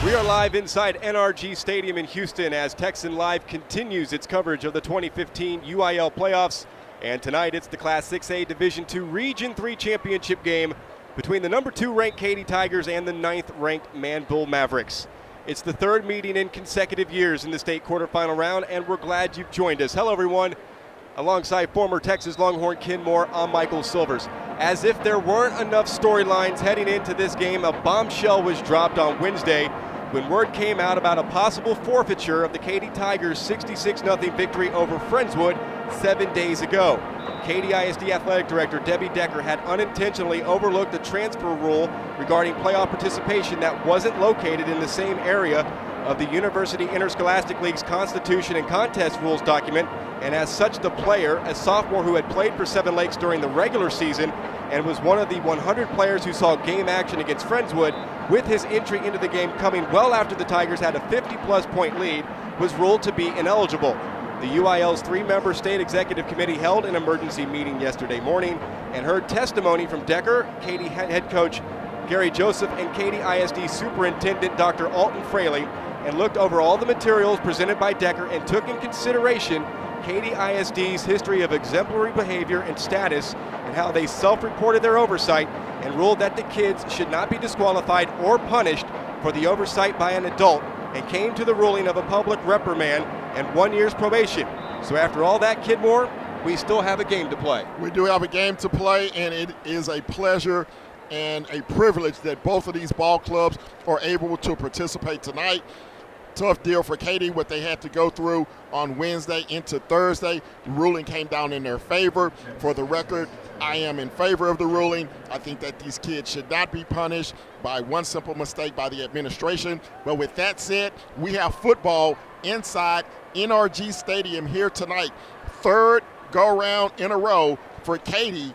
We are live inside NRG Stadium in Houston as Texan Live continues its coverage of the 2015 UIL playoffs. And tonight it's the Class 6A Division II Region 3 championship game between the number 2 ranked Katy Tigers and the 9th ranked Manvel Mavericks. It's the third meeting in consecutive years in the state quarterfinal round, and we're glad you've joined us. Hello, everyone. Alongside former Texas Longhorn Ken Moore, I'm Michael Silvers. As if there weren't enough storylines heading into this game, a bombshell was dropped on Wednesday when word came out about a possible forfeiture of the Katy Tigers' 66-0 victory over Friendswood 7 days ago. Katy ISD Athletic Director Debbie Decker had unintentionally overlooked the transfer rule regarding playoff participation that wasn't located in the same area of the University Interscholastic League's Constitution and Contest Rules document, and as such the player, a sophomore who had played for Seven Lakes during the regular season and was one of the 100 players who saw game action against Friendswood, with his entry into the game coming well after the Tigers had a 50-plus point lead, was ruled to be ineligible. The UIL's 3-member state executive committee held an emergency meeting yesterday morning and heard testimony from Decker, Katy head coach Gary Joseph, and Katy ISD superintendent Dr. Alton Fraley, and looked over all the materials presented by Decker and took in consideration Katy ISD's history of exemplary behavior and status and how they self-reported their oversight, and ruled that the kids should not be disqualified or punished for the oversight by an adult, and came to the ruling of a public reprimand and 1 year's probation. So after all that, Kid Moore, we still have a game to play. We do have a game to play, and it is a pleasure and a privilege that both of these ball clubs are able to participate tonight. Tough deal for Katy, what they had to go through on Wednesday into Thursday. The ruling came down in their favor. For the record, I am in favor of the ruling. I think that these kids should not be punished by one simple mistake by the administration. But with that said, we have football inside NRG Stadium here tonight. Third go-round in a row for Katy,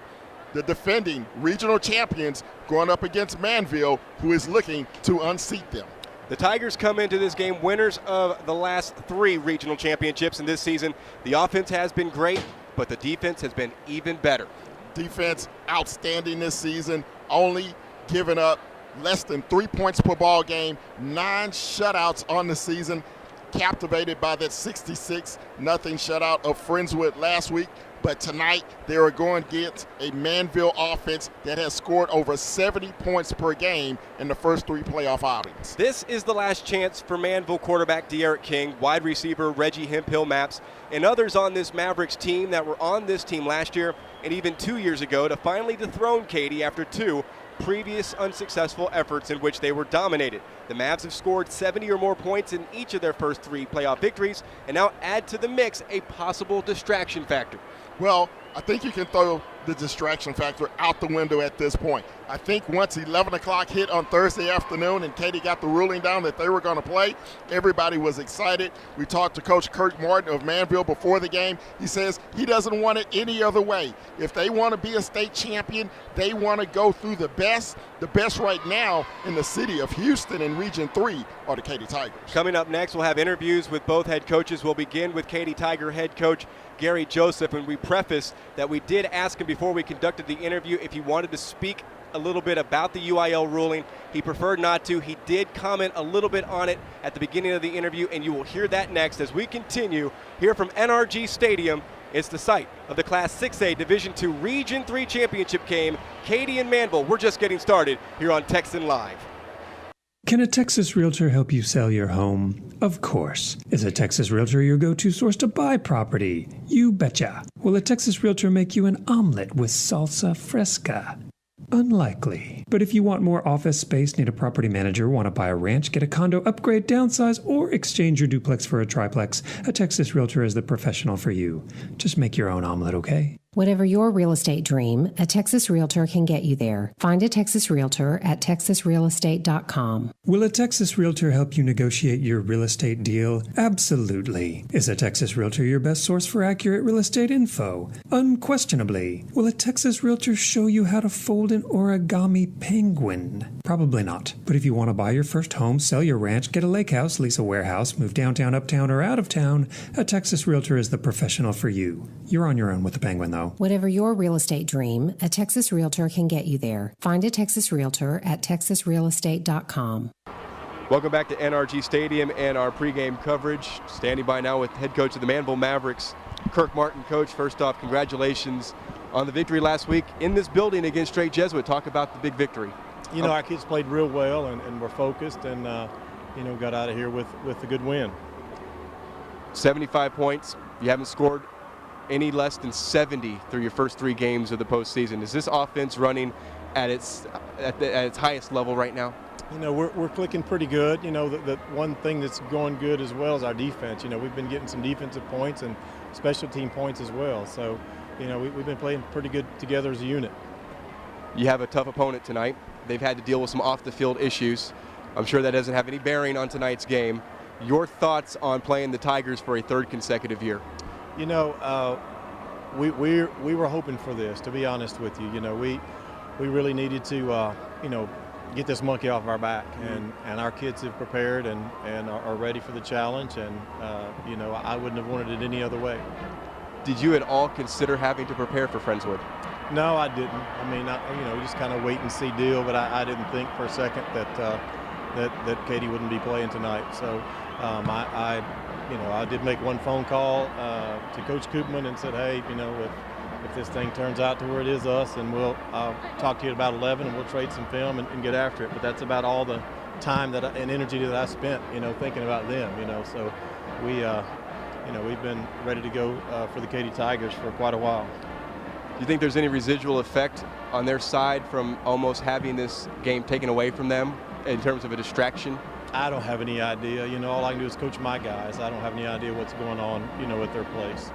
the defending regional champions, going up against Manvel, who is looking to unseat them. The Tigers come into this game winners of the last 3 regional championships in this season. The offense has been great, but the defense has been even better. Defense outstanding this season, only giving up less than 3 points per ball game, 9 shutouts on the season, captivated by that 66-0 shutout of Friendswood last week. But tonight, they are going against a Manvel offense that has scored over 70 points per game in the first 3 playoff outings. This is the last chance for Manvel quarterback De'Eric King, wide receiver Reggie Hemphill-Maps, and others on this Mavericks team that were on this team last year and even 2 years ago to finally dethrone Katy after 2 previous unsuccessful efforts in which they were dominated. The Mavs have scored 70 or more points in each of their first 3 playoff victories, and now add to the mix a possible distraction factor. Well, I think you can throw the distraction factor out the window at this point. I think once 11 o'clock hit on Thursday afternoon and Katy got the ruling down that they were going to play, everybody was excited. We talked to Coach Kurt Martin of Manvel before the game. He says he doesn't want it any other way. If they want to be a state champion, they want to go through the best. The best right now in the city of Houston in Region 3 are the Katy Tigers. Coming up next, we'll have interviews with both head coaches. We'll begin with Katy Tiger head coach Gary Joseph, and we preface that we did ask him before we conducted the interview if he wanted to speak a little bit about the UIL ruling. He preferred not to. He did comment a little bit on it at the beginning of the interview, and you will hear that next as we continue here from NRG Stadium. It's the site of the Class 6A Division II Region 3 championship game, Katy and Manvel. We're just getting started here on Texan Live. Can a Texas Realtor help you sell your home? Of course. Is a Texas Realtor your go-to source to buy property? You betcha. Will a Texas Realtor make you an omelet with salsa fresca? Unlikely. But if you want more office space, need a property manager, want to buy a ranch, get a condo, upgrade, downsize, or exchange your duplex for a triplex, a Texas Realtor is the professional for you. Just make your own omelet, okay? Whatever your real estate dream, a Texas Realtor can get you there. Find a Texas Realtor at texasrealestate.com. Will a Texas Realtor help you negotiate your real estate deal? Absolutely. Is a Texas Realtor your best source for accurate real estate info? Unquestionably. Will a Texas Realtor show you how to fold an origami penguin? Probably not. But if you want to buy your first home, sell your ranch, get a lake house, lease a warehouse, move downtown, uptown, or out of town, a Texas Realtor is the professional for you. You're on your own with the penguin, though. Whatever your real estate dream, a Texas Realtor can get you there. Find a Texas Realtor at texasrealestate.com. Welcome back to NRG Stadium and our pregame coverage. Standing by now with head coach of the Manvel Mavericks, Kirk Martin. Coach, first off, congratulations on the victory last week in this building against Straight Jesuit. Talk about the big victory. You know, our kids played real well and were focused and, you know, got out of here with a good win. 75 points. You haven't scored any less than 70 through your first 3 games of the postseason. Is this offense running at its highest level right now? You know, we're clicking pretty good. You know, the one thing that's going good as well is our defense. You know, we've been getting some defensive points and special team points as well. So, you know, we've been playing pretty good together as a unit. You have a tough opponent tonight. They've had to deal with some off-the-field issues. I'm sure that doesn't have any bearing on tonight's game. Your thoughts on playing the Tigers for a 3rd consecutive year? You know, we were hoping for this, to be honest with you. You know, we really needed to, you know, get this monkey off our back, and our kids have prepared and are ready for the challenge, and you know, I wouldn't have wanted it any other way. Did you at all consider having to prepare for Friendswood? No, I didn't. I mean, you know, just kind of wait and see deal, but I didn't think for a second that Katy wouldn't be playing tonight. So you know, I did make one phone call to Coach Koopman and said, hey, you know, if this thing turns out to where it is us, and I'll talk to you at about 11 and we'll trade some film and get after it. But that's about all the time and energy that I spent, you know, thinking about them, you know. So we, you know, we've been ready to go for the Katy Tigers for quite a while. Do you think there's any residual effect on their side from almost having this game taken away from them in terms of a distraction? I don't have any idea. You know, all I can do is coach my guys. I don't have any idea what's going on, you know, at their place.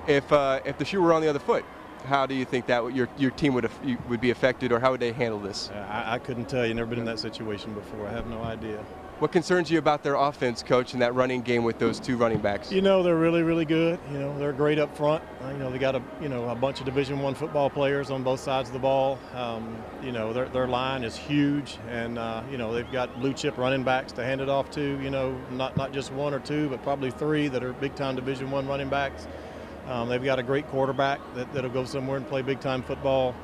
If the shoe were on the other foot, how do you think that your team would be affected, or how would they handle this? I couldn't tell you. Never been in that situation before. I have no idea. What concerns you about their offense, Coach, in that running game with those 2 running backs? You know, they're really, really good. You know, they're great up front. You know, they got a bunch of Division I football players on both sides of the ball. You know, their line is huge, and you know, they've got blue chip running backs to hand it off to. You know, not just 1 or 2, but probably 3 that are big time Division I running backs. They've got a great quarterback that'll go somewhere and play big time football.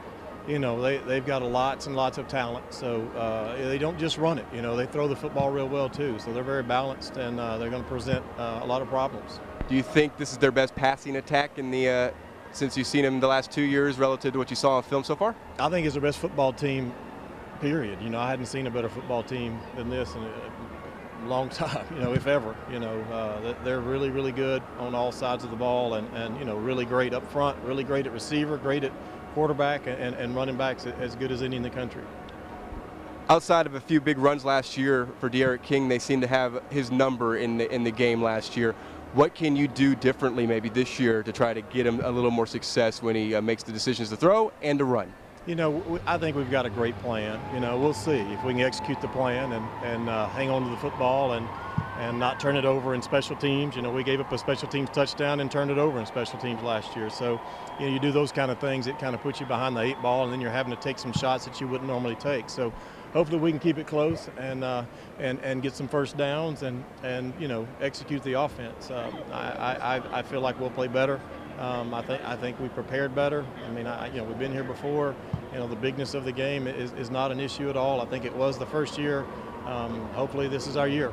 You know, they've got lots and lots of talent, so they don't just run it. You know, they throw the football real well too, so they're very balanced, and they're going to present a lot of problems. Do you think this is their best passing attack in the since you've seen them the last 2 years relative to what you saw on film so far? I think it's their best football team, period. You know, I hadn't seen a better football team than this in a long time, you know, if ever. You know, they're really, really good on all sides of the ball, and you know, really great up front, really great at receiver, great at quarterback, and running backs as good as any in the country. Outside of a few big runs last year for De'Aaron King, they seem to have his number in the game last year. What can you do differently maybe this year to try to get him a little more success when he makes the decisions to throw and to run? You know, I think we've got a great plan. You know, we'll see if we can execute the plan and hang on to the football and not turn it over in special teams. You know, we gave up a special teams touchdown and turned it over in special teams last year. So, you know, you do those kind of things, it kind of puts you behind the 8 ball, and then you're having to take some shots that you wouldn't normally take. So hopefully we can keep it close and get some first downs and you know, execute the offense. I feel like we'll play better. I think we prepared better. I mean, you know, we've been here before. You know, the bigness of the game is not an issue at all. I think it was the first year. Hopefully this is our year.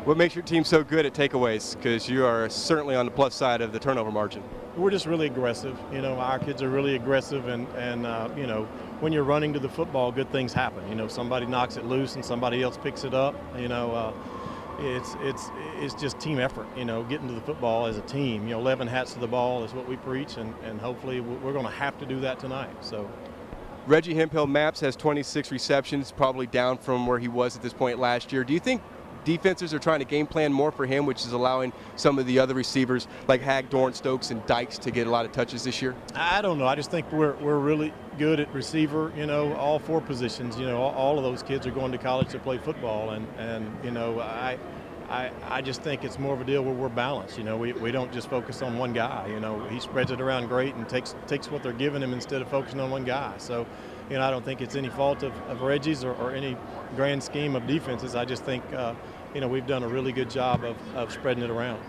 What makes your team so good at takeaways? Because you are certainly on the plus side of the turnover margin. We're just really aggressive. You know, our kids are really aggressive, and you know, when you're running to the football, good things happen. You know, somebody knocks it loose and somebody else picks it up. You know, it's just team effort. You know, getting to the football as a team. You know, 11 hats to the ball is what we preach, and hopefully we're going to have to do that tonight. So. Reggie Hemphill Maps has 26 receptions, probably down from where he was at this point last year. Do you think defenses are trying to game plan more for him, which is allowing some of the other receivers like Hagdorn, Stokes, and Dykes to get a lot of touches this year? I don't know. I just think we're really good at receiver, you know, all 4 positions. You know, all of those kids are going to college to play football, and you know, I just think it's more of a deal where we're balanced. You know, we don't just focus on one guy. You know, he spreads it around great and takes what they're giving him instead of focusing on one guy. So, you know, I don't think it's any fault of Reggie's or any grand scheme of defenses. I just think, you know, we've done a really good job of spreading it around.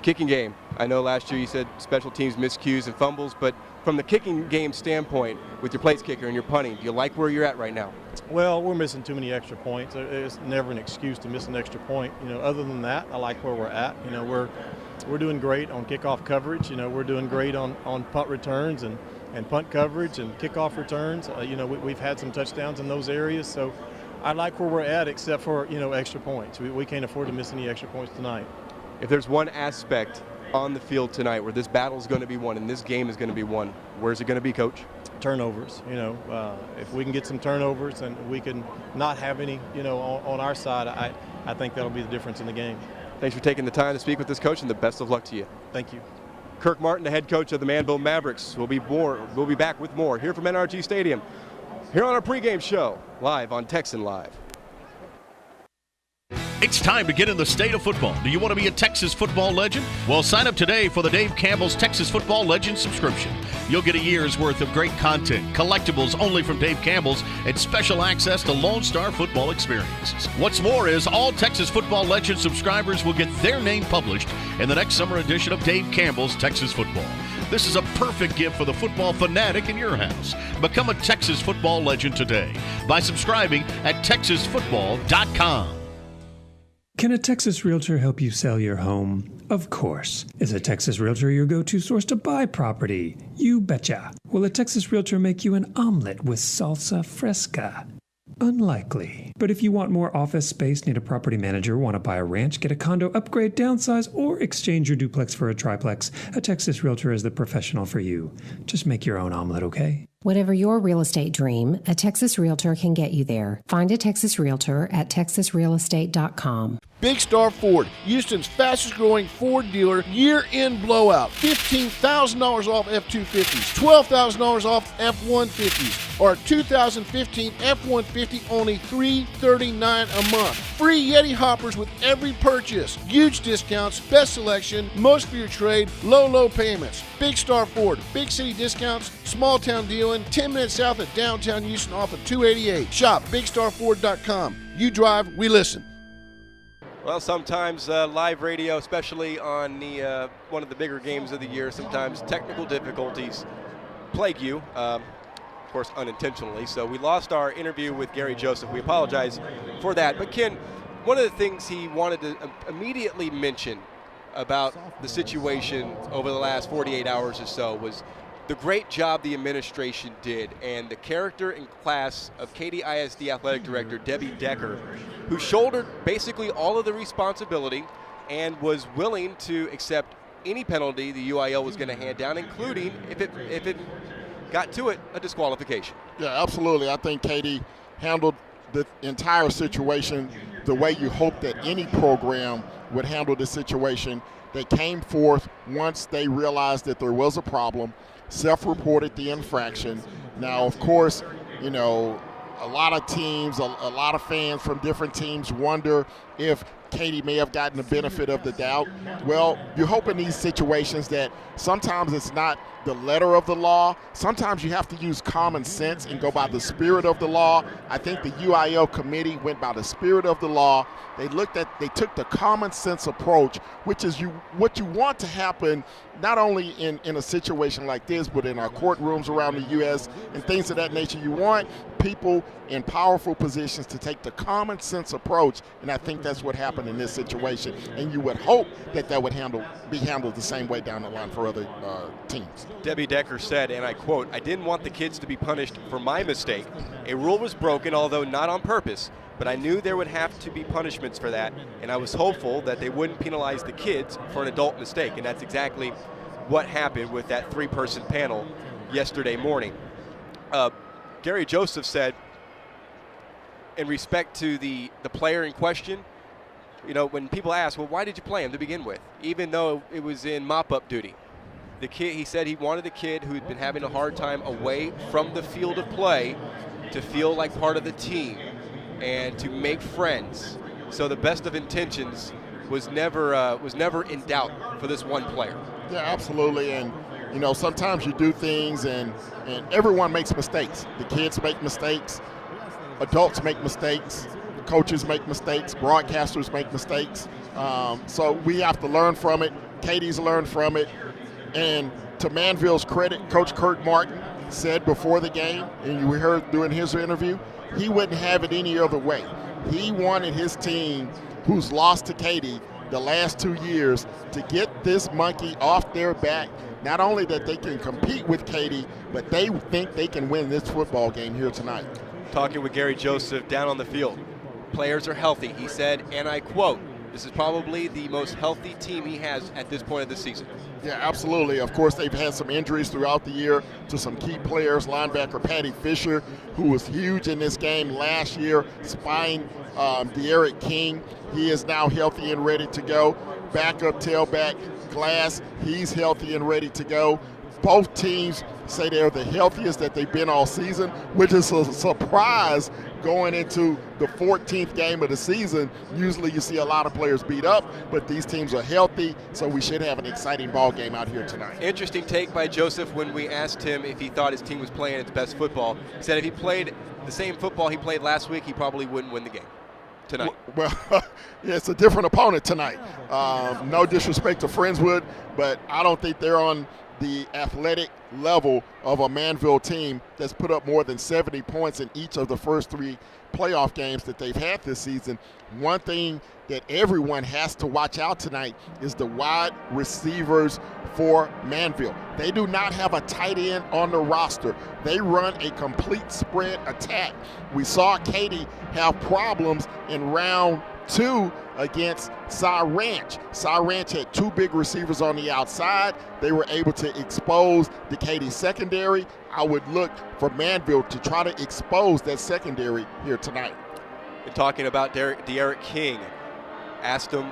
Kicking game. I know last year you said special teams miscues and fumbles, but From the kicking game standpoint, with your place kicker and your punting, do you like where you're at right now? Well, we're missing too many extra points. It's never an excuse to miss an extra point. Other than that, I like where we're at. We're doing great on kickoff coverage. We're doing great on punt returns and punt coverage and kickoff returns. We've had some touchdowns in those areas. So I like where we're at, except for, extra points. We can't afford to miss any extra points tonight. If there's one aspect on the field tonight where this battle is going to be won and this game is going to be won, where's it going to be, Coach? Turnovers. If we can get some turnovers and we can not have any, on our side, I think that'll be the difference in the game. Thanks for taking the time to speak with this coach, and the best of luck to you. Thank you. Kirk Martin, the head coach of the Manvel Mavericks, will be back with more here from NRG Stadium, here on our pregame show, live on Texan Live. It's time to get in the state of football. Do you want to be a Texas football legend? Well, sign up today for the Dave Campbell's Texas Football Legend subscription. You'll get a year's worth of great content, collectibles only from Dave Campbell's, and special access to Lone Star football experiences. What's more is all Texas Football Legend subscribers will get their name published in the next summer edition of Dave Campbell's Texas Football. This is a perfect gift for the football fanatic in your house. Become a Texas Football Legend today by subscribing at texasfootball.com. Can a Texas Realtor help you sell your home? Of course. Is a Texas Realtor your go-to source to buy property? You betcha. Will a Texas Realtor make you an omelet with salsa fresca? Unlikely. But if you want more office space, need a property manager, want to buy a ranch, get a condo, upgrade, downsize, or exchange your duplex for a triplex, a Texas Realtor is the professional for you. Just make your own omelet, okay? Whatever your real estate dream, a Texas Realtor can get you there. Find a Texas Realtor at texasrealestate.com. Big Star Ford, Houston's fastest growing Ford dealer, year-end blowout. $15,000 off F-250s, $12,000 off F-150s, or 2015 F-150 only $339 a month. Free Yeti hoppers with every purchase. Huge discounts, best selection, most for your trade, low payments. Big Star Ford, big city discounts, small town dealing, 10 minutes south of downtown Houston off of 288. Shop bigstarford.com. You drive, we listen. Well, sometimes live radio, especially on the one of the bigger games of the year, sometimes technical difficulties plague you, of course unintentionally. So we lost our interview with Gary Joseph. We apologize for that. But Ken, one of the things he wanted to immediately mention about the situation over the last 48 hours or so was the great job the administration did and the character and class of Katy ISD Athletic Director Debbie Decker, who shouldered basically all of the responsibility and was willing to accept any penalty the UIL was going to hand down, including, if it got to it, a disqualification. Yeah, absolutely. I think Katy handled the entire situation the way you hope that any program would handle the situation. They came forth once they realized that there was a problem, self-reported the infraction. Now, of course, you know, a lot of teams, a lot of fans from different teams wonder if Katy may have gotten the benefit of the doubt. Well, you hope in these situations that sometimes it's not the letter of the law. Sometimes you have to use common sense and go by the spirit of the law. I think the UIL committee went by the spirit of the law. They took the common sense approach, which is what you want to happen not only in a situation like this, but in our courtrooms around the U.S. and things of that nature. You want people in powerful positions to take the common sense approach, and I think that's what happened in this situation. And you would hope that would be handled the same way down the line for other teams. Debbie Decker said, and I quote, "I didn't want the kids to be punished for my mistake. A rule was broken, although not on purpose, but I knew there would have to be punishments for that, and I was hopeful that they wouldn't penalize the kids for an adult mistake." And that's exactly what happened with that three-person panel yesterday morning. Gary Joseph said, in respect to the player in question, you know, when people ask, well, why did you play him to begin with, even though it was in mop-up duty? The kid, he said he wanted the kid who had been having a hard time away from the field of play to feel like part of the team and to make friends. So the best of intentions was never in doubt for this one player. Yeah, absolutely. And you know, sometimes you do things and everyone makes mistakes. The kids make mistakes, adults make mistakes, coaches make mistakes, broadcasters make mistakes. So we have to learn from it. Katy's learned from it. And to Manvel's credit, Coach Kurt Martin said before the game, and we heard during his interview, he wouldn't have it any other way. He wanted his team, who's lost to Katy the last 2 years, to get this monkey off their back. Not only that they can compete with Katy, but they think they can win this football game here tonight. Talking with Gary Joseph down on the field. Players are healthy, he said, and I quote, "This is probably the most healthy team he has at this point of the season." Yeah, absolutely. Of course, they've had some injuries throughout the year to some key players. Linebacker Patty Fisher, who was huge in this game last year, spying De'Aaron King. He is now healthy and ready to go. Backup tailback Glass, he's healthy and ready to go. Both teams say they're the healthiest that they've been all season, which is a surprise going into the 14th game of the season. Usually you see a lot of players beat up, but these teams are healthy, so we should have an exciting ball game out here tonight. Interesting take by Joseph when we asked him if he thought his team was playing its best football. He said if he played the same football he played last week, he probably wouldn't win the game tonight. Well, yeah, it's a different opponent tonight. No disrespect to Friendswood, but I don't think they're on the athletic level of a Manvel team that's put up more than 70 points in each of the first 3 playoff games that they've had this season. One thing that everyone has to watch out tonight is the wide receivers for Manvel. They do not have a tight end on the roster. They run a complete spread attack. We saw Katy have problems in round 2 against Cy Ranch. Cy Ranch had 2 big receivers on the outside. They were able to expose the Katy secondary. I would look for Manvel to try to expose that secondary here tonight. And talking about De'Aaron King, asked him,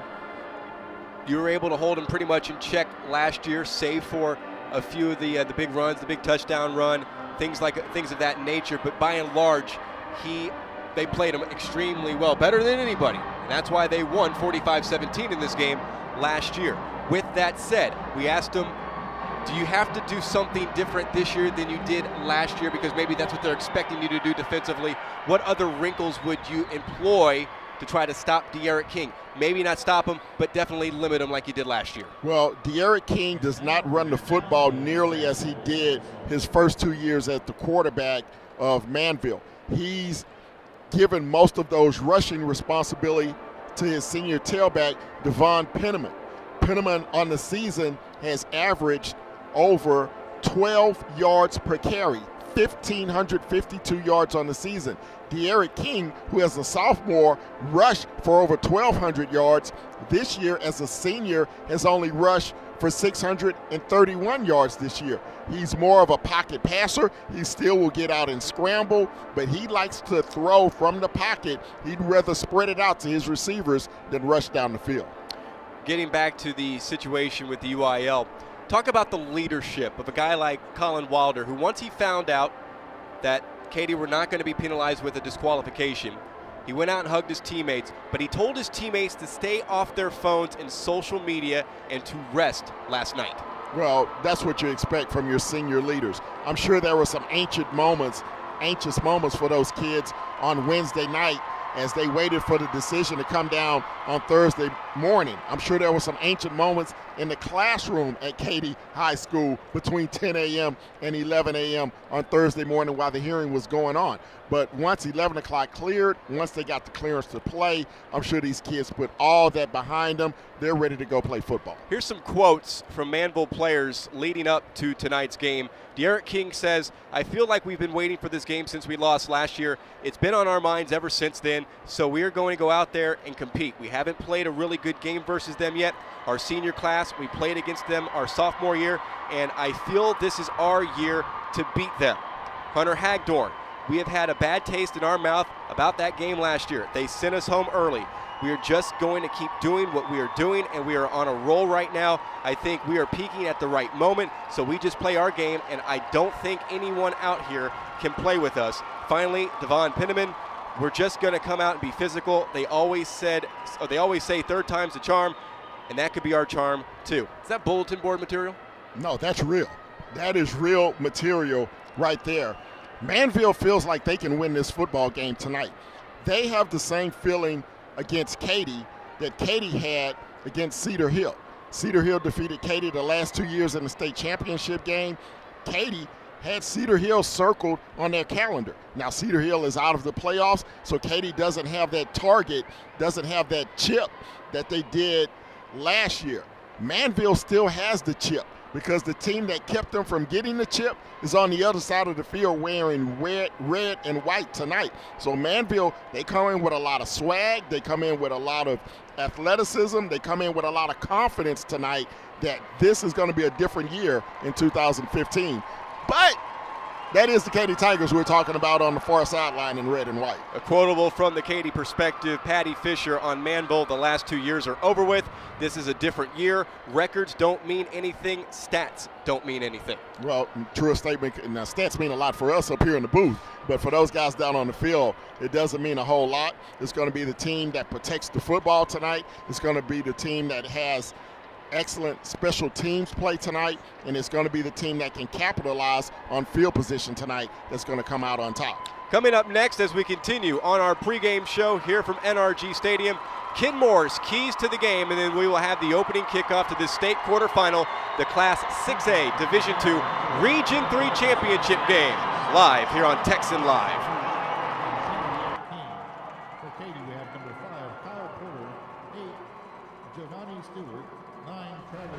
you were able to hold him pretty much in check last year, save for a few of the big runs, the big touchdown run, things of that nature. But by and large, they played him extremely well, better than anybody. And that's why they won 45-17 in this game last year. With that said, we asked him, do you have to do something different this year than you did last year? Because maybe that's what they're expecting you to do defensively. What other wrinkles would you employ to try to stop De'Aaron King? Maybe not stop him, but definitely limit him like you did last year. Well, De'Aaron King does not run the football nearly as he did his first 2 years as the quarterback of Manvel. He's given most of those rushing responsibility to his senior tailback, Devon Penniman. Penniman on the season has averaged over 12 yards per carry, 1,552 yards on the season. De'Aaron King, who as a sophomore rushed for over 1,200 yards, this year as a senior has only rushed for 631 yards this year. He's more of a pocket passer. He still will get out and scramble, but he likes to throw from the pocket. He'd rather spread it out to his receivers than rush down the field. Getting back to the situation with the UIL, talk about the leadership of a guy like Colin Wilder, who once he found out that Katy were not going to be penalized with a disqualification, he went out and hugged his teammates, but he told his teammates to stay off their phones and social media and to rest last night. Well, that's what you expect from your senior leaders. I'm sure there were some anxious moments for those kids on Wednesday night as they waited for the decision to come down on Thursday morning. I'm sure there were some ancient moments in the classroom at Katy High School between 10 a.m. and 11 a.m. on Thursday morning while the hearing was going on. But once 11 o'clock cleared, once they got the clearance to play, I'm sure these kids put all that behind them. They're ready to go play football. Here's some quotes from Manvel players leading up to tonight's game. De'Aaron King says, I feel like we've been waiting for this game since we lost last year. It's been on our minds ever since then, so we're going to go out there and compete. We haven't played a really good game versus them yet. Our senior class, we played against them our sophomore year, and I feel this is our year to beat them. Hunter Hagdorn, we have had a bad taste in our mouth about that game last year. They sent us home early. We are just going to keep doing what we are doing, and we are on a roll right now. I think we are peaking at the right moment, so we just play our game, and I don't think anyone out here can play with us. Finally, Devon Penniman, we're just going to come out and be physical. They always say third time's the charm, and that could be our charm too. Is that bulletin board material? No, that's real. That is real material right there. Manvel feels like they can win this football game tonight. They have the same feeling against Katy that Katy had against Cedar Hill. Cedar Hill defeated Katy the last 2 years in the state championship game. Katy had Cedar Hill circled on their calendar. Now Cedar Hill is out of the playoffs, so Katy doesn't have that target, doesn't have that chip that they did last year. Manvel still has the chip because the team that kept them from getting the chip is on the other side of the field wearing red and white tonight. So Manvel, they come in with a lot of swag. They come in with a lot of athleticism. They come in with a lot of confidence tonight that this is going to be a different year in 2015. But that is the Katy Tigers we're talking about on the far sideline in red and white. A quotable from the Katy perspective, Patty Fisher on Manvel, the last 2 years are over with. This is a different year. Records don't mean anything. Stats don't mean anything. Well, true statement. Now, stats mean a lot for us up here in the booth, but for those guys down on the field, it doesn't mean a whole lot. It's going to be the team that protects the football tonight. It's going to be the team that has excellent special teams play tonight, and it's going to be the team that can capitalize on field position tonight that's going to come out on top. Coming up next as we continue on our pregame show here from NRG Stadium, Kenmore's keys to the game, and then we will have the opening kickoff to the state quarterfinal, the Class 6A Division II Region 3 Championship game, live here on Texan Live. For Katy, we have number 5, Kyle Porter, 8, Giovanni Stewart, 9, Travis.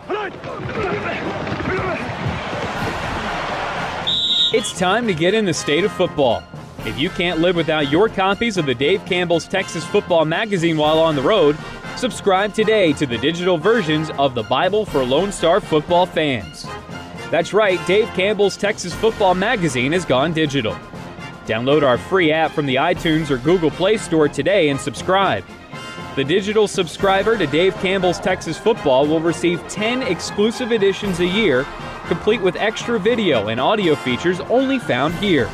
It's time to get in the state of football. If you can't live without your copies of the Dave Campbell's Texas Football magazine while on the road, subscribe today to the digital versions of the Bible for Lone Star football fans. That's right, Dave Campbell's Texas Football magazine has gone digital. Download our free app from the iTunes or Google Play Store today and subscribe. The digital subscriber to Dave Campbell's Texas Football will receive 10 exclusive editions a year, complete with extra video and audio features only found here.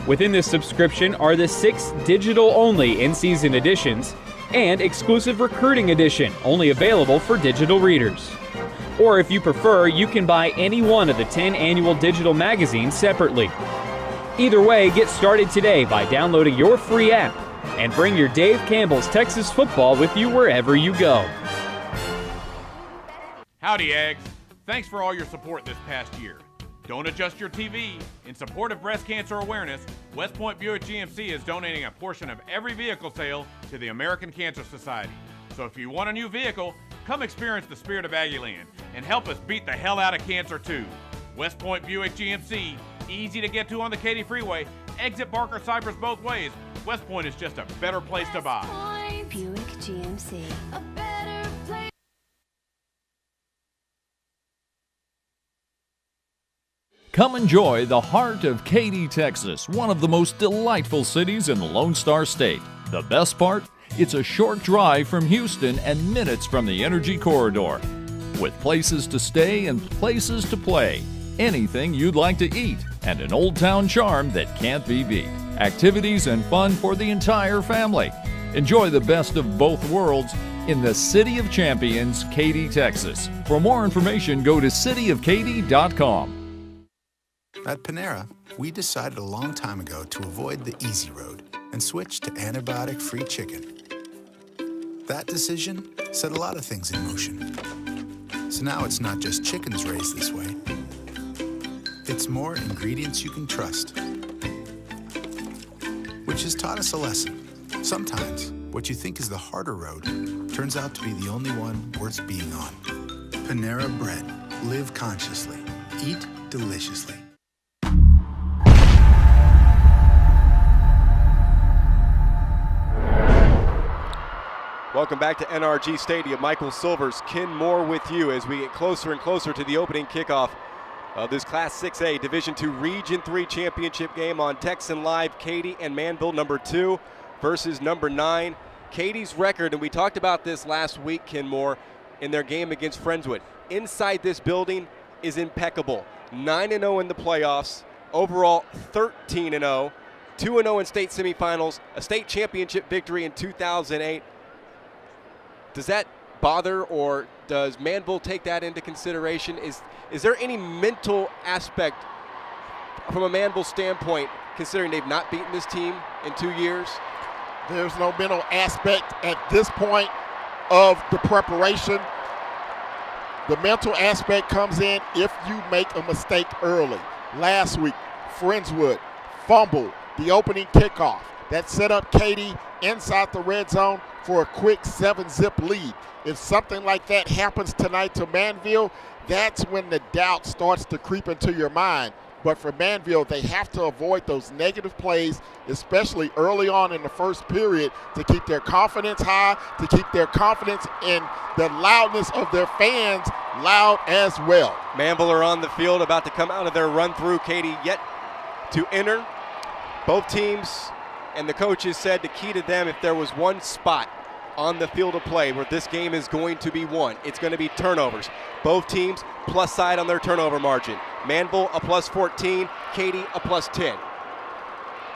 Within this subscription are the 6 digital-only in-season editions and exclusive recruiting edition, only available for digital readers. Or if you prefer, you can buy any one of the 10 annual digital magazines separately. Either way, get started today by downloading your free app and bring your Dave Campbell's Texas Football with you wherever you go. Howdy, Eggs. Thanks for all your support this past year. Don't adjust your TV. In support of breast cancer awareness, West Point Buick GMC is donating a portion of every vehicle sale to the American Cancer Society. So if you want a new vehicle, come experience the spirit of Aggieland and help us beat the hell out of cancer too. West Point Buick GMC, easy to get to on the Katy Freeway. Exit Barker Cypress both ways. West Point is just a better place to buy. Buick GMC. A better place. Come enjoy the heart of Katy, Texas, one of the most delightful cities in the Lone Star State. The best part? It's a short drive from Houston and minutes from the Energy Corridor. With places to stay and places to play, anything you'd like to eat, and an old town charm that can't be beat. Activities and fun for the entire family. Enjoy the best of both worlds in the City of Champions, Katy, Texas. For more information, go to cityofkaty.com. At Panera, we decided a long time ago to avoid the easy road and switch to antibiotic-free chicken. That decision set a lot of things in motion. So now it's not just chickens raised this way. It's more ingredients you can trust. Which has taught us a lesson. Sometimes, what you think is the harder road turns out to be the only one worth being on. Panera Bread. Live consciously. Eat deliciously. Welcome back to NRG Stadium. Michael Silvers, Ken Moore with you as we get closer and closer to the opening kickoff of this Class 6A Division II Region 3 Championship game on Texan Live. Katy and Manvel, number 2 versus number 9. Katy's record, and we talked about this last week, Ken Moore, in their game against Friendswood. Inside this building is impeccable. 9-0 in the playoffs, overall 13-0, 2-0 in state semifinals, a state championship victory in 2008. Does that bother, or does Manvel take that into consideration? Is there any mental aspect from a Manvel standpoint, considering they've not beaten this team in 2 years? There's no mental aspect at this point of the preparation. The mental aspect comes in if you make a mistake early. Last week, Friendswood fumbled the opening kickoff. That set up Katy inside the red zone for a quick 7-zip lead. If something like that happens tonight to Manvel, that's when the doubt starts to creep into your mind. But for Manvel, they have to avoid those negative plays, especially early on in the first period, to keep their confidence high, to keep their confidence in the loudness of their fans loud as well. Manvel are on the field, about to come out of their run-through. Katy yet to enter. Both teams and the coaches said the key to them, if there was one spot on the field of play where this game is going to be won, it's going to be turnovers. Both teams plus side on their turnover margin. Manvel a plus 14, Katy a plus 10.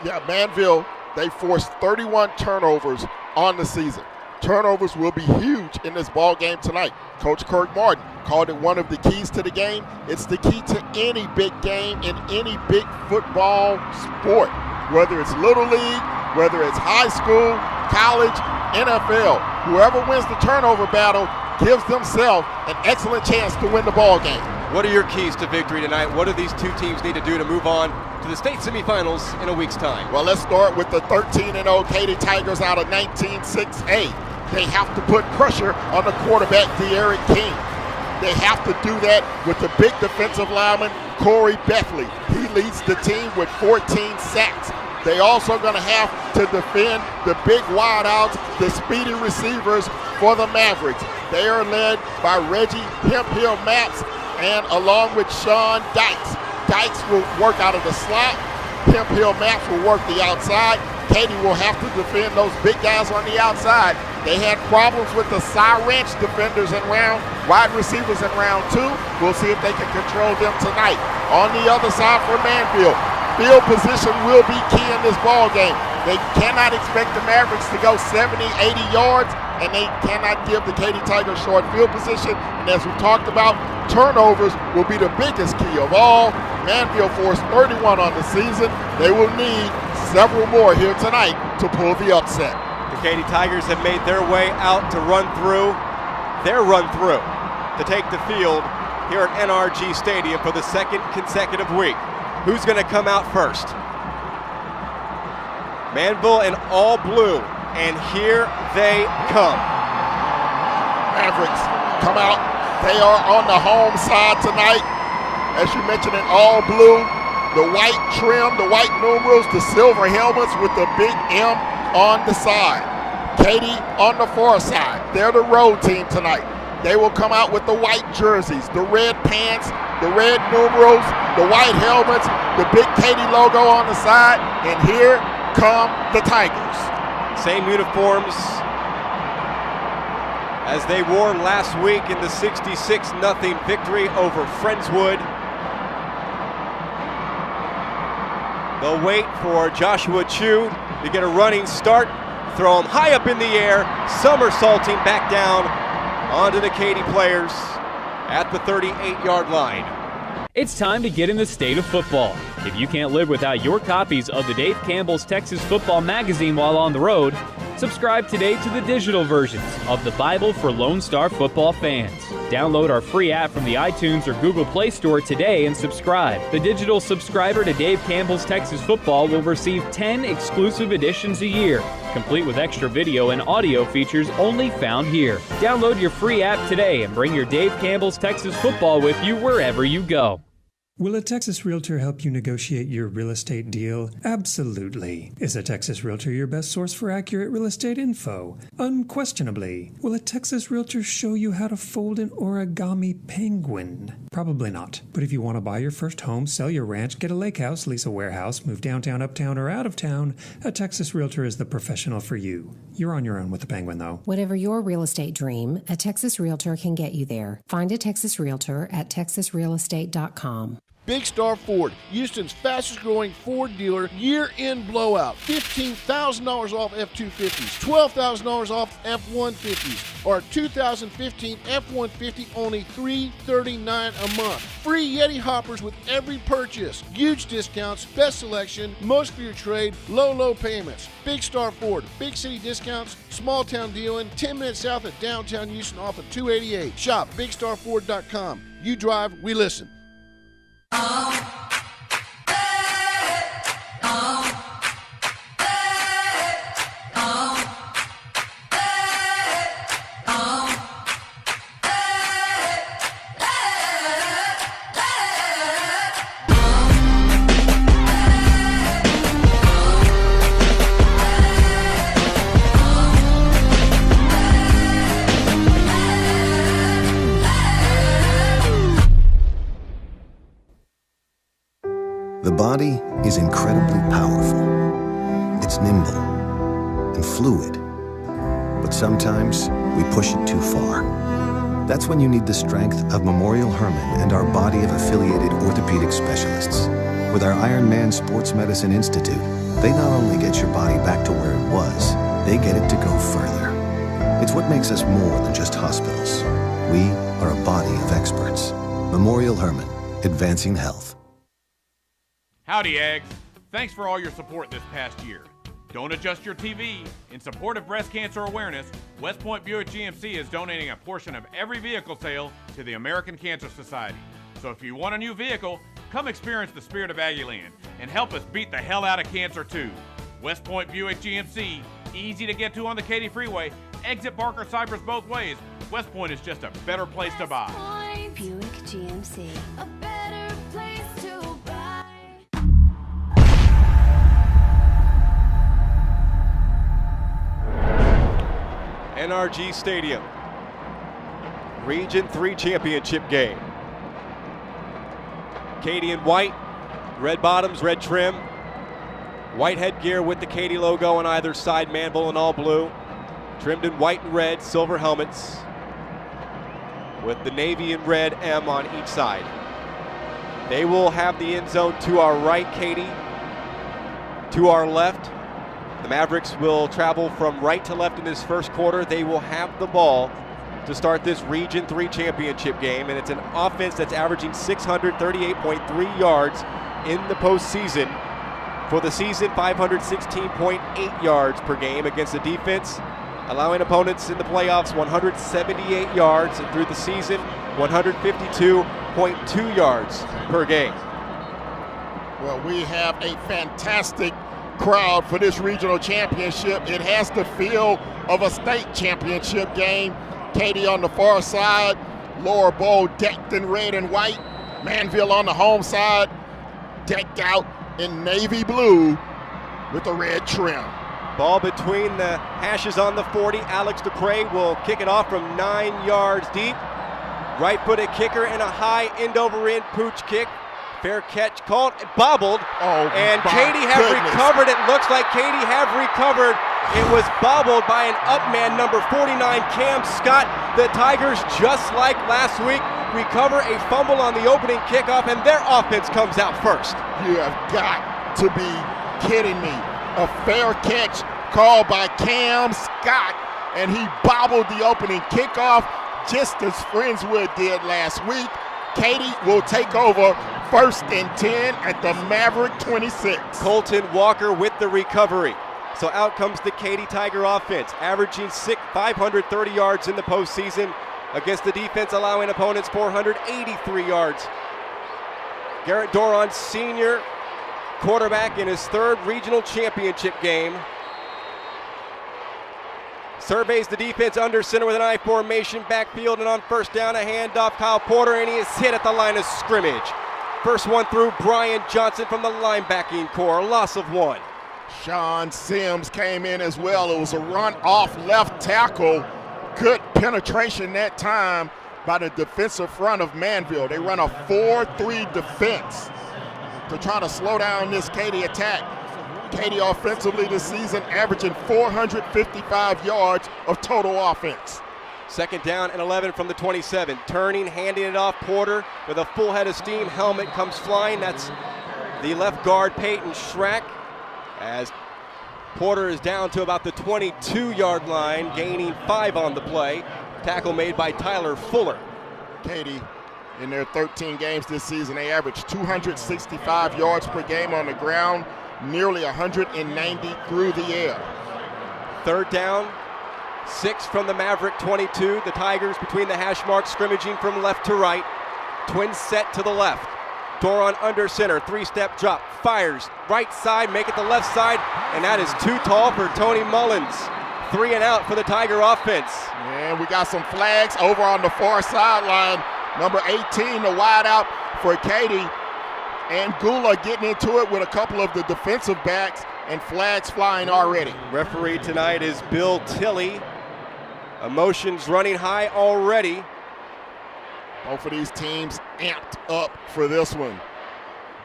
Yeah, Manvel, they forced 31 turnovers on the season. Turnovers will be huge in this ball game tonight. Coach Kirk Martin called it one of the keys to the game. It's the key to any big game in any big football sport, whether it's Little League, whether it's high school, college, NFL. Whoever wins the turnover battle gives themselves an excellent chance to win the ball game. What are your keys to victory tonight? What do these two teams need to do to move on to the state semifinals in a week's time? Well, let's start with the 13-0 Katy Tigers out of 19-6A. They have to put pressure on the quarterback, De'Aaron King. They have to do that with the big defensive lineman, Corey Bethley. He leads the team with 14 sacks. They also going to have to defend the big wideouts, the speedy receivers for the Mavericks. They are led by Reggie Hemphill Maps and along with Sean Dykes. Dykes will work out of the slot. Hemphill Maps will work the outside. Katy will have to defend those big guys on the outside. They had problems with the Cy Ranch defenders in wide receivers in round 2. We'll see if they can control them tonight. On the other side for Manvel, field position will be key in this ball game. They cannot expect the Mavericks to go 70, 80 yards, and they cannot give the Katy Tigers short field position. And as we talked about, turnovers will be the biggest key of all. Manvel forced 31 on the season. They will need several more here tonight to pull the upset. The Katy Tigers have made their way out to run through to take the field here at NRG Stadium for the second consecutive week. Who's going to come out first? Manvel in all blue, and here they come. Mavericks come out. They are on the home side tonight. As you mentioned, in all blue, the white trim, the white numerals, the silver helmets with the big M on the side. Katy on the far side. They're the road team tonight. They will come out with the white jerseys, the red pants, the red numerals, the white helmets, the big Katy logo on the side, and here come the Tigers. Same uniforms as they wore last week in the 66-0 victory over Friendswood. They'll wait for Joshua Chu to get a running start, throw him high up in the air, somersaulting back down onto the Katy players at the 38-yard line. It's time to get in the state of football. If you can't live without your copies of the Dave Campbell's Texas Football Magazine while on the road, subscribe today to the digital versions of the Bible for Lone Star football fans. Download our free app from the iTunes or Google Play Store today and subscribe. The digital subscriber to Dave Campbell's Texas Football will receive 10 exclusive editions a year, complete with extra video and audio features only found here. Download your free app today and bring your Dave Campbell's Texas Football with you wherever you go. Will a Texas Realtor help you negotiate your real estate deal? Absolutely. Is a Texas Realtor your best source for accurate real estate info? Unquestionably. Will a Texas Realtor show you how to fold an origami penguin? Probably not. But if you want to buy your first home, sell your ranch, get a lake house, lease a warehouse, move downtown, uptown, or out of town, a Texas Realtor is the professional for you. You're on your own with the penguin, though. Whatever your real estate dream, a Texas Realtor can get you there. Find a Texas Realtor at texasrealestate.com. Big Star Ford, Houston's fastest growing Ford dealer, year-end blowout. $15,000 off F-250s, $12,000 off F-150s, or 2015 F-150 only $339 a month. Free Yeti hoppers with every purchase. Huge discounts, best selection, most for your trade, low payments. Big Star Ford, big city discounts, small town dealing, 10 minutes south of downtown Houston off of 288. Shop BigStarFord.com. You drive, we listen. The body is incredibly powerful. It's nimble and fluid. But sometimes we push it too far. That's when you need the strength of Memorial Hermann and our body of affiliated orthopedic specialists. With our Iron Man Sports Medicine Institute, they not only get your body back to where it was, they get it to go further. It's what makes us more than just hospitals. We are a body of experts. Memorial Hermann, advancing health. Howdy, Eggs. Thanks for all your support this past year. Don't adjust your TV. In support of breast cancer awareness, West Point Buick GMC is donating a portion of every vehicle sale to the American Cancer Society. So if you want a new vehicle, come experience the spirit of Aggieland and help us beat the hell out of cancer too. West Point Buick GMC, easy to get to on the Katy Freeway. Exit Barker Cypress both ways. West Point is just a better place to buy. Buick GMC, a better place to buy. NRG Stadium, Region 3 championship game. Katy in white, red bottoms, red trim. White headgear with the Katy logo on either side, Manvel in all blue. Trimmed in white and red, silver helmets with the navy and red M on each side. They will have the end zone to our right, Katy. To our left, the Mavericks will travel from right to left in this first quarter. They will have the ball to start this Region 3 championship game, and it's an offense that's averaging 638.3 yards in the postseason. For the season, 516.8 yards per game against the defense, allowing opponents in the playoffs 178 yards, and through the season, 152.2 yards per game. Well, we have a fantastic crowd for this regional championship. It has the feel of a state championship game. Katy on the far side, Lower Bowl decked in red and white. Manvel on the home side, decked out in navy blue with a red trim. Ball between the hashes on the 40. Alex DeCray will kick it off from 9 yards deep. Right-footed kicker and a high end-over-end pooch kick. Fair catch called, bobbled, and Katy have recovered. It looks like Katy have recovered. It was bobbled by an up man, number 49, Cam Scott. The Tigers, just like last week, recover a fumble on the opening kickoff, and their offense comes out first. You have got to be kidding me. A fair catch called by Cam Scott, and he bobbled the opening kickoff just as Friendswood did last week. Katy will take over 1st and 10 at the Maverick 26. Colton Walker with the recovery. So out comes the Katy Tiger offense, averaging 530 yards in the postseason against the defense, allowing opponents 483 yards. Garrett Doron, senior quarterback in his 3rd regional championship game. Surveys the defense under center with an I formation, backfield, and on first down, a handoff, Kyle Porter, and he is hit at the line of scrimmage. First one through, Brian Johnson from the linebacking core, loss of 1. Sean Sims came in as well. It was a run off left tackle. Good penetration that time by the defensive front of Manvel. They run a 4-3 defense to try to slow down this Katy attack. Katy offensively this season averaging 455 yards of total offense. Second down and 11 from the 27. Turning, handing it off. Porter with a full head of steam. Helmet comes flying. That's the left guard, Peyton Schrack, as Porter is down to about the 22-yard line, gaining 5 on the play. Tackle made by Tyler Fuller. Katy, in their 13 games this season, they averaged 265 yards per game on the ground, nearly 190 through the air. Third down, 6 from the Maverick 22. The Tigers between the hash marks, scrimmaging from left to right. Twins set to the left. Doron under center, 3-step drop, fires, right side, make it the left side, and that is too tall for Tony Mullins. 3 and out for the Tiger offense. And we got some flags over on the far sideline. Number 18, the wide out for Katy. And Gula getting into it with a couple of the defensive backs, and flags flying already. Referee tonight is Bill Tilley. Emotions running high already. Both of these teams amped up for this one.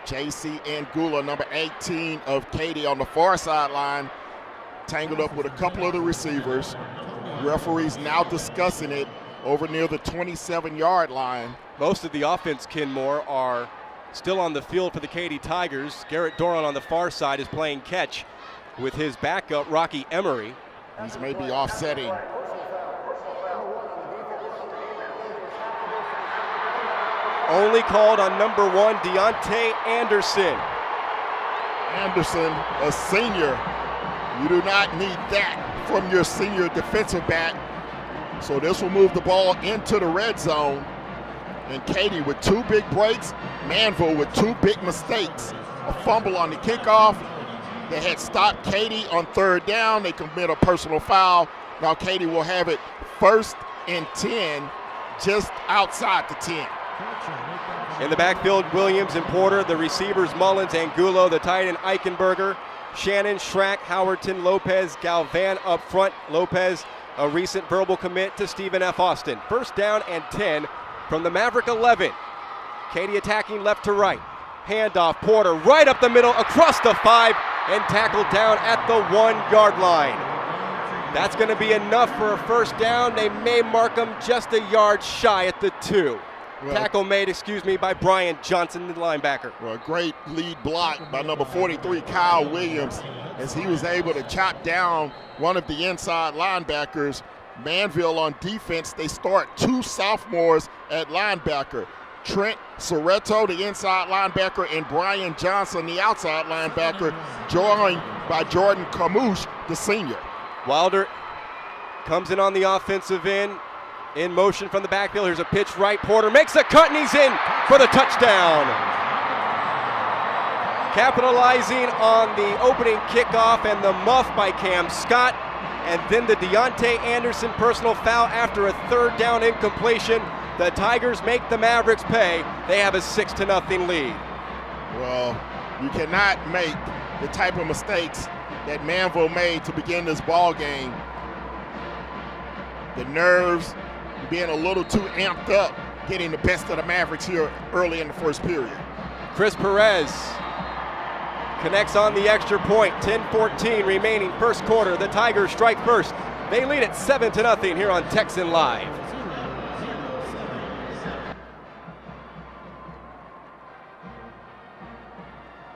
JC and Gula, number 18 of Katy, on the far sideline, tangled up with a couple of the receivers. Referees now discussing it over near the 27-yard line. Most of the offense, Kenmore, are still on the field for the Katy Tigers. Garrett Doron on the far side is playing catch with his backup, Rocky Emery. These may be offsetting. Only called on number 1, Deontay Anderson. Anderson, a senior. You do not need that from your senior defensive back. So this will move the ball into the red zone. And Katy with 2 big breaks, Manvel with 2 big mistakes. A fumble on the kickoff. They had stopped Katy on 3rd down. They commit a personal foul. Now Katy will have it 1st and 10, just outside the 10. In the backfield, Williams and Porter. The receivers, Mullins and Gulo. The tight end, Eichenberger. Shannon, Schrack, Howerton, Lopez, Galvan up front. Lopez, a recent verbal commit to Stephen F. Austin. 1st down and 10 from the Maverick 11. Katy attacking left to right. Handoff, Porter right up the middle, across the 5, and tackled down at the 1-yard line. That's going to be enough for a 1st down. They may mark him just a yard shy at the 2. Well, tackle made, by Brian Johnson, the linebacker. Well, a great lead block by number 43, Kyle Williams, as he was able to chop down one of the inside linebackers. Manvel on defense, they start 2 sophomores at linebacker. Trent Soreto, the inside linebacker, and Brian Johnson, the outside linebacker, joined by Jordan Camouche, the senior. Wilder comes in on the offensive end. In motion from the backfield. Here's a pitch right. Porter makes a cut, and he's in for the touchdown. Capitalizing on the opening kickoff and the muff by Cam Scott, and then the Deontay Anderson personal foul after a 3rd down incompletion. The Tigers make the Mavericks pay. They have a 6-0 lead. Well, you cannot make the type of mistakes that Manvel made to begin this ball game. The nerves, being a little too amped up, getting the best of the Mavericks here early in the 1st period. Chris Perez connects on the extra point. 10-14 remaining 1st quarter. The Tigers strike first. They lead it 7-0 here on Texan Live.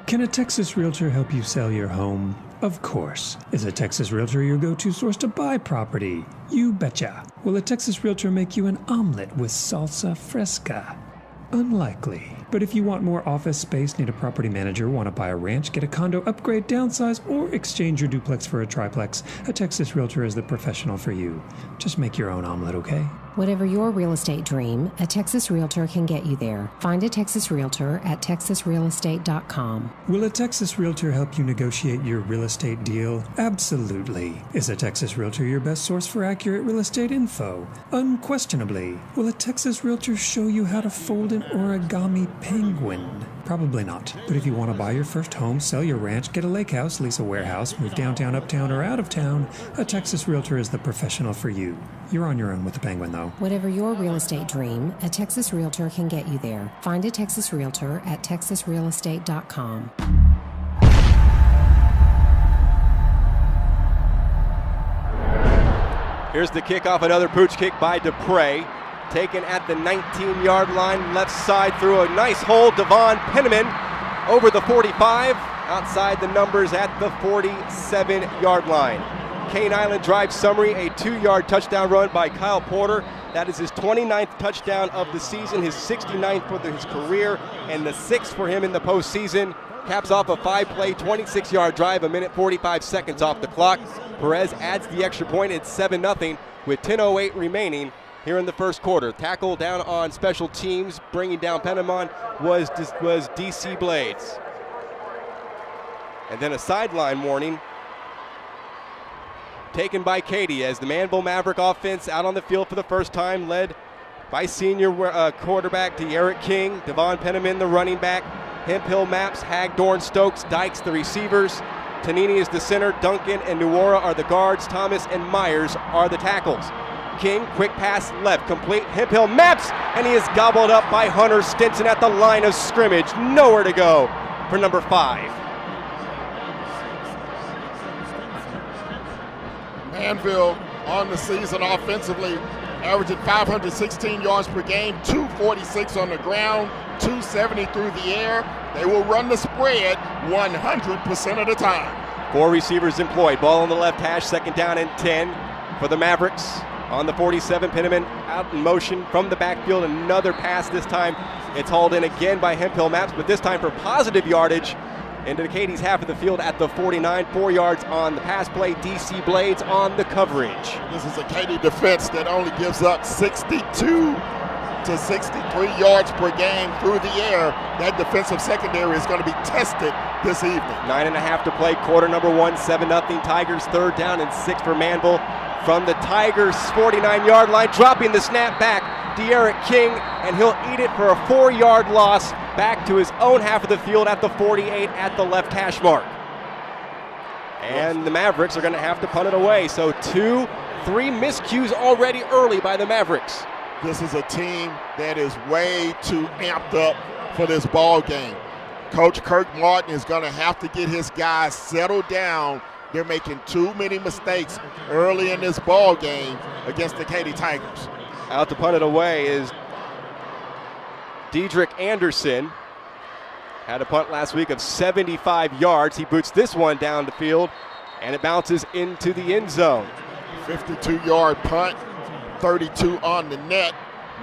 Can a Texas Realtor help you sell your home? Of course. Is a Texas Realtor your go-to source to buy property? You betcha. Will a Texas Realtor make you an omelet with salsa fresca? Unlikely. But if you want more office space, need a property manager, want to buy a ranch, get a condo, upgrade, downsize, or exchange your duplex for a triplex, a Texas Realtor is the professional for you. Just make your own omelet, okay? Whatever your real estate dream, a Texas Realtor can get you there. Find a Texas Realtor at texasrealestate.com. Will a Texas Realtor help you negotiate your real estate deal? Absolutely. Is a Texas Realtor your best source for accurate real estate info? Unquestionably. Will a Texas Realtor show you how to fold an origami penguin? Probably not. But if you want to buy your first home, sell your ranch, get a lake house, lease a warehouse, move downtown, uptown, or out of town, a Texas Realtor is the professional for you. You're on your own with the penguin, though. Whatever your real estate dream, a Texas Realtor can get you there. Find a Texas Realtor at texasrealestate.com. Here's the kickoff, another pooch kick by Dupre. Taken at the 19-yard line, left side through a nice hole. Devon Penniman over the 45, outside the numbers at the 47-yard line. Cane Island drive summary, a 2-yard touchdown run by Kyle Porter. That is his 29th touchdown of the season, his 69th for his career, and the 6th for him in the postseason. Caps off a 5-play, 26-yard drive, a minute 45 seconds off the clock. Perez adds the extra point. It's 7-0 with 10:08 remaining here in the first quarter. Tackle down on special teams, bringing down Penniman was DC Blades. And then a sideline warning taken by Katy as the Manvel Maverick offense out on the field for the first time, led by senior quarterback De'Aaron King, Devon Penniman the running back, Hemphill, Maps, Hagdorn, Stokes, Dykes the receivers, Tanini is the center, Duncan and Nuora are the guards, Thomas and Myers are the tackles. King, quick pass left, complete, Hemphill, Maps, and he is gobbled up by Hunter Stinson at the line of scrimmage. Nowhere to go for number 5. Manvel on the season offensively, averaging 516 yards per game, 246 on the ground, 270 through the air. They will run the spread 100% of the time. 4 receivers employed. Ball on the left hash, second down and 10 for the Mavericks. On the 47, Penniman out in motion from the backfield. Another pass this time. It's hauled in again by Hemphill Maps, but this time for positive yardage into the Katy's half of the field at the 49. 4 yards on the pass play. DC Blades on the coverage. This is a Katy defense that only gives up 62 to 63 yards per game through the air. That defensive secondary is going to be tested this evening. 9.5 to play, quarter number 1, 7-0 Tigers. Third down and 6 for Manvel. From the Tigers' 49-yard line, dropping the snap back, De'Aaron King, and he'll eat it for a 4-yard loss back to his own half of the field at the 48 at the left hash mark. And the Mavericks are going to have to punt it away. So 2-3 miscues already early by the Mavericks. This is a team that is way too amped up for this ball game. Coach Kirk Martin is going to have to get his guys settled down. They're making too many mistakes early in this ball game against the Katy Tigers. Out to punt it away is Diedrich Anderson. Had a punt last week of 75 yards. He boots this one down the field, and it bounces into the end zone. 52-yard punt, 32 on the net.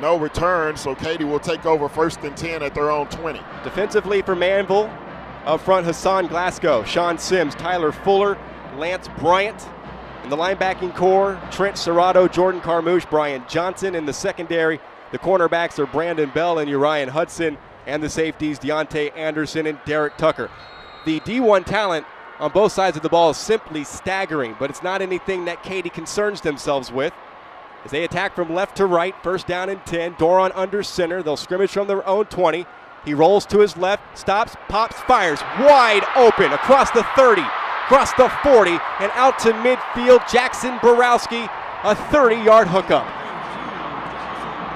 No return, so Katy will take over 1st and 10 at their own 20. Defensively for Manvel, up front Hassan Glasgow, Sean Sims, Tyler Fuller, Lance Bryant. In the linebacking core, Trent Serrato, Jordan Carmouche, Brian Johnson. In the secondary, the cornerbacks are Brandon Bell and Urian Hudson, and the safeties Deontay Anderson and Derek Tucker. The D1 talent on both sides of the ball is simply staggering, but it's not anything that Katy concerns themselves with. As they attack from left to right, 1st down and 10, Doron under center. They'll scrimmage from their own 20. He rolls to his left, stops, pops, fires, wide open across the 30, across the 40, and out to midfield. Jackson Borowski, a 30-yard hookup.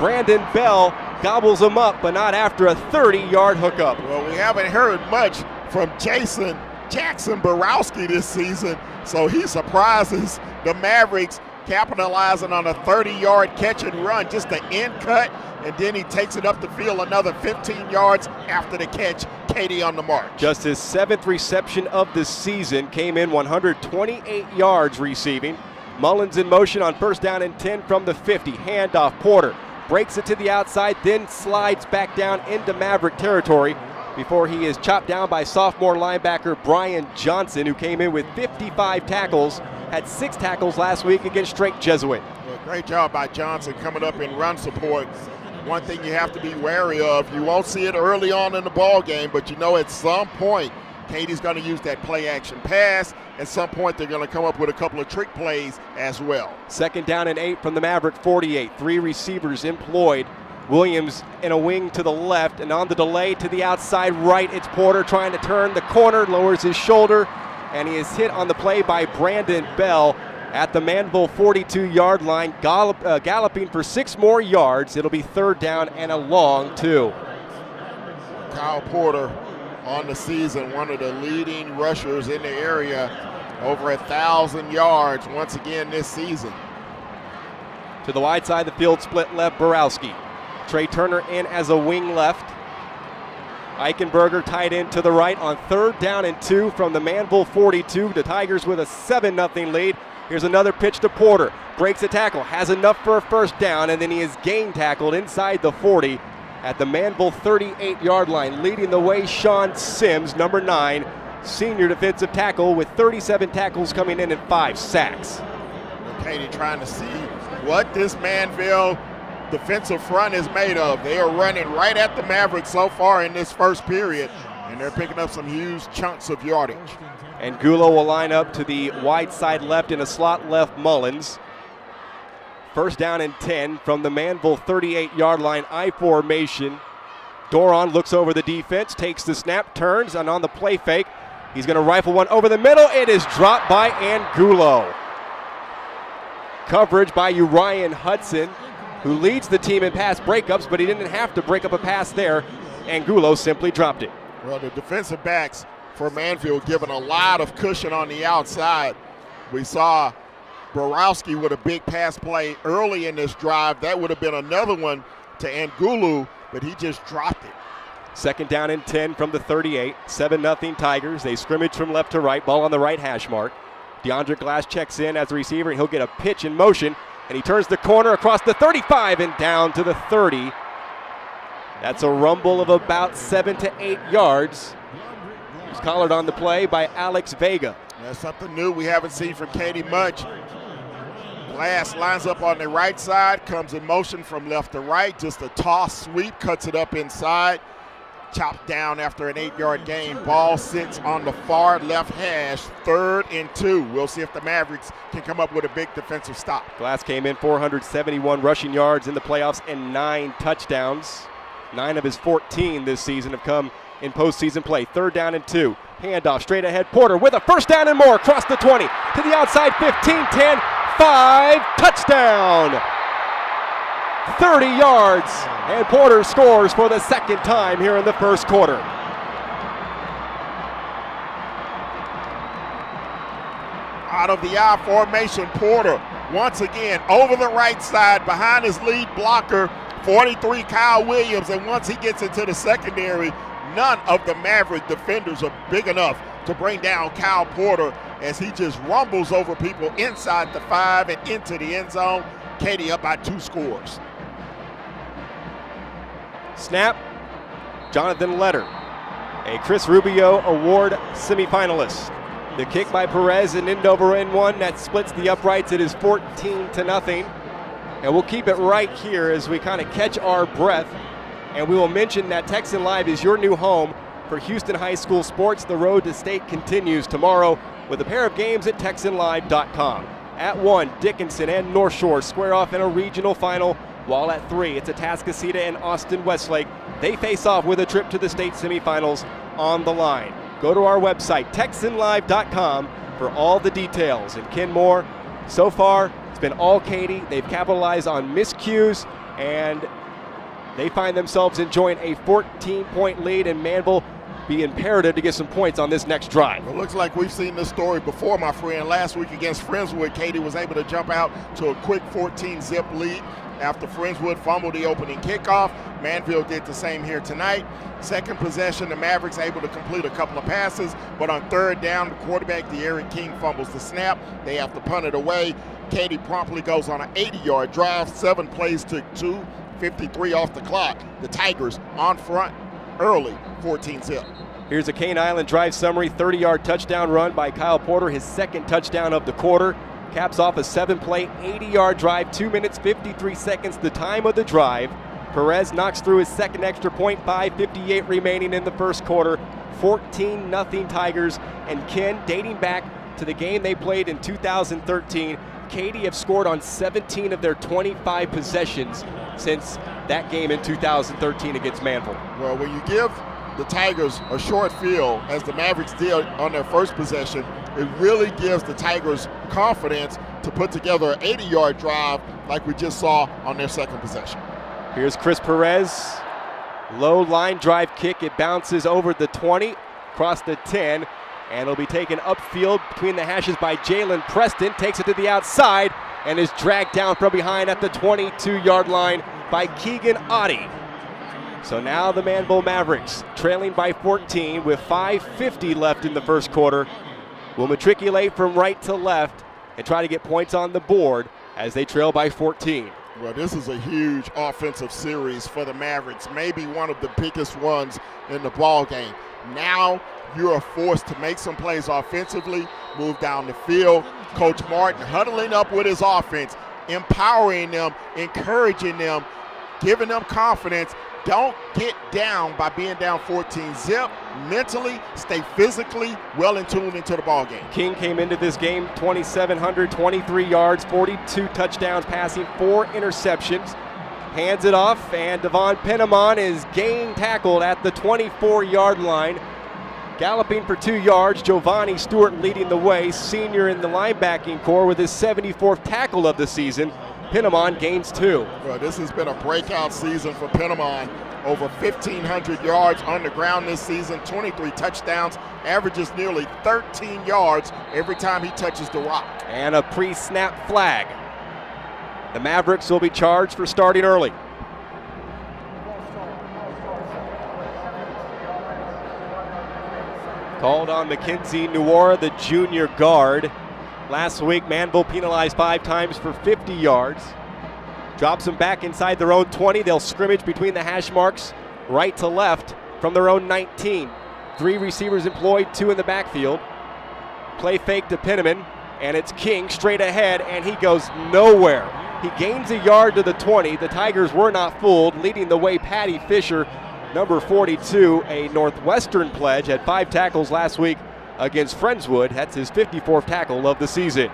Brandon Bell gobbles him up, but not after a 30-yard hookup. Well, we haven't heard much from Jackson Borowski this season, so he surprises the Mavericks, capitalizing on a 30-yard catch and run, just the end cut, and then he takes it up the field another 15 yards after the catch. Katy on the mark. Just his 7th reception of the season, came in 128 yards receiving. Mullins in motion on 1st down and 10 from the 50. Handoff, Porter breaks it to the outside, then slides back down into Maverick territory before he is chopped down by sophomore linebacker Brian Johnson, who came in with 55 tackles, had 6 tackles last week against Drake Jesuit. Well, great job by Johnson coming up in run support. One thing you have to be wary of, you won't see it early on in the ball game, but you know at some point Katy's going to use that play action pass. At some point they're going to come up with a couple of trick plays as well. 2nd down and 8 from the Maverick 48. 3 receivers employed. Williams in a wing to the left, and on the delay to the outside right, it's Porter trying to turn the corner, lowers his shoulder, and he is hit on the play by Brandon Bell at the Manvel 42-yard line, galloping for 6 more yards. It'll be 3rd down and a long 2. Kyle Porter on the season, one of the leading rushers in the area, over 1,000 yards once again this season. To the wide side, the field split left, Borowski. Trey Turner in as a wing left. Eichenberger tight end to the right on 3rd down and 2 from the Manvel 42. The Tigers with a 7-0 lead. Here's another pitch to Porter. Breaks a tackle, has enough for a 1st down, and then he is gain tackled inside the 40 at the Manvel 38-yard line. Leading the way, Sean Sims, number 9, senior defensive tackle with 37 tackles coming in and 5 sacks. Katy trying to see what this Manvel defensive front is made of. They are running right at the Mavericks so far in this first period, and they're picking up some huge chunks of yardage. And Gulo will line up to the wide side left in a slot left Mullins. 1st down and 10 from the Manvel 38-yard line, I formation. Doron looks over the defense, takes the snap, turns, and on the play fake, he's going to rifle one over the middle. It is dropped by Angulo. Coverage by Urian Hudson, who leads the team in pass breakups, but he didn't have to break up a pass there. Angulo simply dropped it. Well, the defensive backs for Manvel given a lot of cushion on the outside. We saw Borowski with a big pass play early in this drive. That would have been another one to Angulo, but he just dropped it. 2nd down and 10 from the 38. 7-0 Tigers. They scrimmage from left to right. Ball on the right hash mark. DeAndre Glass checks in as a receiver, and he'll get a pitch in motion. And he turns the corner across the 35 and down to the 30. That's a rumble of about 7 to 8 yards. He's collared on the play by Alex Vega. That's something new we haven't seen from Katy much. Glass lines up on the right side, comes in motion from left to right, just a toss sweep, cuts it up inside, chopped down after an 8-yard gain. Ball sits on the far left hash, 3rd and 2. We'll see if the Mavericks can come up with a big defensive stop. Glass came in 471 rushing yards in the playoffs and 9 touchdowns. 9 of his 14 this season have come in postseason play. 3rd down and 2. Handoff straight ahead. Porter with a 1st down and more across the 20 to the outside 15, 10, 5, touchdown. 30 yards, and Porter scores for the 2nd time here in the 1st quarter. Out of the I formation, Porter once again over the right side behind his lead blocker, 43 Kyle Williams, and once he gets into the secondary, none of the Maverick defenders are big enough to bring down Kyle Porter as he just rumbles over people inside the 5 and into the end zone. Katy up by 2 scores. Snap, Jonathan Letter, a Chris Rubio Award semifinalist. The kick by Perez and end over end one that splits the uprights. It is 14-0. And we'll keep it right here as we kind of catch our breath. And we will mention that Texan Live is your new home for Houston High School sports. The road to state continues tomorrow with a pair of games at TexanLive.com. At 1, Dickinson and North Shore square off in a regional final, while at 3, it's Atascocita and Austin Westlake. They face off with a trip to the state semifinals on the line. Go to our website, TexanLive.com, for all the details. And Ken Moore, so far, it's been all Katy. They've capitalized on miscues, and they find themselves enjoying a 14-point lead, and Manvel be imperative to get some points on this next drive. Well, it looks like we've seen this story before, my friend. Last week against Friendswood, Katy was able to jump out to a quick 14-zip lead after Friendswood fumbled the opening kickoff. Manvel did the same here tonight. 2nd possession, the Mavericks able to complete a couple of passes, but on 3rd down, the quarterback, De'Aaron King, fumbles the snap. They have to punt it away. Katy promptly goes on an 80-yard drive, 7 plays to 2:53 off the clock. The Tigers on front early, 14-zip. Here's a Cane Island drive summary. 30-yard touchdown run by Kyle Porter, his 2nd touchdown of the quarter. Caps off a 7-play, 80-yard drive, 2 minutes, 53 seconds, the time of the drive. Perez knocks through his 2nd extra point, 5:58 remaining in the 1st quarter. 14-0 Tigers. And Ken, dating back to the game they played in 2013, Katy have scored on 17 of their 25 possessions since that game in 2013 against Manvel. Well, when you give the Tigers a short field, as the Mavericks did on their 1st possession, it really gives the Tigers confidence to put together an 80-yard drive like we just saw on their 2nd possession. Here's Chris Perez. Low line drive kick. It bounces over the 20, across the 10, and it'll be taken upfield between the hashes by Jalen Preston. Takes it to the outside, and is dragged down from behind at the 22-yard line by Keegan Oddie. So now the Manvel Mavericks, trailing by 14 with 5:50 left in the first quarter, will matriculate from right to left and try to get points on the board as they trail by 14. Well, this is a huge offensive series for the Mavericks, maybe one of the biggest ones in the ball game. Now you are forced to make some plays offensively, move down the field. Coach Martin huddling up with his offense, empowering them, encouraging them, giving them confidence. Don't get down by being down 14 zip. Mentally, stay physically well in tune into the ball game. King came into this game 2,723 yards, 42 touchdowns passing, 4 interceptions. Hands it off, and Devon Penamon is tackled at the 24-yard line. Galloping for 2 yards, Giovanni Stewart leading the way, senior in the linebacking core with his 74th tackle of the season. Penamon gains 2. Well, this has been a breakout season for Penamon. Over 1,500 yards on the ground this season, 23 touchdowns, averages nearly 13 yards every time he touches the rock. And a pre-snap flag. The Mavericks will be charged for starting early. Called on Mackenzie Nuora, the junior guard. Last week, Manvel penalized 5 times for 50 yards. Drops them back inside their own 20. They'll scrimmage between the hash marks, right to left from their own 19. 3 receivers employed, 2 in the backfield. Play fake to Penniman, and it's King straight ahead, and he goes nowhere. He gains a yard to the 20. The Tigers were not fooled. Leading the way, Patty Fisher, number 42, a Northwestern pledge, had 5 tackles last week against Friendswood. That's his 54th tackle of the season.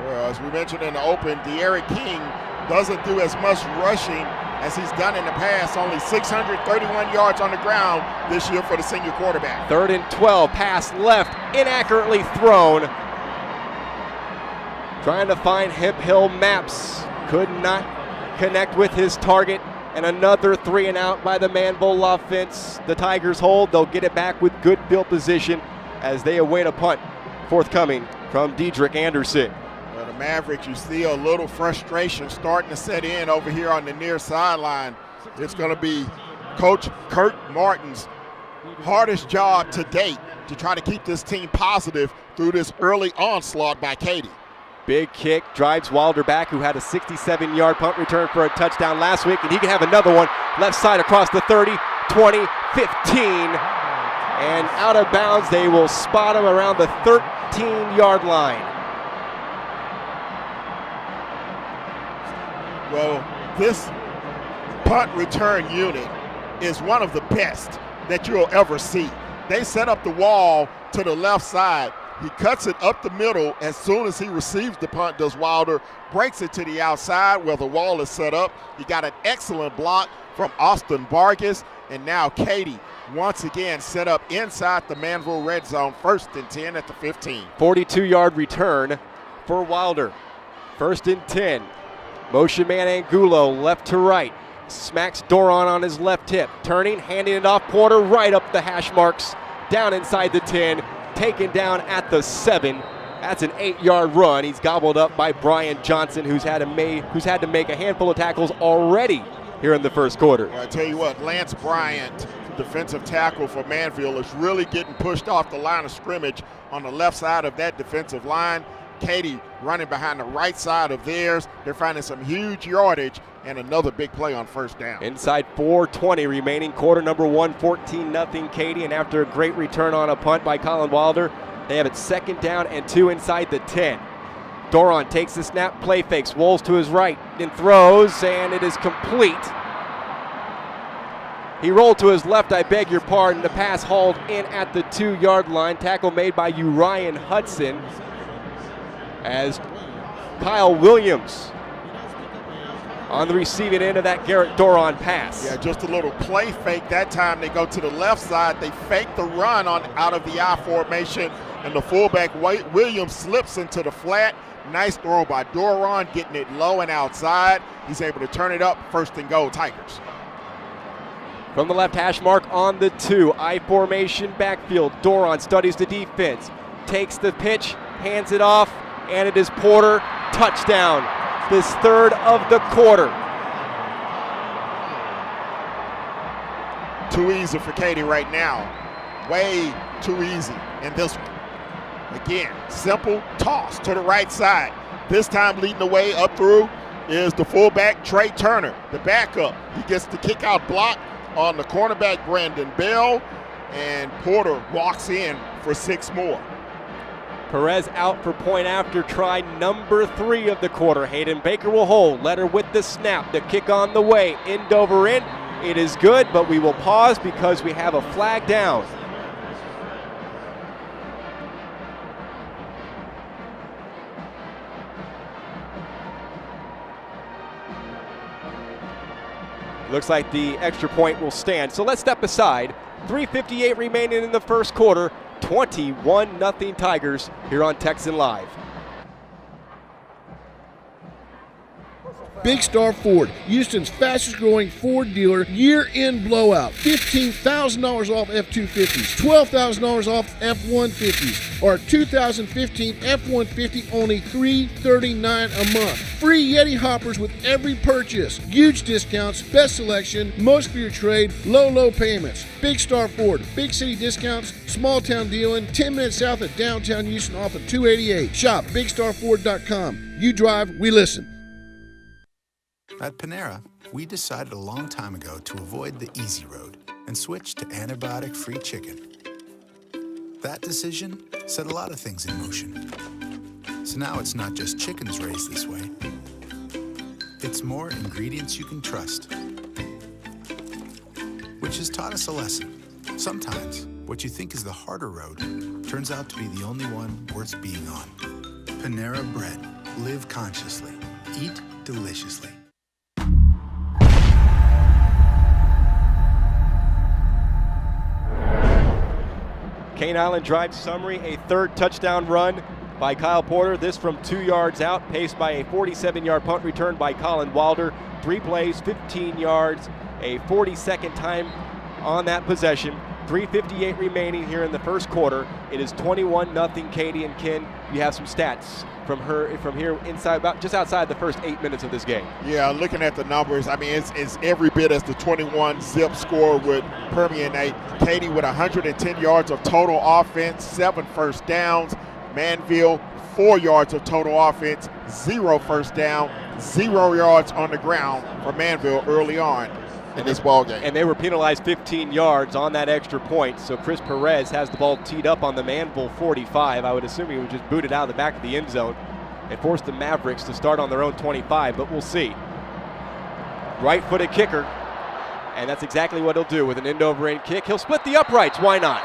Well, as we mentioned in the open, De'Aaron King doesn't do as much rushing as he's done in the past. Only 631 yards on the ground this year for the senior quarterback. 3rd and 12, pass left, inaccurately thrown. Trying to find Hip Hill Maps. Could not connect with his target. And another 3 and out by the Manvel offense. The Tigers hold. They'll get it back with good field position as they await a punt forthcoming from Diedrich Anderson. Well, the Mavericks, you see a little frustration starting to set in over here on the near sideline. It's going to be Coach Kurt Martin's hardest job to date to try to keep this team positive through this early onslaught by Katy. Big kick, drives Wilder back, who had a 67-yard punt return for a touchdown last week, and he can have another one. Left side across the 30, 20, 15, and out of bounds. They will spot him around the 13-yard line. Well, this punt return unit is one of the best that you'll ever see. They set up the wall to the left side. He cuts it up the middle. As soon as he receives the punt, does Wilder, breaks it to the outside where the wall is set up. He got an excellent block from Austin Vargas, and now Katy once again set up inside the Manvel red zone, 1st and 10 at the 15. 42-yard return for Wilder. 1st and 10. Motion man Angulo left to right. Smacks Doron on his left hip. Turning, handing it off. Porter right up the hash marks. Down inside the 10. Taken down at the 7. That's an 8-yard run. He's gobbled up by Brian Johnson, who's had to make a handful of tackles already here in the first quarter. Well, I tell you what, Lance Bryant, defensive tackle for Manvel, is really getting pushed off the line of scrimmage on the left side of that defensive line. Katy running behind the right side of theirs. They're finding some huge yardage and another big play on 1st down. Inside 4:20 remaining, quarter number 1, 14-0 Katy, and after a great return on a punt by Colin Wilder, they have it 2nd down and 2 inside the 10. Doron takes the snap, play fakes, rolls to his right, and throws, and it is complete. He rolled to his left, I beg your pardon. The pass hauled in at the 2-yard line. Tackle made by Urian Hudson as Kyle Williams on the receiving end of that Garrett Doron pass. Yeah, just a little play fake. That time they go to the left side. They fake the run out of the I formation, and the fullback Williams slips into the flat. Nice throw by Doron, getting it low and outside. He's able to turn it up. 1st and goal, Tigers. From the left hash mark on the 2, I formation backfield. Doron studies the defense, takes the pitch, hands it off, and it is Porter. Touchdown. this third of the quarter. Too easy for Katy right now. Way too easy in this one. Again, simple toss to the right side. This time leading the way up through is the fullback, Trey Turner, the backup. He gets the kick out block on the cornerback, Brandon Bell, and Porter walks in for 6 more. Perez out for point after try number 3 of the quarter. Hayden Baker will hold. Letter with the snap. The kick on the way. End over end. It is good, but we will pause because we have a flag down. Looks like the extra point will stand. So let's step aside. 3:58 remaining in the first quarter. 21-0 Tigers here on Texan Live. Big Star Ford, Houston's fastest growing Ford dealer, year-end blowout. $15,000 off F-250s, $12,000 off F-150s, or 2015 F-150 only $339 a month. Free Yeti hoppers with every purchase. Huge discounts, best selection, most for your trade, low payments. Big Star Ford, big city discounts, small town dealing, 10 minutes south of downtown Houston off of 288. Shop BigStarFord.com. You drive, we listen. At Panera, we decided a long time ago to avoid the easy road and switch to antibiotic-free chicken. That decision set a lot of things in motion. So now it's not just chickens raised this way. It's more ingredients you can trust. Which has taught us a lesson. Sometimes, what you think is the harder road turns out to be the only one worth being on. Panera Bread. Live consciously. Eat deliciously. Cane Island Drive summary, a third touchdown run by Kyle Porter. This from 2 yards out, paced by a 47-yard punt return by Colin Wilder. 3 plays, 15 yards, a 42nd time on that possession. 3:58 remaining here in the first quarter. It is 21-0 Katy, and Ken, you have some stats from here inside, about just outside the first 8 minutes of this game. Yeah, looking at the numbers, I mean, it's every bit as the 21 zip score would permeate. Katy with 110 yards of total offense, 7 first downs. Manvel, 4 yards of total offense, 0 first down, 0 yards on the ground for Manvel early on in this ball game. And they were penalized 15 yards on that extra point. So Chris Perez has the ball teed up on the Manvel 45. I would assume he would just boot it out of the back of the end zone and force the Mavericks to start on their own 25, but we'll see. Right-footed kicker, and that's exactly what he'll do with an end-over-end kick. He'll split the uprights. Why not?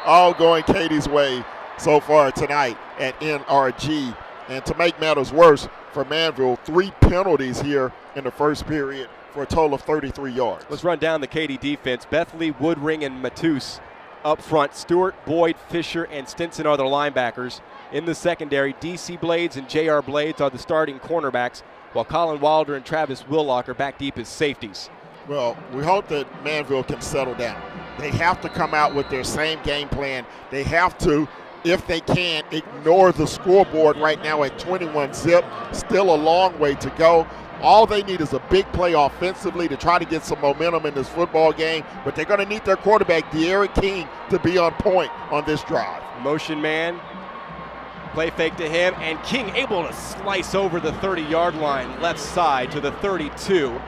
All going Katy's way so far tonight at NRG. And to make matters worse for Manvel, 3 penalties here in the first period for a total of 33 yards. Let's run down the Katy defense. Bethley, Woodring, and Matus up front. Stewart, Boyd, Fisher, and Stinson are the linebackers. In the secondary, DC Blades and JR Blades are the starting cornerbacks, while Colin Wilder and Travis Willock are back deep as safeties. Well, we hope that Manvel can settle down. They have to come out with their same game plan. They have to, if they can, ignore the scoreboard right now at 21 zip. Still a long way to go. All they need is a big play offensively to try to get some momentum in this football game, but they're going to need their quarterback, De'Aaron King, to be on point on this drive. Motion man, play fake to him, and King able to slice over the 30-yard line left side to the 32,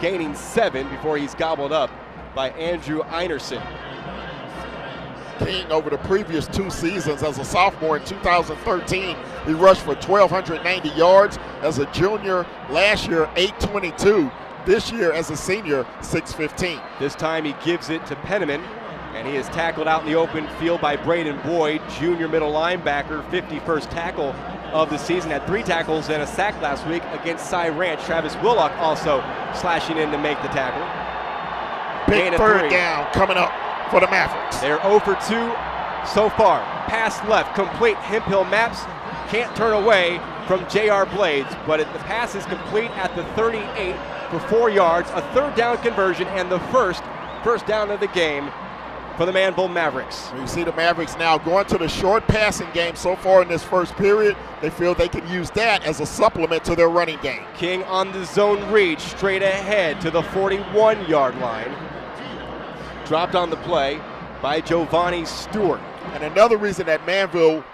gaining 7 before he's gobbled up by Andrew Einerson. King, over the previous 2 seasons as a sophomore in 2013, he rushed for 1,290 yards. As a junior last year, 822. This year as a senior, 615. This time he gives it to Penniman, and he is tackled out in the open field by Braden Boyd, junior middle linebacker, 51st tackle of the season. Had 3 tackles and a sack last week against Cy Ranch. Travis Willock also slashing in to make the tackle. Big third down coming up for the Mavericks. They're 0 for 2 so far. Pass left, complete. Hemphill Maps can't turn away from JR Blades, but the pass is complete at the 38 for 4 yards. A third down conversion and the first down of the game for the Manvel Mavericks. You see the Mavericks now going to the short passing game so far in this first period. They feel they can use that as a supplement to their running game. King on the zone read straight ahead to the 41-yard line. Dropped on the play by Giovanni Stewart. And another reason that Manvel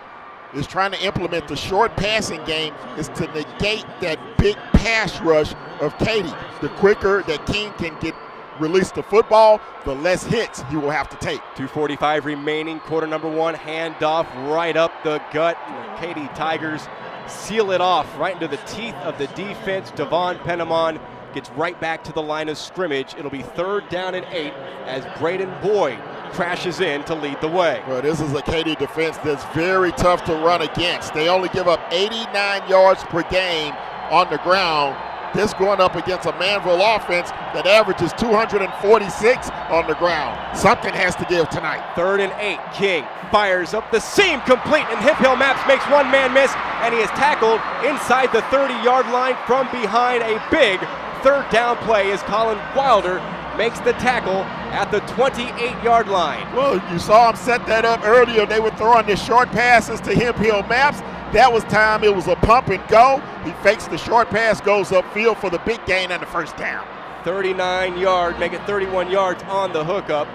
is trying to implement the short passing game is to negate that big pass rush of Katy. The quicker that King can get release the football, the less hits he will have to take. 2:45 remaining, quarter number one, handoff right up the gut. The Katy Tigers seal it off right into the teeth of the defense. Devon Penamon gets right back to the line of scrimmage. It'll be 3rd down and 8 as Braden Boyd crashes in to lead the way. Well, this is a Katy defense that's very tough to run against. They only give up 89 yards per game on the ground. This going up against a Manvel offense that averages 246 on the ground. Something has to give tonight. 3rd and 8, King fires up the seam, complete, and Hip Hill Maps makes one man miss, and he is tackled inside the 30-yard line from behind. A big 3rd down play as Colin Wilder makes the tackle at the 28-yard line. Well, you saw him set that up earlier. They were throwing the short passes to Hip Hill Maps. That was time. It was a pump and go. He fakes the short pass, goes upfield for the big gain and the 1st down. 39 yard, make it 31 yards on the hookup.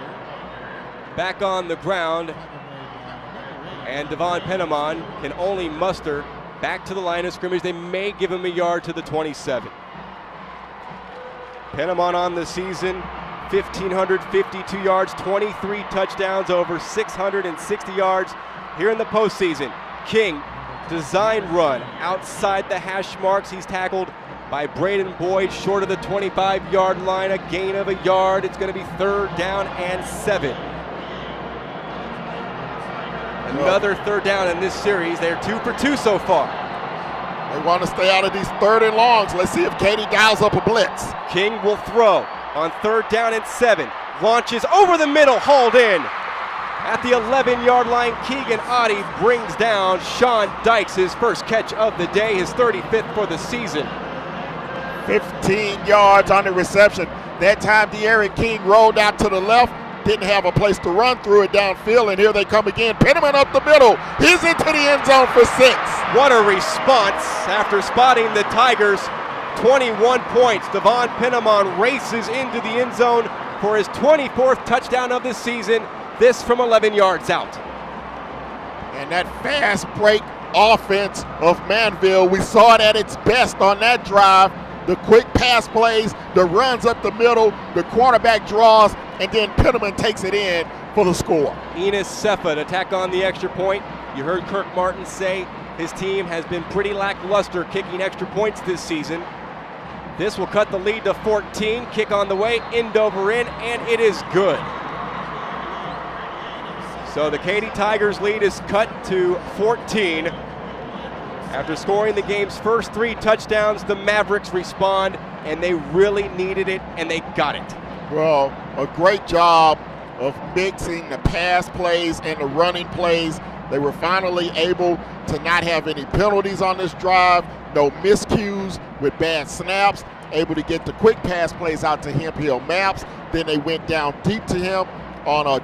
Back on the ground. And Devon Penamon can only muster back to the line of scrimmage. They may give him a yard to the 27. Penamon on the season, 1,552 yards, 23 touchdowns, over 660 yards here in the postseason. King, design run outside the hash marks. He's tackled by Braden Boyd short of the 25-yard line, a gain of a yard. It's going to be 3rd down and 7. Another 3rd down in this series. They're 2 for 2 so far. They want to stay out of these 3rd and longs. Let's see if Katy dials up a blitz. King will throw on 3rd down and 7. Launches over the middle, hauled in. At the 11-yard line, Keegan Oddie brings down Sean Dykes, his first catch of the day, his 35th for the season. 15 yards on the reception. That time, De'Aaron King rolled out to the left, didn't have a place to run through it downfield, and here they come again. Penman up the middle. He's into the end zone for 6. What a response after spotting the Tigers. 21 points. Devon Penamon races into the end zone for his 24th touchdown of the season. This from 11 yards out. And that fast break offense of Manvel, we saw it at its best on that drive. The quick pass plays, the runs up the middle, the quarterback draws, and then Penman takes it in for the score. Enos Sefa to tack on the extra point. You heard Kirk Martin say his team has been pretty lackluster kicking extra points this season. This will cut the lead to 14. Kick on the way, end over end, and it is good. So the Katy Tigers lead is cut to 14. After scoring the game's first 3 touchdowns, the Mavericks respond, and they really needed it, and they got it. Well, a great job of mixing the pass plays and the running plays. They were finally able to not have any penalties on this drive, no miscues with bad snaps, able to get the quick pass plays out to Hemp Hill Maps. Then they went down deep to him on a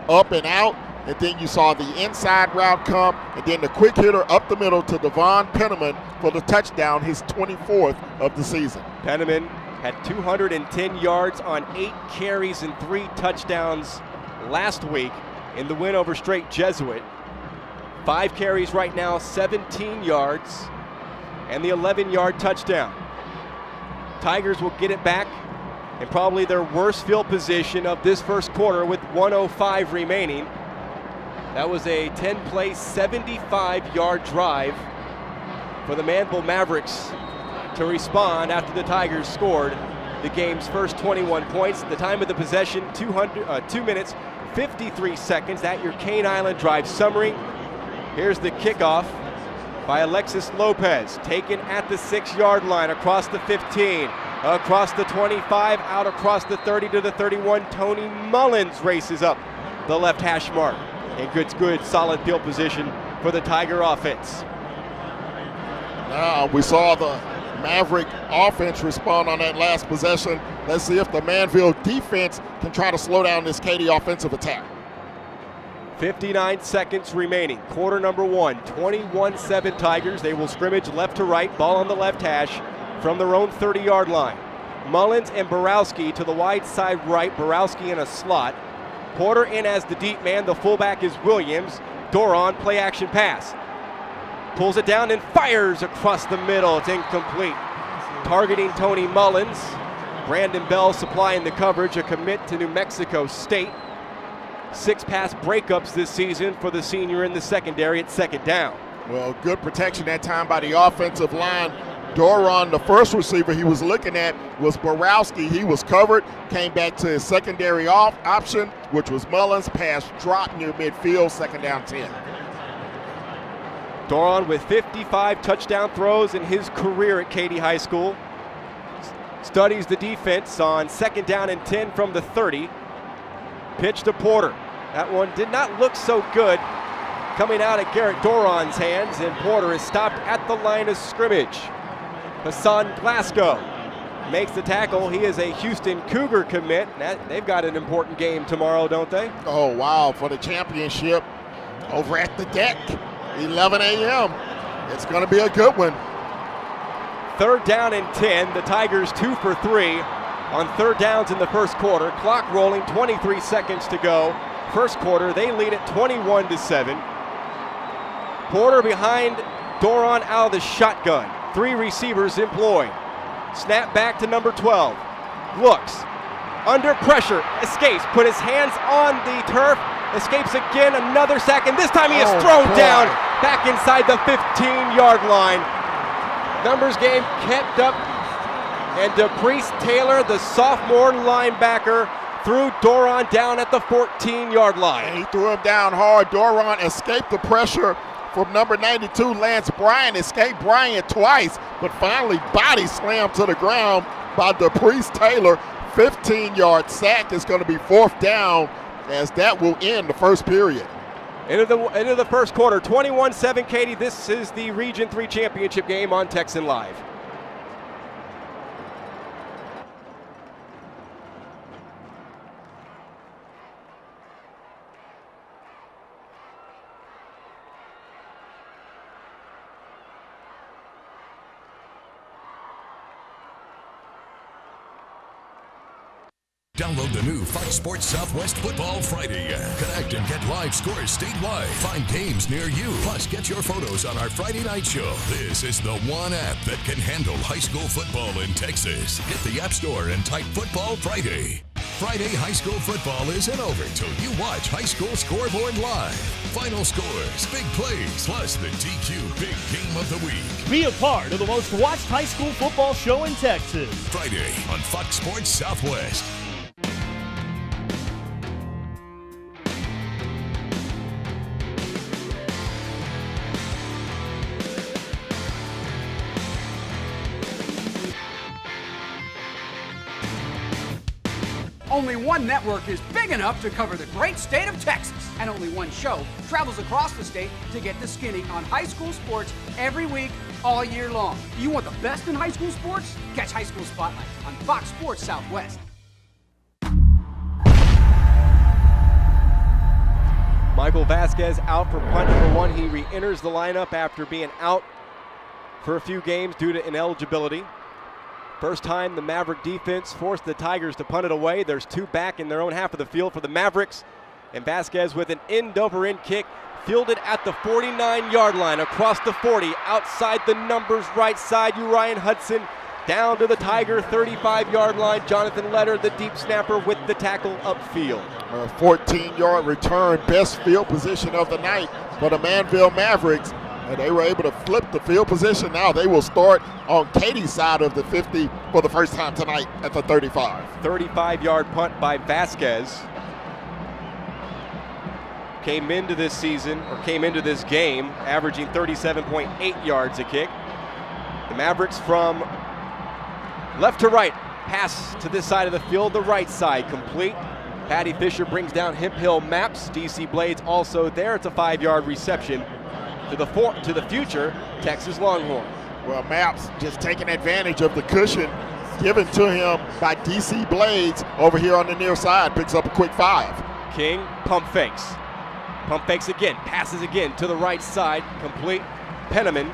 up and out, and then you saw the inside route come, and then the quick hitter up the middle to Devon Penman for the touchdown, his 24th of the season. Penman had 210 yards on 8 carries and 3 touchdowns last week in the win over Straight Jesuit. 5 carries right now, 17 yards, and the 11-yard touchdown. Tigers will get it back in probably their worst field position of this first quarter with 1:05 remaining. That was a 10-play, 75-yard drive for the Manvel Mavericks to respond after the Tigers scored the game's first 21 points. The time of the possession, 2 minutes, 53 seconds. That your Cane Island Drive summary. Here's the kickoff by Alexis Lopez, taken at the 6-yard line, across the 15, across the 25, out across the 30 to the 31. Tony Mullins races up the left hash mark. A good, solid field position for the Tiger offense. Now we saw the Maverick offense respond on that last possession. Let's see if the Manvel defense can try to slow down this Katy offensive attack. 59 seconds remaining. Quarter number one, 21-7 Tigers. They will scrimmage left to right, ball on the left hash from their own 30-yard line. Mullins and Borowski to the wide side right, Borowski in a slot. Porter in as the deep man, the fullback is Williams. Doron, play action pass. Pulls it down and fires across the middle. It's incomplete. Targeting Tony Mullins. Brandon Bell supplying the coverage, a commit to New Mexico State. 6 pass breakups this season for the senior in the secondary at second down. Well, good protection that time by the offensive line. Doron, the first receiver he was looking at was Borowski. He was covered, came back to his secondary option, which was Mullins. Pass dropped near midfield, second down 10. Doron with 55 touchdown throws in his career at Katy High School. Studies the defense on second down and 10 from the 30. Pitch to Porter. That one did not look so good coming out of Garrett Doron's hands, and Porter is stopped at the line of scrimmage. Hassan Glasgow makes the tackle. He is a Houston Cougar commit. They've got an important game tomorrow, don't they? Oh, wow, for the championship over at the deck, 11 a.m. It's going to be a good one. Third down and 10. The Tigers 2 for 3 on third downs in the first quarter. Clock rolling, 23 seconds to go. First quarter, they lead at 21-7. Porter behind Doron out of the shotgun. 3 receivers employed. Snap back to number 12. Looks. Under pressure. Escapes. Put his hands on the turf. Escapes again. Another sack. And this time he is thrown down back inside the 15-yard line. Numbers game kept up. And DePriest Taylor, the sophomore linebacker, threw Doron down at the 14-yard line. And he threw him down hard. Doron escaped the pressure from number 92, Lance Bryan. Escaped Bryant twice, but finally body slammed to the ground by DePriest Taylor. 15-yard sack. Is going to be fourth down, as that will end the first period. Into the first quarter, 21-7 Katy. This is the Region 3 championship game on Texan Live. Download the new Fox Sports Southwest Football Friday app. Connect and get live scores statewide. Find games near you. Plus, get your photos on our Friday night show. This is the one app that can handle high school football in Texas. Get the App Store and type Football Friday. Friday high school football isn't over till you watch High School Scoreboard live. Final scores, big plays, plus the DQ Big Game of the Week. Be a part of the most watched high school football show in Texas. Friday on Fox Sports Southwest. Only one network is big enough to cover the great state of Texas, and only one show travels across the state to get the skinny on high school sports every week, all year long. You want the best in high school sports? Catch High School Spotlight on Fox Sports Southwest. Michael Vasquez out for punt number 1. He re-enters the lineup after being out for a few games due to ineligibility. First time the Maverick defense forced the Tigers to punt it away. There's 2 back in their own half of the field for the Mavericks. And Vasquez with an end-over-end kick, fielded at the 49-yard line, across the 40, outside the numbers, right side. Urian Hudson down to the Tiger 35-yard line. Jonathan Letter, the deep snapper, with the tackle upfield. A 14-yard return, best field position of the night for the Manvel Mavericks. And they were able to flip the field position. Now they will start on Katy's side of the 50 for the first time tonight at the 35. 35-yard punt by Vasquez. Came into this game averaging 37.8 yards a kick. The Mavericks from left to right, pass to this side of the field, the right side complete. Patty Fisher brings down Hemp Hill Maps. DC Blades also there. It's a 5-yard reception to the future Texas Longhorn. Well, Maps just taking advantage of the cushion given to him by DC Blades over here on the near side. Picks up a quick 5. King pump fakes. Pump fakes again, passes again to the right side, complete. Penniman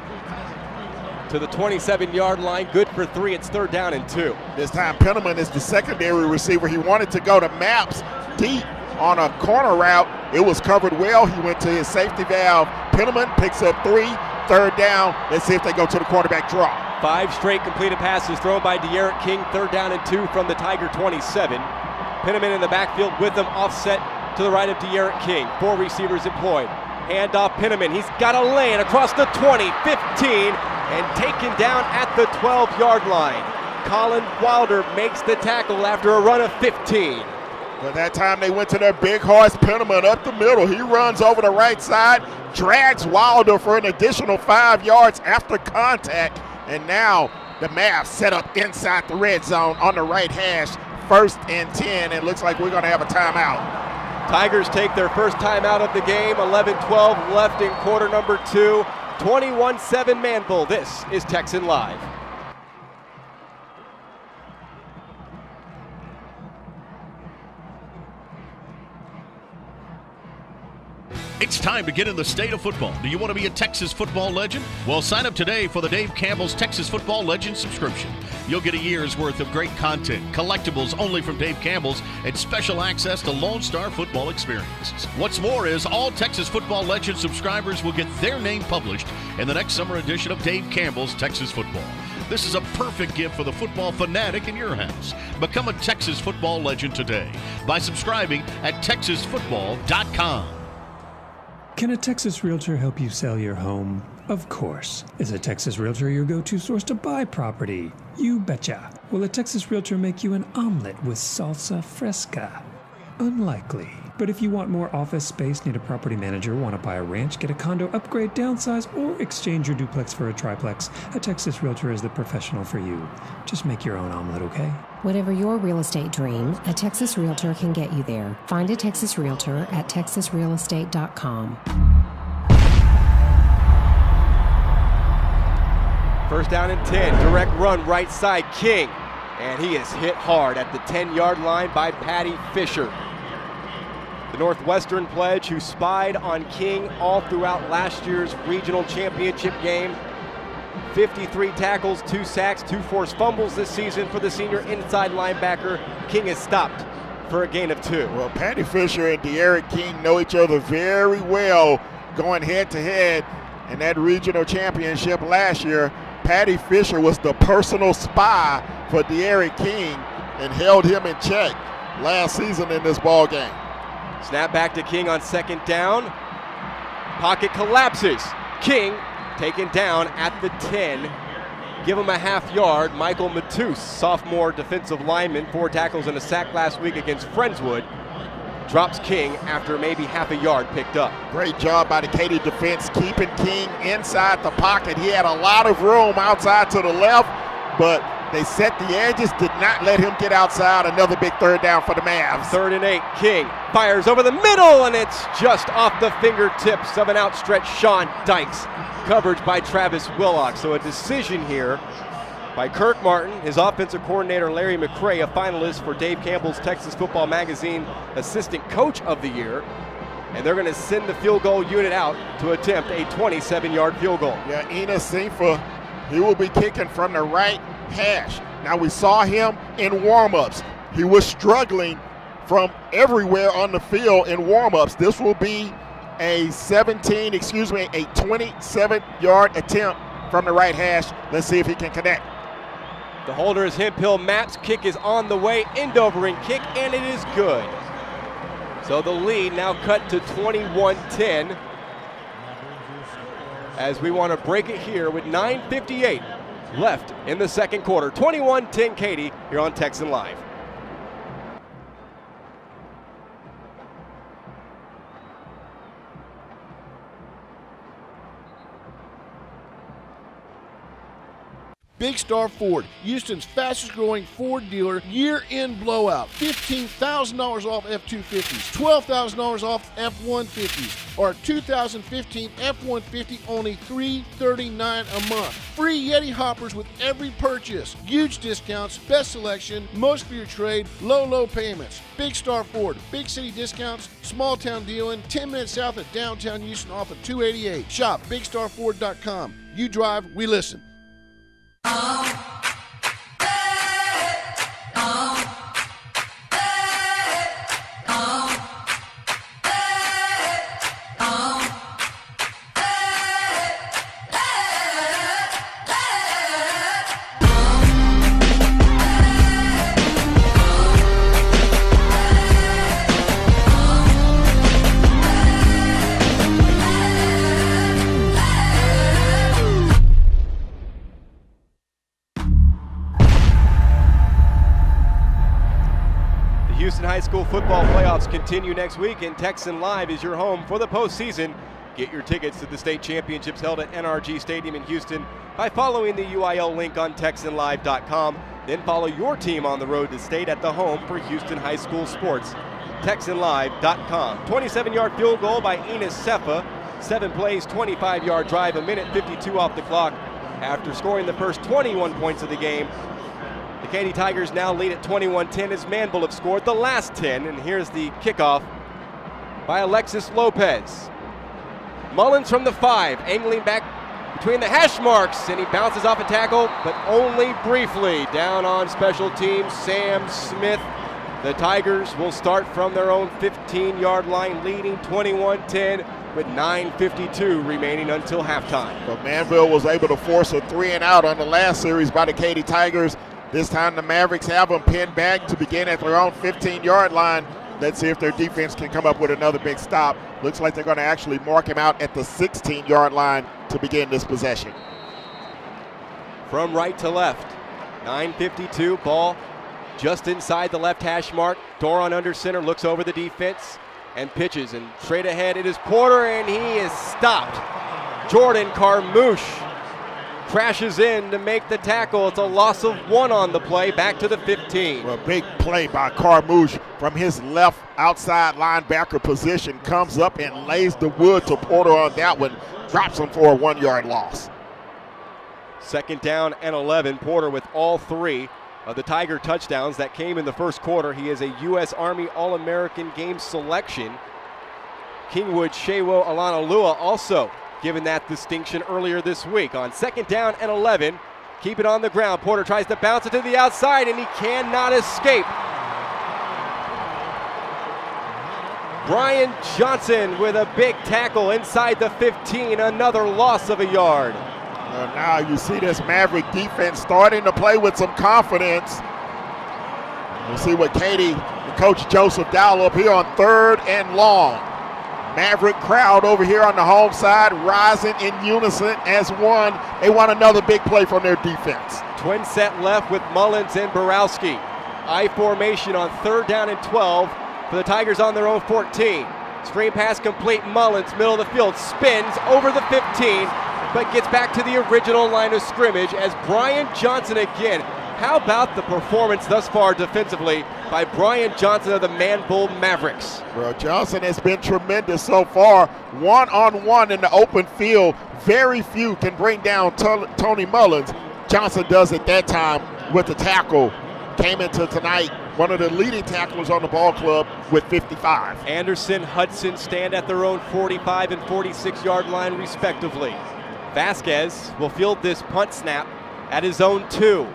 to the 27-yard line, good for 3. It's 3rd down and 2. This time Penniman is the secondary receiver. He wanted to go to Maps deep on a corner route. It was covered well. He went to his safety valve. Penniman picks up 3, 3rd down. Let's see if they go to the quarterback draw. 5 straight completed passes thrown by De'Aaron King, 3rd down and 2 from the Tiger 27. Penniman in the backfield with them, offset to the right of De'Aaron King. 4 receivers employed. Handoff Penniman. He's got a lane across the 20, 15, and taken down at the 12-yard line. Colin Wilder makes the tackle after a run of 15. But that time they went to their big horse, Penniman, up the middle. He runs over the right side, drags Wilder for an additional 5 yards after contact. And now the Mavs set up inside the red zone on the right hash. 1st and 10, and looks like we're going to have a timeout. Tigers take their first timeout of the game. 11-12 left in quarter number 2. 21-7 Manvel. This is Texan Live. It's time to get in the state of football. Do you want to be a Texas football legend? Well, sign up today for the Dave Campbell's Texas Football Legend subscription. You'll get a year's worth of great content, collectibles only from Dave Campbell's, and special access to Lone Star football experiences. What's more is all Texas Football Legend subscribers will get their name published in the next summer edition of Dave Campbell's Texas Football. This is a perfect gift for the football fanatic in your house. Become a Texas football legend today by subscribing at texasfootball.com. Can a Texas Realtor help you sell your home? Of course. Is a Texas Realtor your go-to source to buy property? You betcha. Will a Texas Realtor make you an omelet with salsa fresca? Unlikely. But if you want more office space, need a property manager, want to buy a ranch, get a condo, upgrade, downsize, or exchange your duplex for a triplex, a Texas Realtor is the professional for you. Just make your own omelet, okay? Whatever your real estate dream, a Texas Realtor can get you there. Find a Texas Realtor at texasrealestate.com. 1st down and 10. Direct run right side, King. And he is hit hard at the 10-yard line by Patty Fisher. The Northwestern Pledge, who spied on King all throughout last year's regional championship game. 53 tackles, 2 sacks, 2 forced fumbles this season for the senior inside linebacker. King is stopped for a gain of 2. Well, Patty Fisher and De'Aaron King know each other very well, going head-to-head in that regional championship last year. Patty Fisher was the personal spy for De'Aaron King and held him in check last season in this ball game. Snap back to King on 2nd down. Pocket collapses. King taken down at the 10. Give him a half yard. Michael Matus, sophomore defensive lineman, 4 tackles and a sack last week against Friendswood, drops King after maybe half a yard picked up. Great job by the Katy defense keeping King inside the pocket. He had a lot of room outside to the left, but they set the edges, did not let him get outside. Another big 3rd down for the Mavs. 3rd and 8. King fires over the middle, and it's just off the fingertips of an outstretched Sean Dykes. Coverage by Travis Willock. So a decision here by Kirk Martin, his offensive coordinator Larry McCray, a finalist for Dave Campbell's Texas Football Magazine Assistant Coach of the Year. And they're going to send the field goal unit out to attempt a 27-yard field goal. Yeah, Ina Sinfa, he will be kicking from the right hash. Now, we saw him in warm-ups. He was struggling from everywhere on the field in warm-ups. This will be a 27-yard attempt from the right hash. Let's see if he can connect. The holder is Hemphill. Matt's kick is on the way. End-over-end kick, and it is good. So the lead now cut to 21-10 as we want to break it here with 9:58 left in the 2nd quarter. 21-10 Katy here on Texan Live. Big Star Ford, Houston's fastest growing Ford dealer, year-end blowout. $15,000 off F-250s, $12,000 off F-150s, or 2015 F-150 only $339 a month. Free Yeti hoppers with every purchase. Huge discounts, best selection, most for your trade, low payments. Big Star Ford, big city discounts, small town dealing, 10 minutes south of downtown Houston off of 288. Shop BigStarFord.com. You drive, we listen. Houston High School football playoffs continue next week, and Texan Live is your home for the postseason. Get your tickets to the state championships held at NRG Stadium in Houston by following the UIL link on TexanLive.com. Then follow your team on the road to state at the home for Houston High School sports. TexanLive.com. 27-yard field goal by Enos Sefa. 7 plays, 25-yard drive, a minute 52 off the clock. After scoring the first 21 points of the game, the Katy Tigers now lead at 21-10 as Manvel have scored the last 10. And here's the kickoff by Alexis Lopez. Mullins from the 5, angling back between the hash marks, and he bounces off a tackle, but only briefly. Down on special teams, Sam Smith. The Tigers will start from their own 15-yard line, leading 21-10 with 9:52 remaining until halftime. But Manvel was able to force a 3-and-out on the last series by the Katy Tigers. This time the Mavericks have them pinned back to begin at their own 15-yard line. Let's see if their defense can come up with another big stop. Looks like they're going to actually mark him out at the 16-yard line to begin this possession. From right to left, 9:52, ball just inside the left hash mark. Doron under center looks over the defense and pitches, and straight ahead it is Porter, and he is stopped. Jordan Carmouche crashes in to make the tackle. It's a loss of 1 on the play, back to the 15. Well, big play by Carmouche from his left outside linebacker position, comes up and lays the wood to Porter on that one, drops him for a 1-yard loss. Second down and 11. Porter with all 3 of the Tiger touchdowns that came in the first quarter. He is a U.S. Army All-American game selection. Kingwood Shewo Alanalua also given that distinction earlier this week. On second down and 11, keep it on the ground. Porter tries to bounce it to the outside, and he cannot escape. Brian Johnson with a big tackle inside the 15, another loss of a yard. Now you see this Maverick defense starting to play with some confidence. We'll see what Katy and Coach Joseph Dowell up here on 3rd and long. Maverick crowd over here on the home side rising in unison as one. They want another big play from their defense. Twin set left with Mullins and Borowski. I formation on 3rd down and 12 for the Tigers on their own 14. Screen pass complete. Mullins, middle of the field, spins over the 15, but gets back to the original line of scrimmage as Brian Johnson again. How about the performance thus far defensively by Brian Johnson of the Manvel Mavericks? Well, Johnson has been tremendous so far. One-on-one in the open field. Very few can bring down Tony Mullins. Johnson does it that time with the tackle. Came into tonight one of the leading tacklers on the ball club with 55. Anderson, Hudson stand at their own 45 and 46-yard line respectively. Vasquez will field this punt snap at his own 2.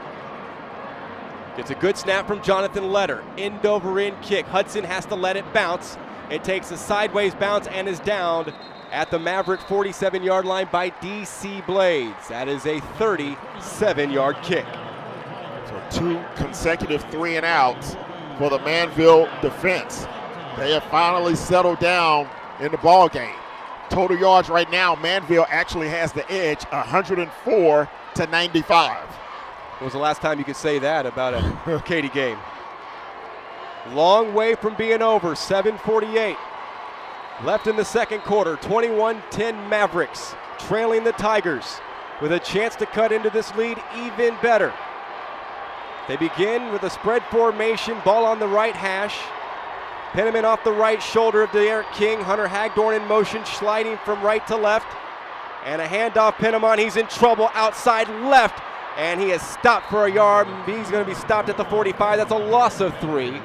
Gets a good snap from Jonathan Letter. End over end kick. Hudson has to let it bounce. It takes a sideways bounce and is downed at the Maverick 47-yard line by D.C. Blades. That is a 37-yard kick. So 2 consecutive 3-and-outs for the Manvel defense. They have finally settled down in the ball game. Total yards right now, Manvel actually has the edge, 104 to 95. When was the last time you could say that about a Katy game? Long way from being over, 7:48 left in the second quarter. 21-10 Mavericks trailing the Tigers. with a chance to cut into this lead even better. They begin with a spread formation, ball on the right hash. Penniman off the right shoulder of De'Aaron King. Hunter Hagdorn in motion, sliding from right to left. And a handoff, Penniman, he's in trouble outside left. And he is stopped for a yard. He's going to be stopped at the 45. That's a loss of 3.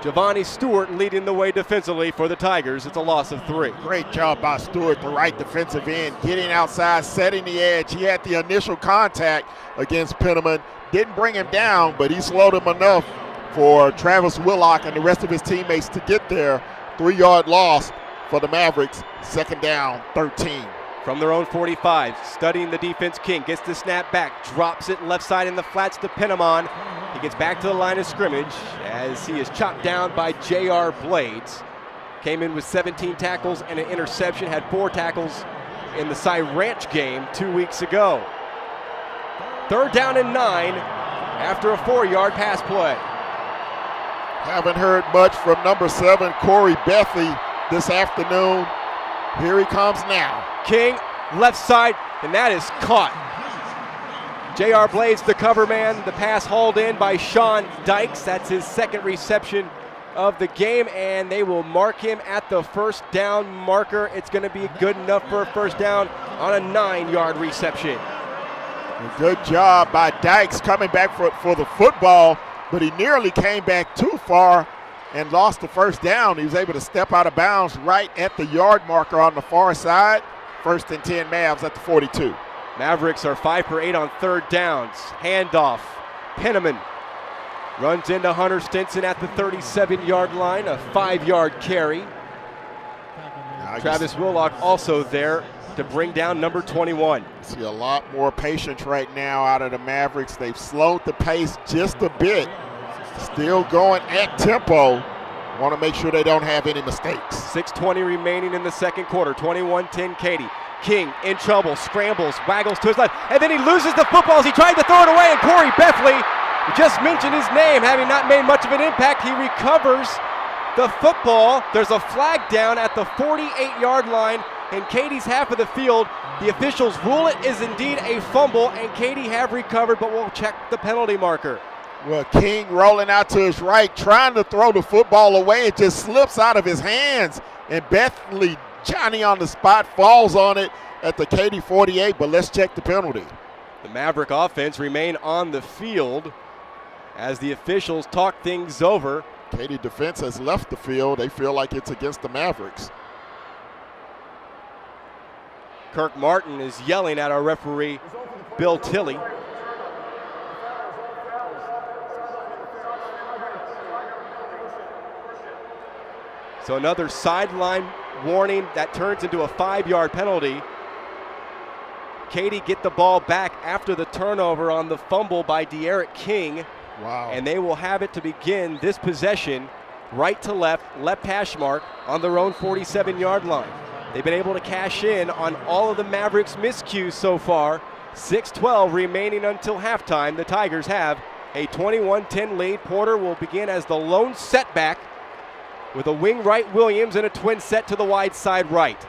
Giovanni Stewart leading the way defensively for the Tigers. It's a loss of 3. Great job by Stewart, the right defensive end, getting outside, setting the edge. He had the initial contact against Penniman. Didn't bring him down, but he slowed him enough for Travis Willock and the rest of his teammates to get there. 3-yard loss for the Mavericks. 2nd down, 13. From their own 45, studying the defense, King gets the snap back, drops it left side in the flats to Penniman. He gets back to the line of scrimmage as he is chopped down by J.R. Blades. Came in with 17 tackles and an interception, had 4 tackles in the Cy Ranch game 2 weeks ago. 3rd down and 9 after a 4-yard pass play. Haven't heard much from number 7, Corey Bethy, this afternoon. Here he comes now. King, left side, and that is caught. J.R. Blades, the cover man. The pass hauled in by Sean Dykes. That's his 2nd reception of the game, and they will mark him at the 1st down marker. It's going to be good enough for a 1st down on a 9-yard reception. Good job by Dykes coming back for the football, but he nearly came back too far and lost the 1st down. He was able to step out of bounds right at the yard marker on the far side. 1st and 10 Mavs at the 42. Mavericks are 5 for 8 on 3rd downs. Handoff. Penniman runs into Hunter Stinson at the 37-yard line, a 5-yard carry. Travis Willock also there to bring down number 21. See a lot more patience right now out of the Mavericks. They've slowed the pace just a bit. Still going at tempo. Want to make sure they don't have any mistakes. 6:20 remaining in the 2nd quarter. 21-10 Katy. King in trouble, scrambles, waggles to his left, and then he loses the football as he tried to throw it away, and Corey Bethley, we just mentioned his name, having not made much of an impact. He recovers the football. There's a flag down at the 48-yard line in Katy's half of the field. The officials rule it is indeed a fumble, and Katy have recovered, but we'll check the penalty marker. Well, King rolling out to his right, trying to throw the football away. It just slips out of his hands. And Bethley, Johnny on the spot, falls on it at the Katy 48, but let's check the penalty. The Maverick offense remain on the field as the officials talk things over. Katy defense has left the field. They feel like it's against the Mavericks. Kirk Martin is yelling at our referee, Bill Tilley. So another sideline warning that turns into a 5-yard penalty. Katy get the ball back after the turnover on the fumble by De'Aaron King. Wow. And they will have it to begin this possession right to left hash mark on their own 47-yard line. They've been able to cash in on all of the Mavericks' miscues so far. 6:12 remaining until halftime. The Tigers have a 21-10 lead. Porter will begin as the lone setback with a wing right Williams and a twin set to the wide side right.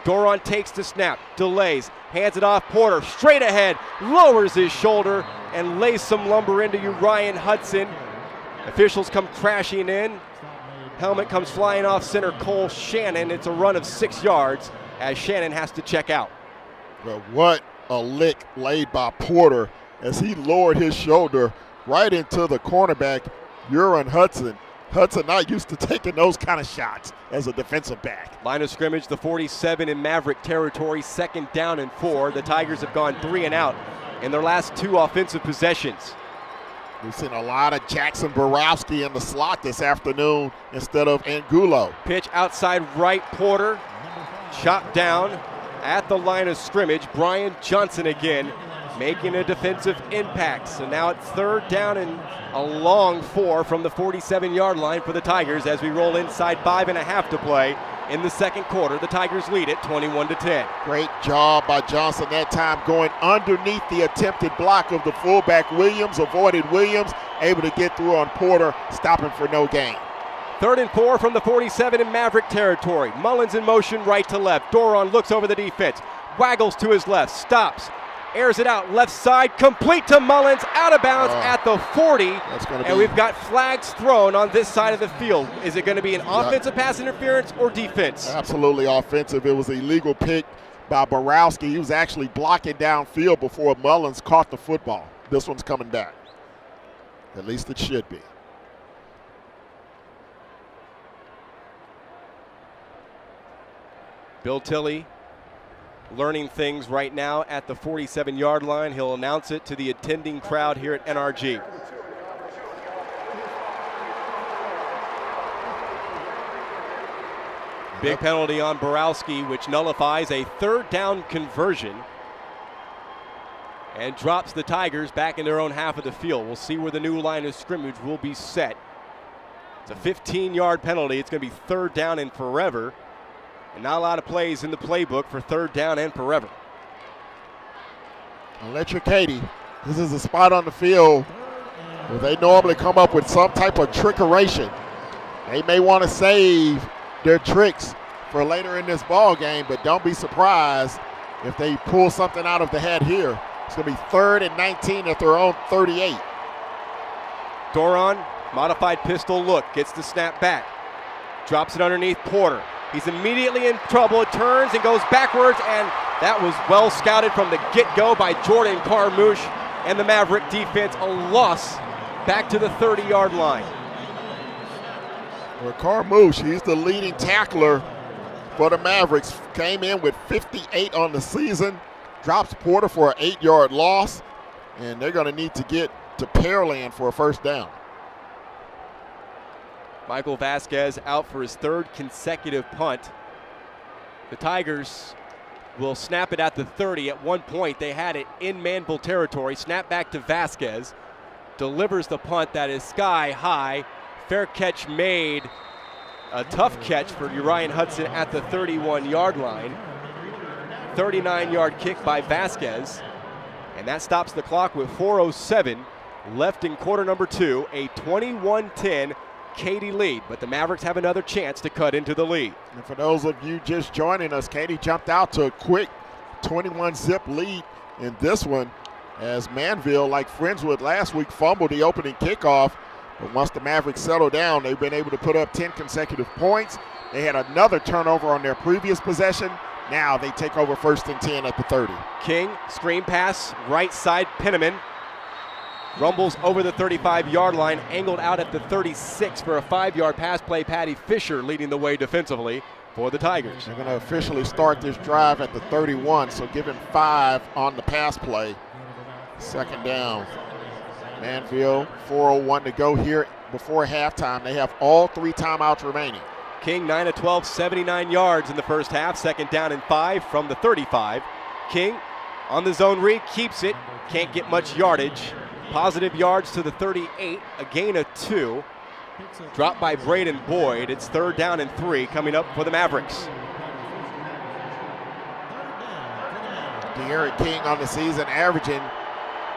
Doron takes the snap, delays, hands it off. Porter straight ahead, lowers his shoulder and lays some lumber into Urian Hudson. Officials come crashing in. Helmet comes flying off center Cole Shannon. It's a run of 6 yards as Shannon has to check out. Well, what a lick laid by Porter as he lowered his shoulder right into the cornerback, Urian Hudson. Hudson not used to taking those kind of shots as a defensive back. Line of scrimmage, the 47 in Maverick territory, 2nd down and 4. The Tigers have gone 3 and out in their last 2 offensive possessions. We've seen a lot of Jackson Borowski in the slot this afternoon instead of Angulo. Pitch outside right, Porter, chopped down at the line of scrimmage. Brian Johnson again making a defensive impact. So now it's 3rd down and a long 4 from the 47-yard line for the Tigers as we roll inside 5.5 to play in the 2nd quarter. The Tigers lead it 21-10. Great job by Johnson that time going underneath the attempted block of the fullback Williams, avoided Williams, able to get through on Porter, stopping for no gain. 3rd and 4 from the 47 in Maverick territory. Mullins in motion right to left. Doron looks over the defense, waggles to his left, stops. airs it out left side, complete to Mullins, out of bounds at the 40. And we've got flags thrown on this side of the field. Is it going to be an offensive pass interference or defense? Absolutely offensive. It was an illegal pick by Borowski. He was actually blocking downfield before Mullins caught the football. This one's coming back. At least it should be. Bill Tilley learning things right now at the 47-yard line. He'll announce it to the attending crowd here at NRG. Big penalty on Borowski, which nullifies a third down conversion and drops the Tigers back in their own half of the field. We'll see where the new line of scrimmage will be set. It's a 15-yard penalty. It's going to be third down and forever. And not a lot of plays in the playbook for third down and forever. Electric Katy. This is a spot on the field where they normally come up with some type of trickeration. They may want to save their tricks for later in this ball game, but don't be surprised if they pull something out of the hat here. It's going to be 3rd and 19 at their own 38. Doron, modified pistol look, gets the snap back. Drops it underneath Porter. He's immediately in trouble. It turns and goes backwards, and that was well scouted from the get-go by Jordan Carmouche and the Maverick defense. A loss back to the 30-yard line. Well, Carmouche, he's the leading tackler for the Mavericks. Came in with 58 on the season. Drops Porter for an 8-yard loss, and they're going to need to get to Pearland for a first down. Michael Vasquez out for his 3rd consecutive punt. The Tigers will snap it at the 30. At one point, they had it in Manvel territory. Snap back to Vasquez. Delivers the punt that is sky high. Fair catch made. A tough catch for Urian Hudson at the 31-yard line. 39-yard kick by Vasquez. And that stops the clock with 4:07 left in quarter number 2. A 21-10 Katy lead, but the Mavericks have another chance to cut into the lead. And for those of you just joining us, Katy jumped out to a quick 21-zip lead in this one as Manvel, like Friendswood last week, fumbled the opening kickoff. But once the Mavericks settle down, they've been able to put up 10 consecutive points. They had another turnover on their previous possession. Now they take over 1st and 10 at the 30. King, screen pass, right side, Penniman. Rumbles over the 35-yard line, angled out at the 36 for a 5-yard pass play. Patty Fisher leading the way defensively for the Tigers. They're going to officially start this drive at the 31, so give him 5 on the pass play. 2nd down. Manvel, 4:01 to go here before halftime. They have all 3 timeouts remaining. King 9 of 12, 79 yards in the first half. 2nd down and 5 from the 35. King on the zone read, keeps it. Can't get much yardage. Positive yards to the 38, a gain of 2. Dropped by Braden Boyd. It's 3rd down and 3 coming up for the Mavericks. De'Aaron King on the season averaging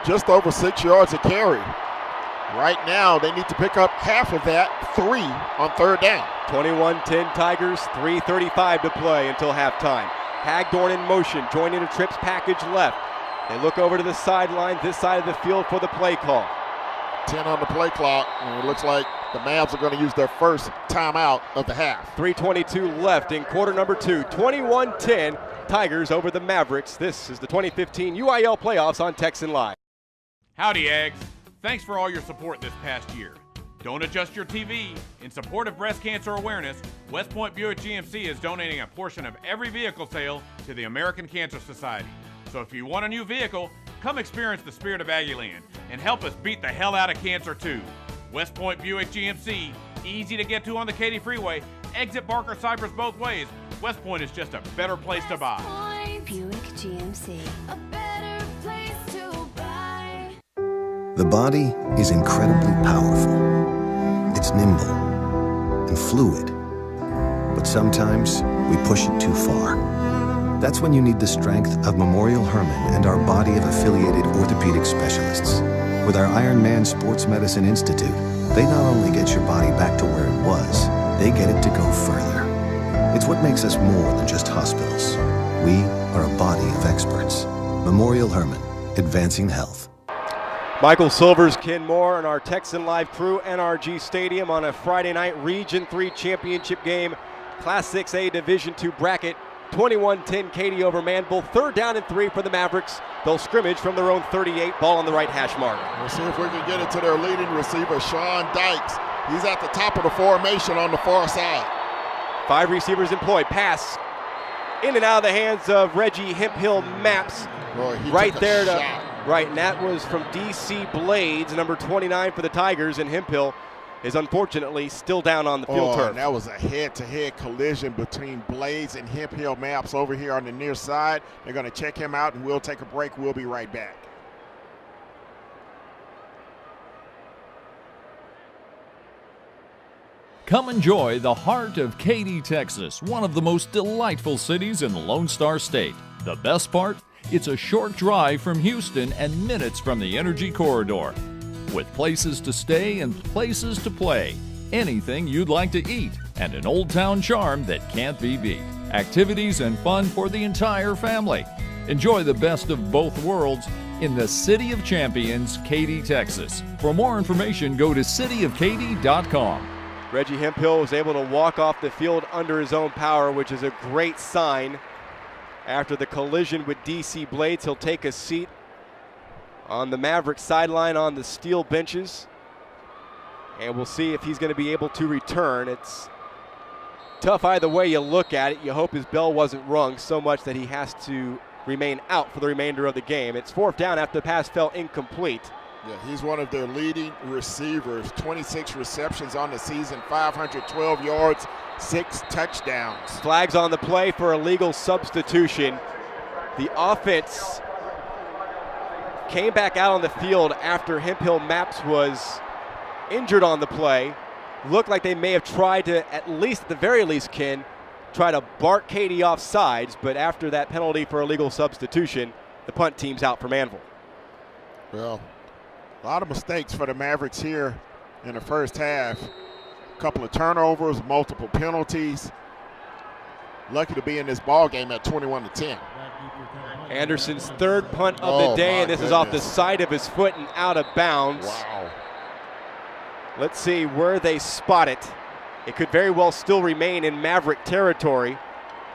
just over 6 yards a carry. Right now, they need to pick up half of that, 3 on 3rd down. 21-10 Tigers, 3:35 to play until halftime. Hagdorn in motion, joining the trips package left. They look over to the sideline, this side of the field for the play call. 10 on the play clock, and it looks like the Mavs are going to use their first timeout of the half. 3:22 left in quarter number 2. 21-10 Tigers over the Mavericks. This is the 2015 UIL playoffs on Texan Live. Howdy, Eggs. Thanks for all your support this past year. Don't adjust your TV. In support of breast cancer awareness, West Point Buick GMC is donating a portion of every vehicle sale to the American Cancer Society. So if you want a new vehicle, come experience the spirit of Aggieland and help us beat the hell out of cancer too. West Point Buick GMC, easy to get to on the Katy Freeway, exit Barker Cypress both ways. West Point is just a better place to buy. Buick GMC, a better place to buy. The body is incredibly powerful. It's nimble and fluid. But sometimes we push it too far. That's when you need the strength of Memorial Hermann and our body of affiliated orthopedic specialists. With our Iron Man Sports Medicine Institute, they not only get your body back to where it was, they get it to go further. It's what makes us more than just hospitals. We are a body of experts. Memorial Hermann. advancing health. Michael Silvers, Ken Moore, and our Texan Live crew, NRG Stadium on a Friday night Region 3 championship game. Class 6A Division II bracket. 21-10 Katy over Manvel. 3rd down and 3 for the Mavericks. They'll scrimmage from their own 38, ball on the right hash mark. We'll see if we can get it to their leading receiver, Sean Dykes. He's at the top of the formation on the far side. 5 receivers employed. Pass in and out of the hands of Reggie Hemphill Maps. Right there to shot. Right, and that was from DC Blades, number 29 for the Tigers, and Hemphill is unfortunately still down on the field turf. And that was a head-to-head collision between Blades and Hemphill Maps over here on the near side. They're going to check him out, and we'll take a break. We'll be right back. Come enjoy the heart of Katy, Texas, one of the most delightful cities in the Lone Star State. The best part? It's a short drive from Houston and minutes from the Energy Corridor. With places to stay and places to play, anything you'd like to eat, and an old town charm that can't be beat. Activities and fun for the entire family. Enjoy the best of both worlds in the City of Champions, Katy, Texas. For more information, go to cityofkaty.com. Reggie Hemphill was able to walk off the field under his own power, which is a great sign. After the collision with DC Blades, he'll take a seat on the Mavericks sideline on the steel benches. And we'll see if he's going to be able to return. It's tough either way you look at it. You hope his bell wasn't rung so much that he has to remain out for the remainder of the game. It's 4th down after the pass fell incomplete. Yeah, he's one of their leading receivers. 26 receptions on the season, 512 yards, 6 touchdowns. Flags on the play for a legal substitution. The offense came back out on the field after Hemphill Maps was injured on the play. Looked like they may have tried to, at the very least, Ken, try to bark Katy off sides, but after that penalty for a legal substitution, the punt team's out for Manvel. Well, a lot of mistakes for the Mavericks here in the first half. A couple of turnovers, multiple penalties. Lucky to be in this ball game at 21-10. Anderson's 3rd punt of the day, and this is off the side of his foot and out of bounds. Wow. Let's see where they spot it. It could very well still remain in Maverick territory.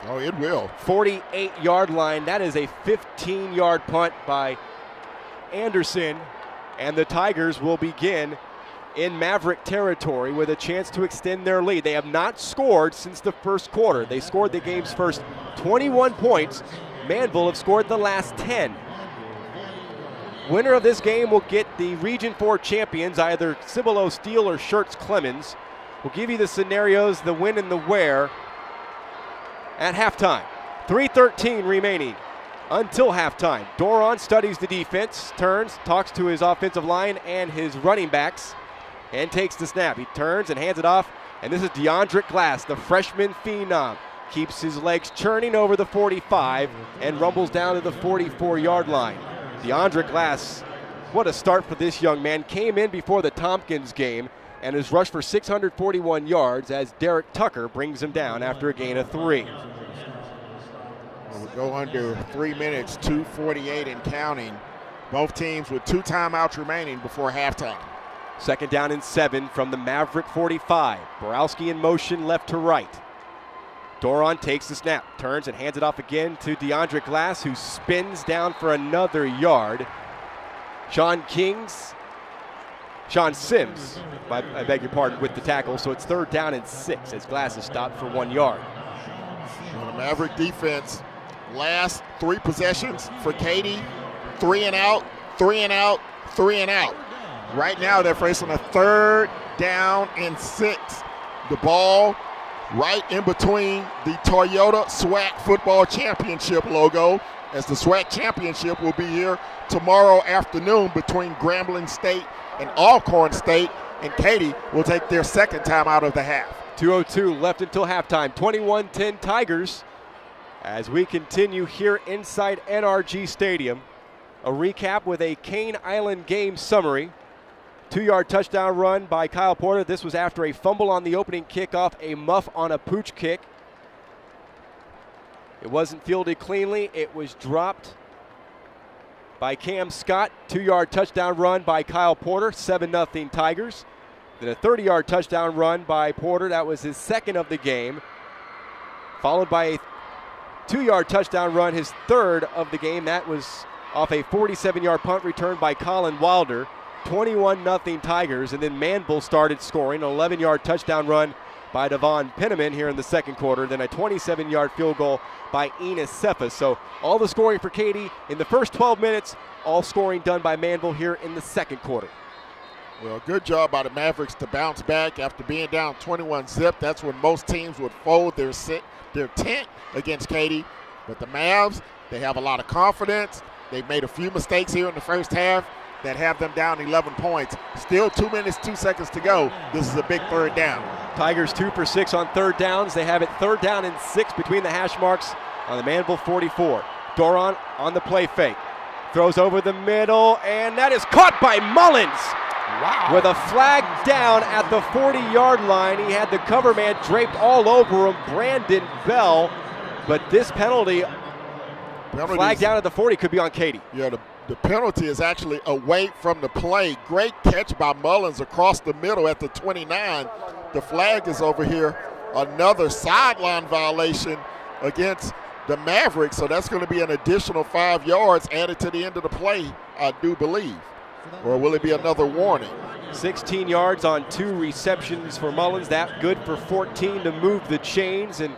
Oh, it will. 48-yard line. That is a 15-yard punt by Anderson. And the Tigers will begin in Maverick territory with a chance to extend their lead. They have not scored since the first quarter. They scored the game's first 21 points. Manvel have scored the last 10. Winner of this game will get the Region 4 champions, either Cibolo Steel or Schertz Clemens. We'll give you the scenarios, the when and the where at halftime. 3:13 remaining until halftime. Doron studies the defense, turns, talks to his offensive line and his running backs, and takes the snap. He turns and hands it off, and this is DeAndre Glass, the freshman phenom. Keeps his legs churning over the 45 and rumbles down to the 44-yard line. DeAndre Glass, what a start for this young man. Came in before the Tompkins game and has rushed for 641 yards as Derek Tucker brings him down after a gain of 3. We'll go under 3 minutes, 2:48 and counting. Both teams with 2 timeouts remaining before halftime. 2nd down and 7 from the Maverick 45. Borowski in motion left to right. Doron takes the snap, turns and hands it off again to DeAndre Glass, who spins down for another yard. Sean Sims, I beg your pardon, with the tackle, so it's 3rd down and 6 as Glass is stopped for 1 yard. Well, the Maverick defense, last 3 possessions for Katy, 3 and out, 3 and out, 3 and out. Right now they're facing a 3rd down and 6. The ball right in between the Toyota SWAC Football Championship logo, as the SWAC Championship will be here tomorrow afternoon between Grambling State and Alcorn State, and Katy will take their 2nd time out of the half. 2:02 left until halftime. 21-10 Tigers as we continue here inside NRG Stadium. A recap with a Cane Island game summary. 2-yard touchdown run by Kyle Porter. This was after a fumble on the opening kickoff, a muff on a pooch kick. It wasn't fielded cleanly. It was dropped by Cam Scott. 2-yard touchdown run by Kyle Porter, 7-0 Tigers. Then a 30-yard touchdown run by Porter. That was his second of the game. Followed by a 2-yard touchdown run, his third of the game. That was off a 47-yard punt return by Colin Wilder. 21-0 Tigers. And then Manvel started scoring. An 11-yard touchdown run by Devon Penniman here in the second quarter. Then a 27-yard field goal by Enos Cephas. So all the scoring for Katy in the first 12 minutes, all scoring done by Manvel here in the second quarter. Well, good job by the Mavericks to bounce back after being down 21-0. That's when most teams would fold their tent against Katy. But the Mavs, they have a lot of confidence. They've made a few mistakes here in the first half that have them down 11 points. Still 2 minutes, 2 seconds to go. This is a big third down. Tigers 2 for 6 on third downs. They have it 3rd down and 6 between the hash marks on the Manvel 44. Doron on the play fake. Throws over the middle, and that is caught by Mullins. Wow. With a flag down at the 40-yard line. He had the cover man draped all over him, Brandon Bell. But this penalty, flag down at the 40, could be on Katy. Yeah, the penalty is actually away from the play. Great catch by Mullins across the middle at the 29. The flag is over here. Another sideline violation against the Mavericks. So that's going to be an additional 5 yards added to the end of the play, I do believe. Or will it be another warning? 16 yards on 2 receptions for Mullins. That good for 14 to move the chains. And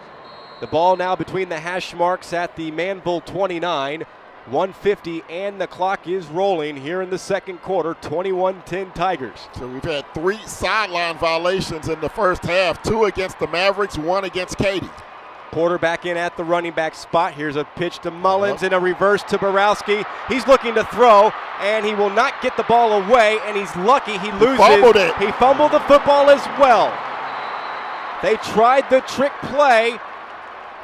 the ball now between the hash marks at the Manvel 29. 1:50 and the clock is rolling here in the second quarter. 21-10 Tigers. So we've had 3 sideline violations in the first half. 2 against the Mavericks, 1 against Katy. Porter back in at the running back spot. Here's a pitch to Mullins and a reverse to Borowski. He's looking to throw, and he will not get the ball away, and he's lucky he loses. He fumbled it. He fumbled the football as well. They tried the trick play.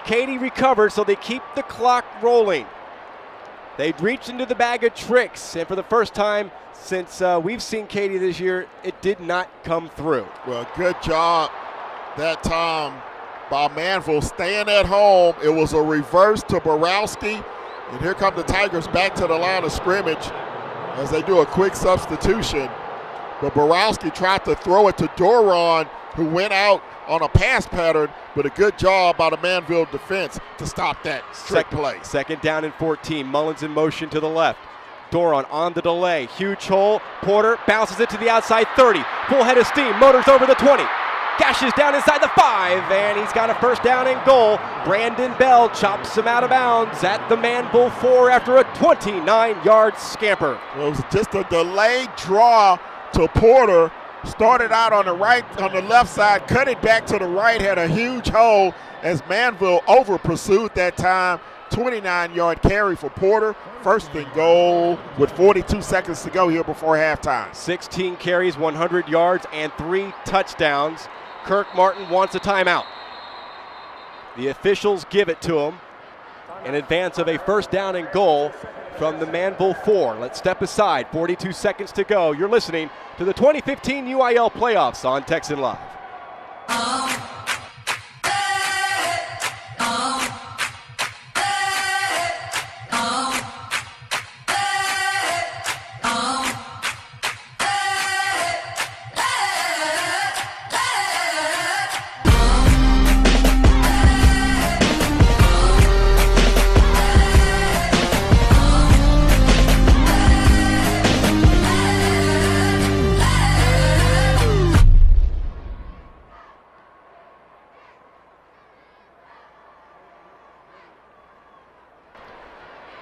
Katy recovered, so they keep the clock rolling. They reached into the bag of tricks, and for the first time since we've seen Katy this year, it did not come through. Well, good job that time by Manvel staying at home. It was a reverse to Borowski, and here come the Tigers back to the line of scrimmage as they do a quick substitution. But Borowski tried to throw it to Doron, who went out on a pass pattern, but a good job by the Manvel defense to stop that trick play. Second down and 14. Mullins in motion to the left. Doron on the delay. Huge hole. Porter bounces it to the outside 30. Full head of steam. Motors over the 20. Gashes down inside the 5, and he's got a first down and goal. Brandon Bell chops him out of bounds at the Manvel 4 after a 29-yard scamper. Well, it was just a delayed draw to Porter. Started out on the right, on the left side, cut it back to the right, had a huge hole as Manvel over pursued that time. 29-yard carry for Porter. First and goal with 42 seconds to go here before halftime. 16 carries, 100 yards, and 3 touchdowns. Kirk Martin wants a timeout. The officials give it to him in advance of a first down and goal from the Manvel 4. Let's step aside. 42 seconds to go. You're listening to the 2015 UIL playoffs on Texan Live.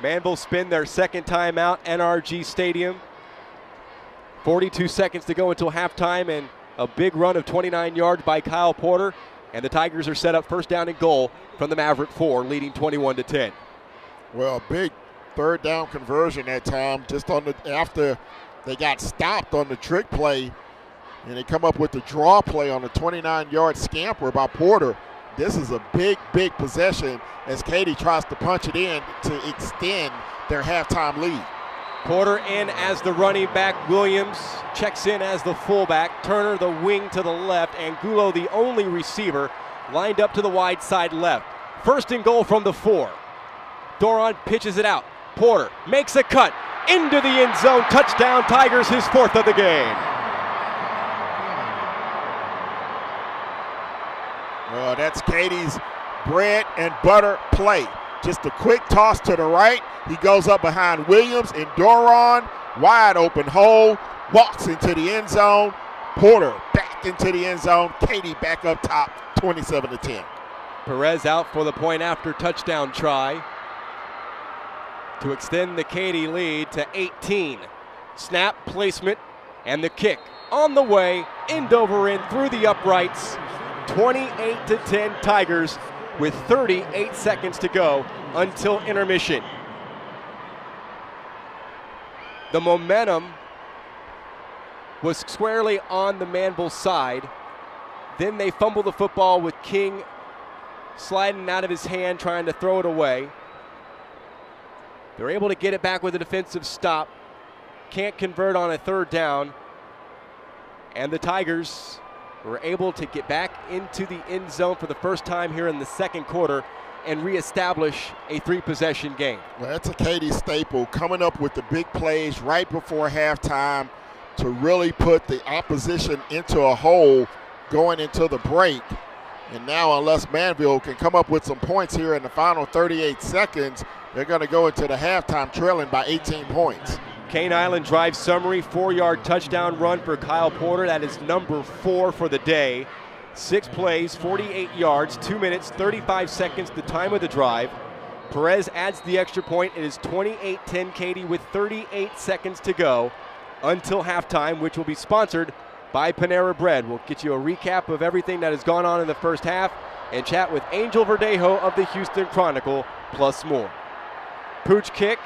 Manvel spin their second time out, NRG Stadium. 42 seconds to go until halftime, and a big run of 29 yards by Kyle Porter. And the Tigers are set up first down and goal from the Maverick 4, leading 21-10. Well, big third down conversion that time, just on the after they got stopped on the trick play, and they come up with the draw play on the 29-yard scamper by Porter. This is a big, big possession as Katy tries to punch it in to extend their halftime lead. Porter in as the running back. Williams checks in as the fullback. Turner the wing to the left. Angulo the only receiver lined up to the wide side left. First and goal from the 4. Doron pitches it out. Porter makes a cut into the end zone. Touchdown Tigers, his 4th of the game. Well, that's Katy's bread and butter play. Just a quick toss to the right. He goes up behind Williams and Doron. Wide open hole. Walks into the end zone. Porter back into the end zone. Katy back up top, 27-10. Perez out for the point after touchdown try to extend the Katy lead to 18. Snap, placement, and the kick on the way. End over end through the uprights. 28-10 Tigers with 38 seconds to go until intermission. The momentum was squarely on the Manvel side. Then they fumble the football with King sliding out of his hand, trying to throw it away. They're able to get it back with a defensive stop. Can't convert on a 3rd down. And the Tigers were able to get back into the end zone for the first time here in the 2nd quarter and reestablish a 3-possession game. Well, that's a Katy staple, coming up with the big plays right before halftime to really put the opposition into a hole going into the break. And now, unless Manvel can come up with some points here in the final 38 seconds, they're going to go into the halftime trailing by 18 points. Cane Island drive summary, 4-yard touchdown run for Kyle Porter. That is number 4 for the day. 6 plays, 48 yards, 2 minutes, 35 seconds, the time of the drive. Perez adds the extra point. It is 28-10 Katy with 38 seconds to go until halftime, which will be sponsored by Panera Bread. We'll get you a recap of everything that has gone on in the first half and chat with Angel Verdejo of the Houston Chronicle, plus more. Pooch kick.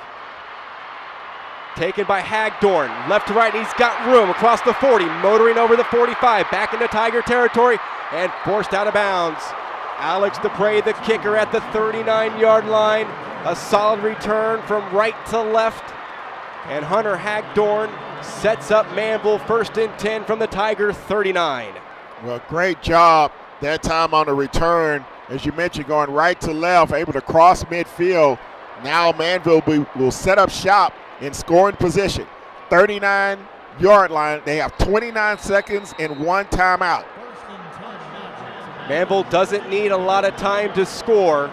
Taken by Hagdorn, left to right, he's got room across the 40, motoring over the 45, back into Tiger territory, and forced out of bounds. Alex DePrey, the kicker, at the 39-yard line. A solid return from right to left, and Hunter Hagdorn sets up Manvel 1st and 10 from the Tiger 39. Well, great job that time on the return. As you mentioned, going right to left, able to cross midfield. Now Manvel will set up shop in scoring position. 39-yard line. They have 29 seconds and 1 timeout. Manvel doesn't need a lot of time to score,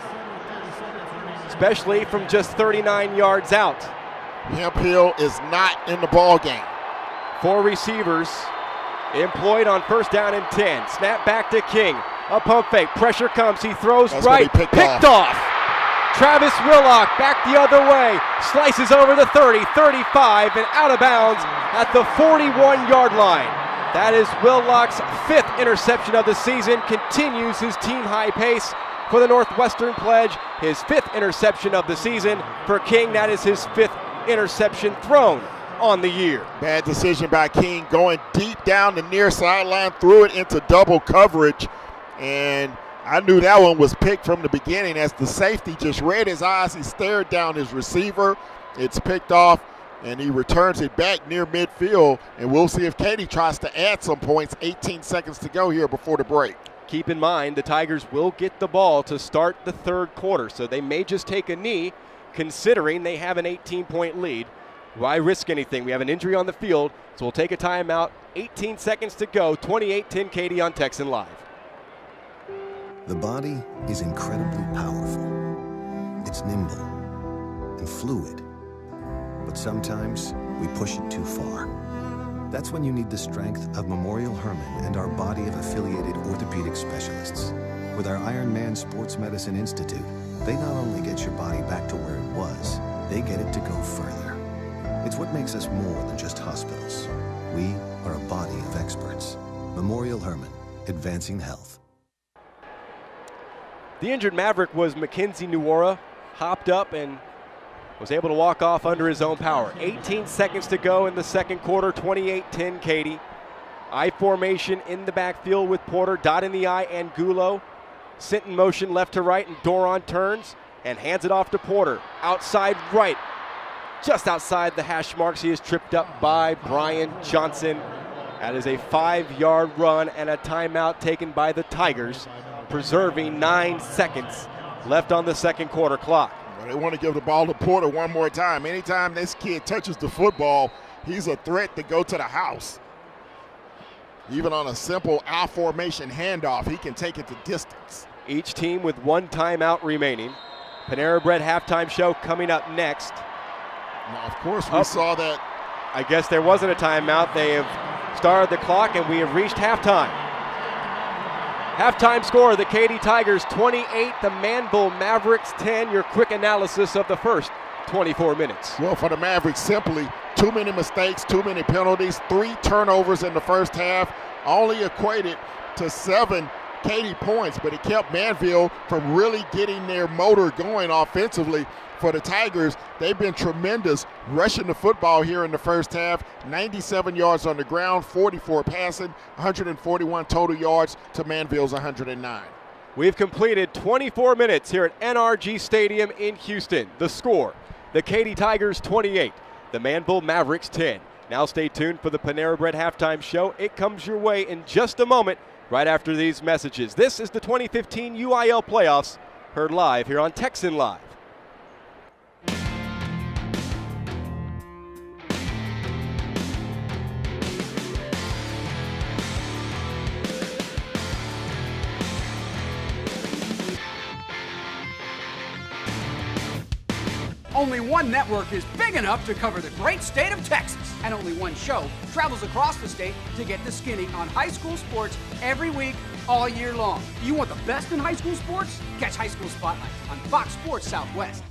especially from just 39 yards out. Hemphill is not in the ball game. 4 receivers employed on 1st down and 10. Snap back to King. A pump fake. Pressure comes. He throws That's right. Picked off. Travis Willock back the other way. Slices over the 30, 35, and out of bounds at the 41-yard line. That is Willock's 5th interception of the season. Continues his team-high pace for the Northwestern Pledge. His 5th interception of the season. For King, that is his 5th interception thrown on the year. Bad decision by King, going deep down the near sideline, threw it into double coverage, and I knew that one was picked from the beginning as the safety just read his eyes. He stared down his receiver. It's picked off, and he returns it back near midfield, and we'll see if Katy tries to add some points. 18 seconds to go here before the break. Keep in mind, the Tigers will get the ball to start the 3rd quarter, so they may just take a knee considering they have an 18-point lead. Why risk anything? We have an injury on the field, so we'll take a timeout. 18 seconds to go. 28-10 Katy on Texan Live. The body is incredibly powerful. It's nimble and fluid. But sometimes we push it too far. That's when you need the strength of Memorial Hermann and our body of affiliated orthopedic specialists. With our Iron Man Sports Medicine Institute, they not only get your body back to where it was, they get it to go further. It's what makes us more than just hospitals. We are a body of experts. Memorial Hermann, advancing health. The injured Maverick was Mackenzie Nuora, hopped up and was able to walk off under his own power. 18 seconds to go in the 2nd quarter, 28-10 Katy. I formation in the backfield with Porter, dot in the I and Gulo. Sent in motion left to right, and Doron turns and hands it off to Porter. Outside right, just outside the hash marks. He is tripped up by Brian Johnson. That is a 5-yard run and a timeout taken by the Tigers, preserving 9 seconds left on the 2nd quarter clock. Well, they want to give the ball to Porter one more time. Anytime this kid touches the football, he's a threat to go to the house. Even on a simple I-formation handoff, he can take it the distance. Each team with one timeout remaining. Panera Bread halftime show coming up next. Now, of course, we saw that. I guess there wasn't a timeout. They have started the clock, and we have reached halftime. Halftime score, the Katy Tigers 28, the Manvel Mavericks 10. Your quick analysis of the first 24 minutes. Well, for the Mavericks, simply too many mistakes, too many penalties, 3 turnovers in the first half, only equated to 7 Katy points, but it kept Manvel from really getting their motor going offensively. For the Tigers, they've been tremendous rushing the football here in the first half. 97 yards on the ground, 44 passing, 141 total yards to Manvel's 109. We've completed 24 minutes here at NRG Stadium in Houston. The score, the Katy Tigers 28, the Manvel Mavericks 10. Now stay tuned for the Panera Bread halftime show. It comes your way in just a moment right after these messages. This is the 2015 UIL Playoffs, heard live here on Texan Live. Only one network is big enough to cover the great state of Texas, and only one show travels across the state to get the skinny on high school sports every week, all year long. You want the best in high school sports? Catch High School Spotlight on Fox Sports Southwest.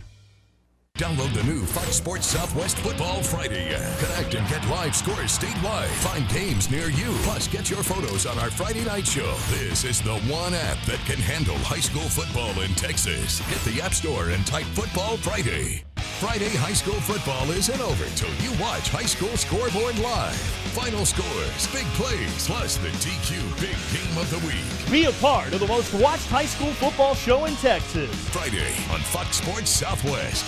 Download the new Fox Sports Southwest Football Friday app. Connect and get live scores statewide. Find games near you. Plus, get your photos on our Friday night show. This is the one app that can handle high school football in Texas. Hit the App Store and type Football Friday. Friday high school football isn't over till you watch High School Scoreboard live. Final scores, big plays, plus the DQ Big Game of the Week. Be a part of the most watched high school football show in Texas. Friday on Fox Sports Southwest.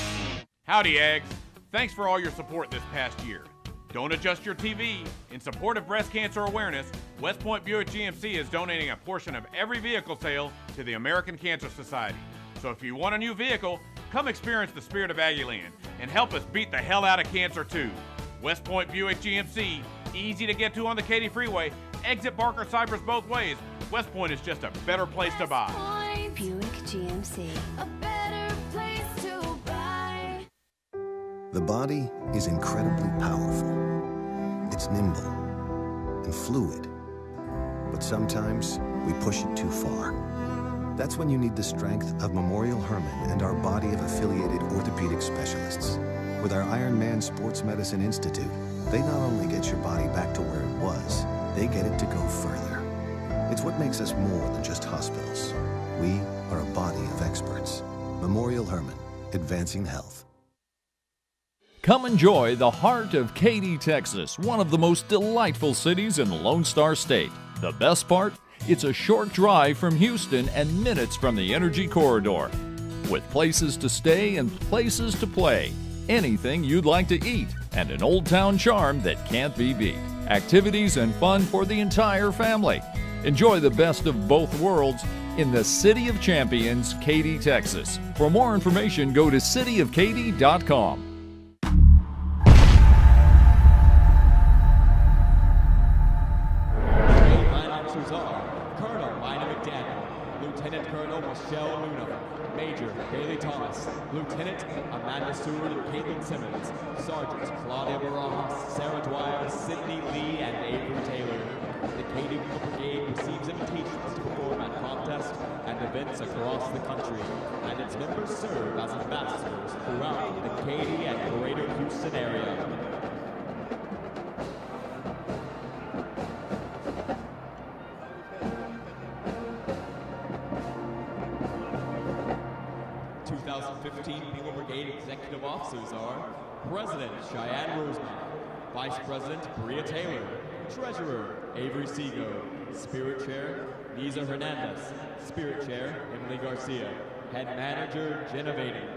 Howdy, Eggs. Thanks for all your support this past year. Don't adjust your TV. In support of breast cancer awareness, West Point Buick GMC is donating a portion of every vehicle sale to the American Cancer Society. So if you want a new vehicle, come experience the spirit of Aggieland and help us beat the hell out of cancer too. West Point Buick GMC, easy to get to on the Katy Freeway. Exit Barker Cypress both ways. West Point is just a better place to buy. Buick GMC, a better place to buy. The body is incredibly powerful. It's nimble and fluid. But sometimes we push it too far. That's when you need the strength of Memorial Hermann and our body of affiliated orthopedic specialists. With our Iron Man Sports Medicine Institute, they not only get your body back to where it was, they get it to go further. It's what makes us more than just hospitals. We are a body of experts. Memorial Hermann, advancing health. Come enjoy the heart of Katy, Texas, one of the most delightful cities in the Lone Star State. The best part? It's a short drive from Houston and minutes from the Energy Corridor. With places to stay and places to play, anything you'd like to eat, and an old town charm that can't be beat. Activities and fun for the entire family. Enjoy the best of both worlds in the City of Champions, Katy, Texas. For more information, go to cityofkaty.com. Lieutenant Amanda Stewart and Caitlin Simmons, Sergeants Claudia Barajas, Sarah Dwyer, Sydney Lee, and Avery Taylor. The Katy Brigade receives invitations to perform at contests and events across the country, and its members serve as ambassadors throughout the Katy and Greater Houston area. Naval Brigade Executive Officers are President Cheyenne Rosemont, Vice President Bria Taylor, Treasurer Avery Seago, Spirit Chair Niza Hernandez, Spirit Chair Emily Garcia, Head Manager Jenna Vaden.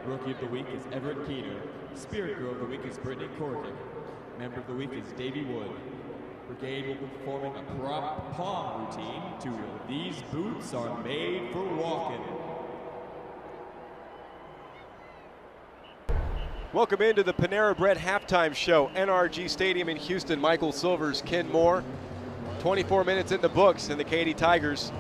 Rookie of the Week is Everett Keener, Spirit Girl of the Week is Brittany Corrigan, Member of the Week is Davey Wood. Brigade will be performing a prop palm routine to These Boots Are Made for Walking. Welcome into the Panera Bread halftime show. NRG Stadium in Houston. Michael Silvers, Ken Moore. 24 minutes in the books, and the Katy Tigers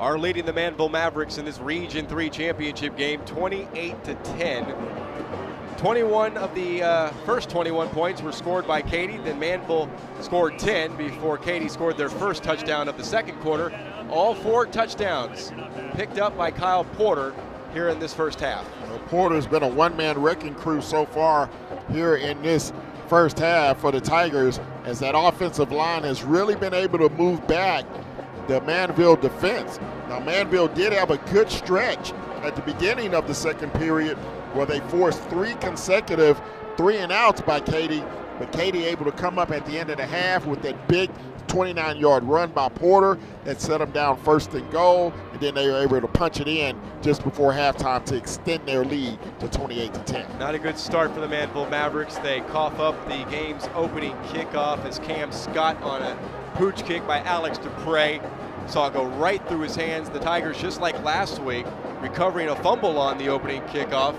are leading the Manvel Mavericks in this Region 3 championship game, 28-10. 21 of the first 21 points were scored by Katy. Then Manvel scored 10 before Katy scored their first touchdown of the second quarter. All 4 touchdowns picked up by Kyle Porter here in this first half. Well, Porter's been a one-man wrecking crew so far here in this first half for the Tigers, as that offensive line has really been able to move back the Manvel defense. Now, Manvel did have a good stretch at the beginning of the second period where they forced 3 consecutive 3-and-outs by Katy, but Katy able to come up at the end of the half with that big 29-yard run by Porter that set them down first and goal, and then they were able to punch it in just before halftime to extend their lead to 28-10. Not a good start for the Manvel Mavericks. They cough up the game's opening kickoff as Cam Scott on a pooch kick by Alex Dupre saw it go right through his hands. The Tigers, just like last week, recovering a fumble on the opening kickoff.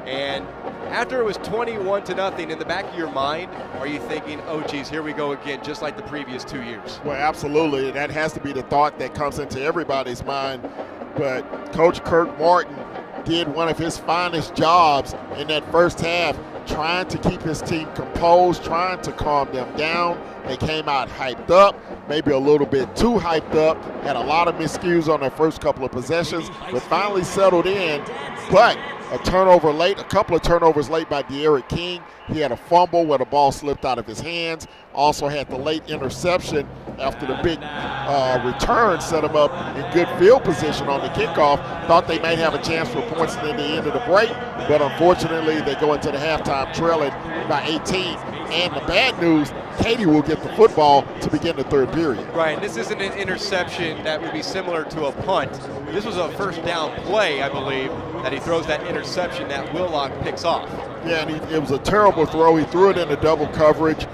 And after it was 21-0, in the back of your mind, are you thinking, oh, geez, here we go again, just like the previous 2 years? Well, absolutely. That has to be the thought that comes into everybody's mind. But Coach Kirk Martin did one of his finest jobs in that first half, trying to keep his team composed, trying to calm them down. They came out hyped up, maybe a little bit too hyped up, had a lot of miscues on their first couple of possessions, but finally settled in. But a turnover late, a couple of turnovers late by De'Aaron King. He had a fumble where the ball slipped out of his hands. Also had the late interception after the big return set him up in good field position on the kickoff. Thought they might have a chance for points at the end of the break, but unfortunately they go into the halftime trailing by 18. And the bad news, Katy will get the football to begin the third period. Right, and this isn't an interception that would be similar to a punt. This was a first down play, I believe, that he throws that interception that Willock picks off. Yeah, and it was a terrible throw. He threw it into double coverage.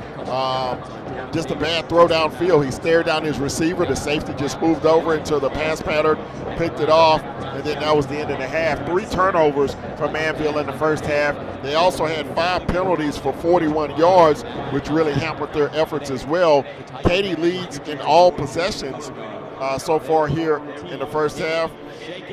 Just a bad throw downfield. He stared down his receiver. The safety just moved over into the pass pattern, picked it off, and then that was the end of the half. 3 turnovers for Manvel in the first half. They also had 5 penalties for 41 yards, which really hampered their efforts as well. Katy leads in all possessions so far here in the first half.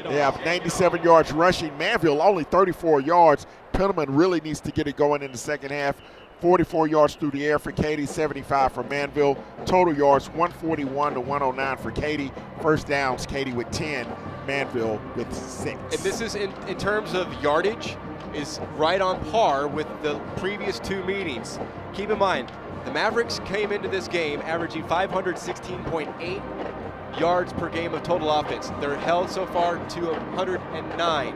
They have 97 yards rushing. Manvel only 34 yards. Penniman really needs to get it going in the second half. 44 yards through the air for Katy, 75 for Manvel. Total yards 141 to 109 for Katy. First downs, Katy with 10, Manvel with 6. And this is in terms of yardage, is right on par with the previous 2 meetings. Keep in mind, the Mavericks came into this game averaging 516.8 yards per game of total offense. They're held so far to 109.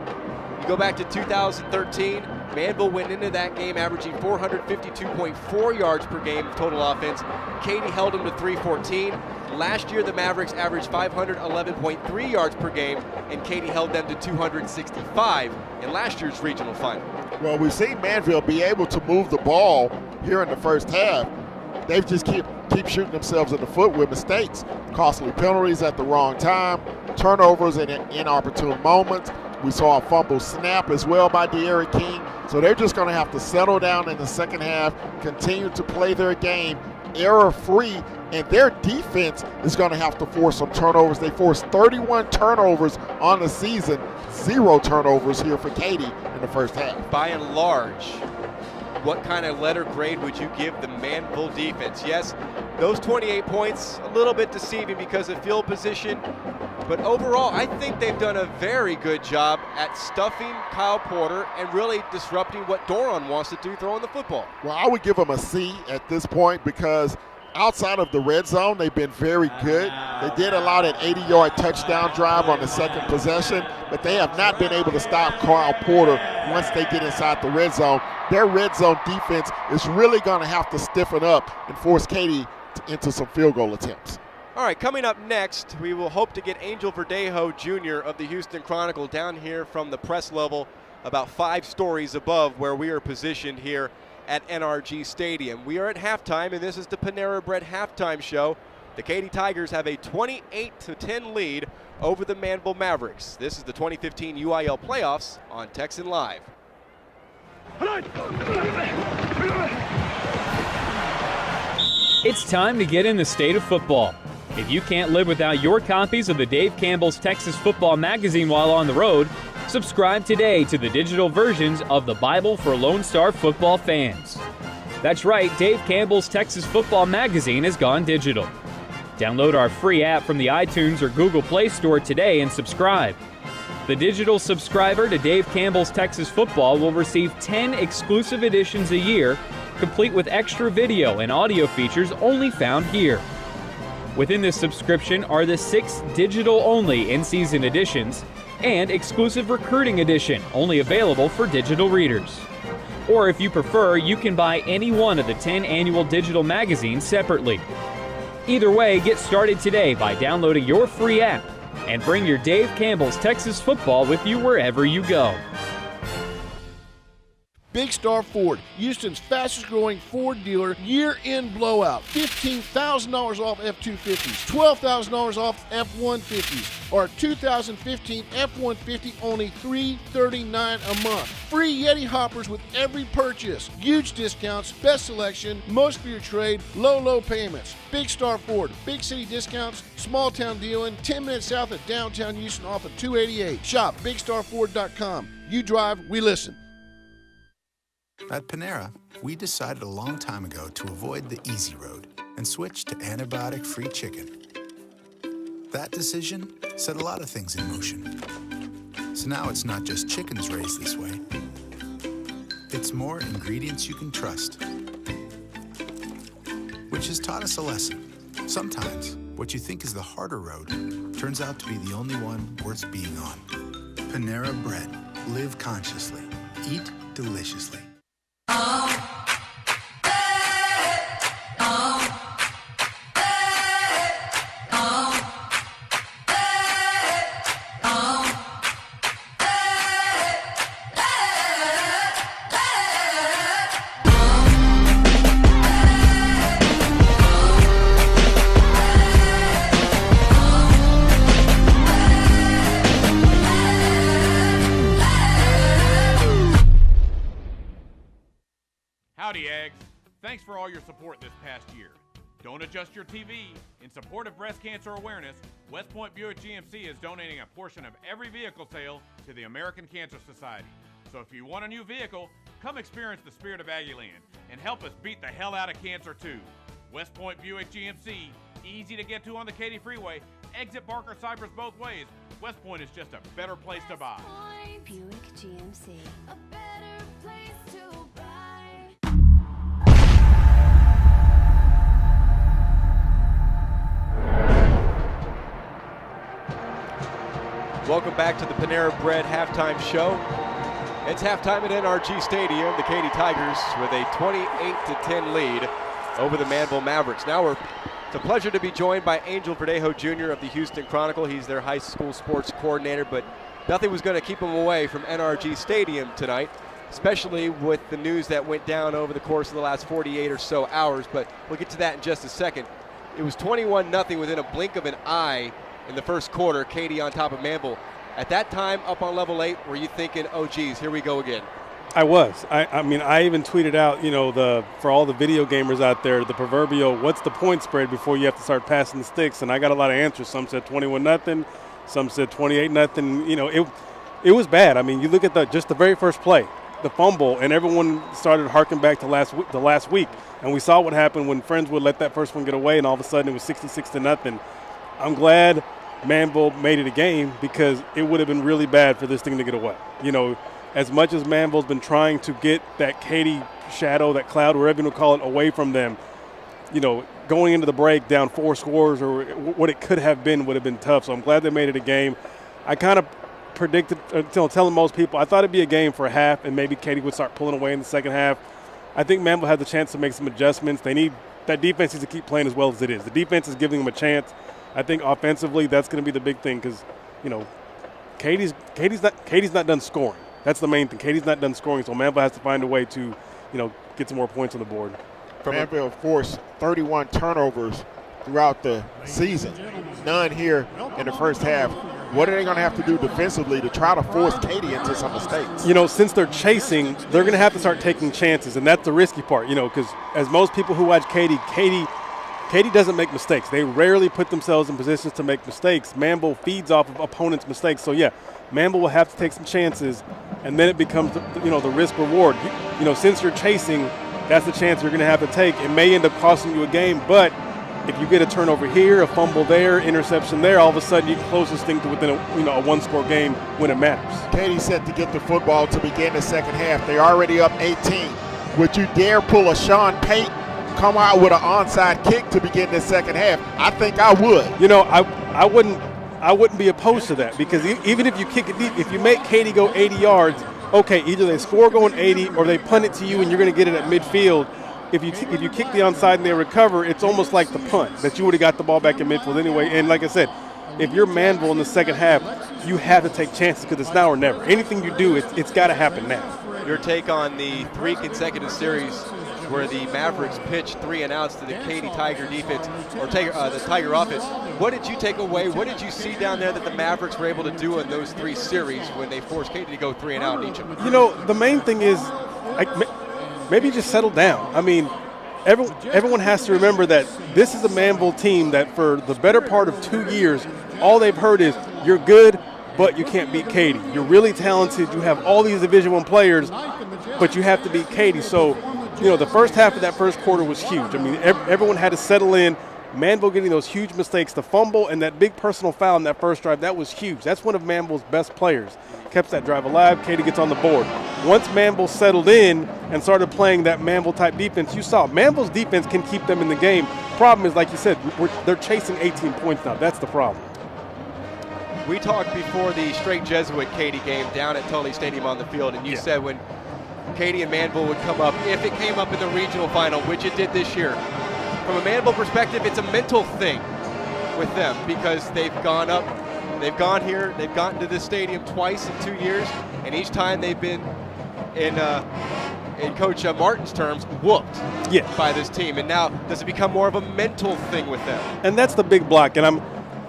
You go back to 2013, Manvel went into that game averaging 452.4 yards per game of total offense. Katy held them to 314. Last year, the Mavericks averaged 511.3 yards per game, and Katy held them to 265 in last year's regional final. Well, we've seen Manvel be able to move the ball here in the first half. They've just keep shooting themselves in the foot with mistakes, costly penalties at the wrong time, turnovers in inopportune moments. We saw a fumble snap as well by De'Aaron King. So they're just going to have to settle down in the second half, continue to play their game error-free, and their defense is going to have to force some turnovers. They forced 31 turnovers on the season, 0 turnovers here for Katy in the first half. By and large, what kind of letter grade would you give the Manvel defense? Yes, those 28 points, a little bit deceiving because of field position, but overall, I think they've done a very good job at stuffing Kyle Porter and really disrupting what Doron wants to do throwing the football. Well, I would give them a C at this point because outside of the red zone, they've been very good. They did allow that 80-yard touchdown drive on the second possession, but they have not been able to stop Kyle Porter once they get inside the red zone. Their red zone defense is really going to have to stiffen up and force Katy into some field goal attempts. All right, coming up next, we will hope to get Angel Verdejo Jr. of the Houston Chronicle down here from the press level about 5 stories above where we are positioned here at NRG Stadium. We are at halftime, and this is the Panera Bread halftime show. The Katy Tigers have a 28-10 lead over the Manvel Mavericks. This is the 2015 UIL playoffs on Texan Live. It's time to get in the state of football. If you can't live without your copies of the Dave Campbell's Texas Football Magazine while on the road, subscribe today to the digital versions of the Bible for Lone Star football fans. That's right, Dave Campbell's Texas Football Magazine has gone digital. Download our free app from the iTunes or Google Play Store today and subscribe. The digital subscriber to Dave Campbell's Texas Football will receive 10 exclusive editions a year, complete with extra video and audio features only found here. Within this subscription are the 6 digital-only in-season editions and exclusive recruiting edition, only available for digital readers. Or if you prefer, you can buy any one of the 10 annual digital magazines separately. Either way, get started today by downloading your free app and bring your Dave Campbell's Texas Football with you wherever you go. Big Star Ford, Houston's fastest growing Ford dealer, year-end blowout. $15,000 off F-250s, $12,000 off F-150s, or 2015 F-150 only $339 a month. Free Yeti hoppers with every purchase. Huge discounts, best selection, most for your trade, low payments. Big Star Ford, big city discounts, small town dealing, 10 minutes south of downtown Houston off of 288. Shop BigStarFord.com. You drive, we listen. At Panera, we decided a long time ago to avoid the easy road and switch to antibiotic-free chicken. That decision set a lot of things in motion. So now it's not just chickens raised this way. It's more ingredients you can trust. Which has taught us a lesson. Sometimes, what you think is the harder road turns out to be the only one worth being on. Panera Bread. Live consciously. Eat deliciously. Howdy, Eggs. Thanks for all your support this past year. Don't adjust your TV. In support of breast cancer awareness, West Point Buick GMC is donating a portion of every vehicle sale to the American Cancer Society. So if you want a new vehicle, come experience the spirit of Aggieland and help us beat the hell out of cancer too. West Point Buick GMC, easy to get to on the Katy Freeway, exit Barker Cypress both ways. West Point is just a better place to buy. Buick GMC, a better place to buy. Welcome back to the Panera Bread halftime show. It's halftime at NRG Stadium. The Katy Tigers with a 28-10 lead over the Manvel Mavericks. Now it's a pleasure to be joined by Angel Verdejo Jr. of the Houston Chronicle. He's their high school sports coordinator, but nothing was going to keep him away from NRG Stadium tonight, especially with the news that went down over the course of the last 48 or so hours, but we'll get to that in just a second. It was 21-0 within a blink of an eye in the first quarter, Katy on top of Manvel. At that time, up on level 8, were you thinking, oh geez, here we go again? I was. I mean, I even tweeted out, for all the video gamers out there, the proverbial, what's the point spread before you have to start passing the sticks? And I got a lot of answers. Some said 21-0, some said 28-0. It was bad. I mean, you look at just the very first play, the fumble, and everyone started harking back to the last week. And we saw what happened when Friendswood let that first one get away, and all of a sudden it was 66-0. I'm glad Manvel made it a game because it would have been really bad for this thing to get away. As much as Manvel's been trying to get that Katy shadow, that cloud, whatever you want to call it, away from them, going into the break down 4 scores or what it could have been would have been tough. So I'm glad they made it a game. I kind of predicted, telling most people, I thought it'd be a game for a half and maybe Katy would start pulling away in the second half. I think Manvel had the chance to make some adjustments. They need that defense needs to keep playing as well as it is. The defense is giving them a chance. I think offensively that's going to be the big thing because, Katy's not done scoring. That's the main thing. Katy's not done scoring, so Manvel has to find a way to, get some more points on the board. Manvel forced 31 turnovers throughout the season. None here in the first half. what are they going to have to do defensively to try to force Katy into some mistakes? You know, since they're chasing, they're going to have to start taking chances, and that's the risky part, you know, because as most people who watch Katy doesn't make mistakes. They rarely put themselves in positions to make mistakes. Manvel feeds off of opponents' mistakes. So, yeah, Manvel will have to take some chances, and then it becomes, you know, the risk-reward. You know, since you're chasing, that's the chance you're going to have to take. It may end up costing you a game, but if you get a turnover here, a fumble there, interception there, all of a sudden you can close this thing to within a one-score game when it matters. Katy set to get the football to begin the second half. They're already up 18. Would you dare pull a Sean Payton, come out with an onside kick to begin the second half? I think I would. You know, I wouldn't be opposed to that, because even if you kick it deep, if you make Katy go 80 yards, okay, either they score going 80 or they punt it to you and you're going to get it at midfield. If you kick the onside and they recover, it's almost like the punt, that you would have got the ball back in midfield anyway. And like I said, if you're Manvel in the second half, you have to take chances, because it's now or never. Anything you do, it's got to happen now. Your take on the 3 consecutive series where the Mavericks pitched 3 and outs to the Katy Tiger defense, or the Tiger offense. What did you take away? What did you see down there that the Mavericks were able to do in those 3 series when they forced Katy to go 3 and out in each of them? You know, the main thing is, maybe just settle down. I mean, everyone has to remember that this is a Manvel team that for the better part of 2 years, all they've heard is, you're good, but you can't beat Katy. You're really talented. You have all these Division I players, but you have to beat Katy. So, you know, the first half of that first quarter was huge. I mean, everyone had to settle in. Manvel getting those huge mistakes, the fumble and that big personal foul in that first drive, that was huge. That's one of Manvel's best players. Kept that drive alive. Katy gets on the board. Once Manvel settled in and started playing that Manvel-type defense, you saw Manvel's defense can keep them in the game. Problem is, like you said, they're chasing 18 points now. That's the problem. We talked before the straight Jesuit Katy game down at Tully Stadium on the field, and you said when Katy and Manvel would come up, if it came up in the regional final, which it did this year, from a Manvel perspective, it's a mental thing with them, because they've gone up, they've gone here, they've gotten to this stadium twice in 2 years, and each time they've been, in Coach Martin's terms, whooped by this team. And now, does it become more of a mental thing with them? And that's the big block. And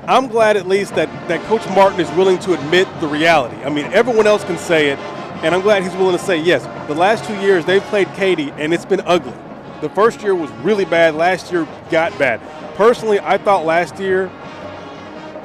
I'm glad at least that Coach Martin is willing to admit the reality. I mean, everyone else can say it, and I'm glad he's willing to say, yes, the last 2 years they've played Katy, and it's been ugly. The first year was really bad. Last year got bad. Personally, I thought last year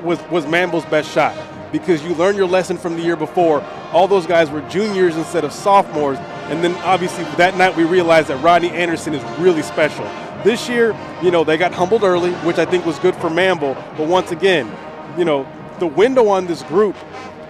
was Manvel's best shot, because you learn your lesson from the year before. All those guys were juniors instead of sophomores, and then obviously that night we realized that Rodney Anderson is really special. This year, you know, they got humbled early, which I think was good for Manvel, but once again, you know, the window on this group,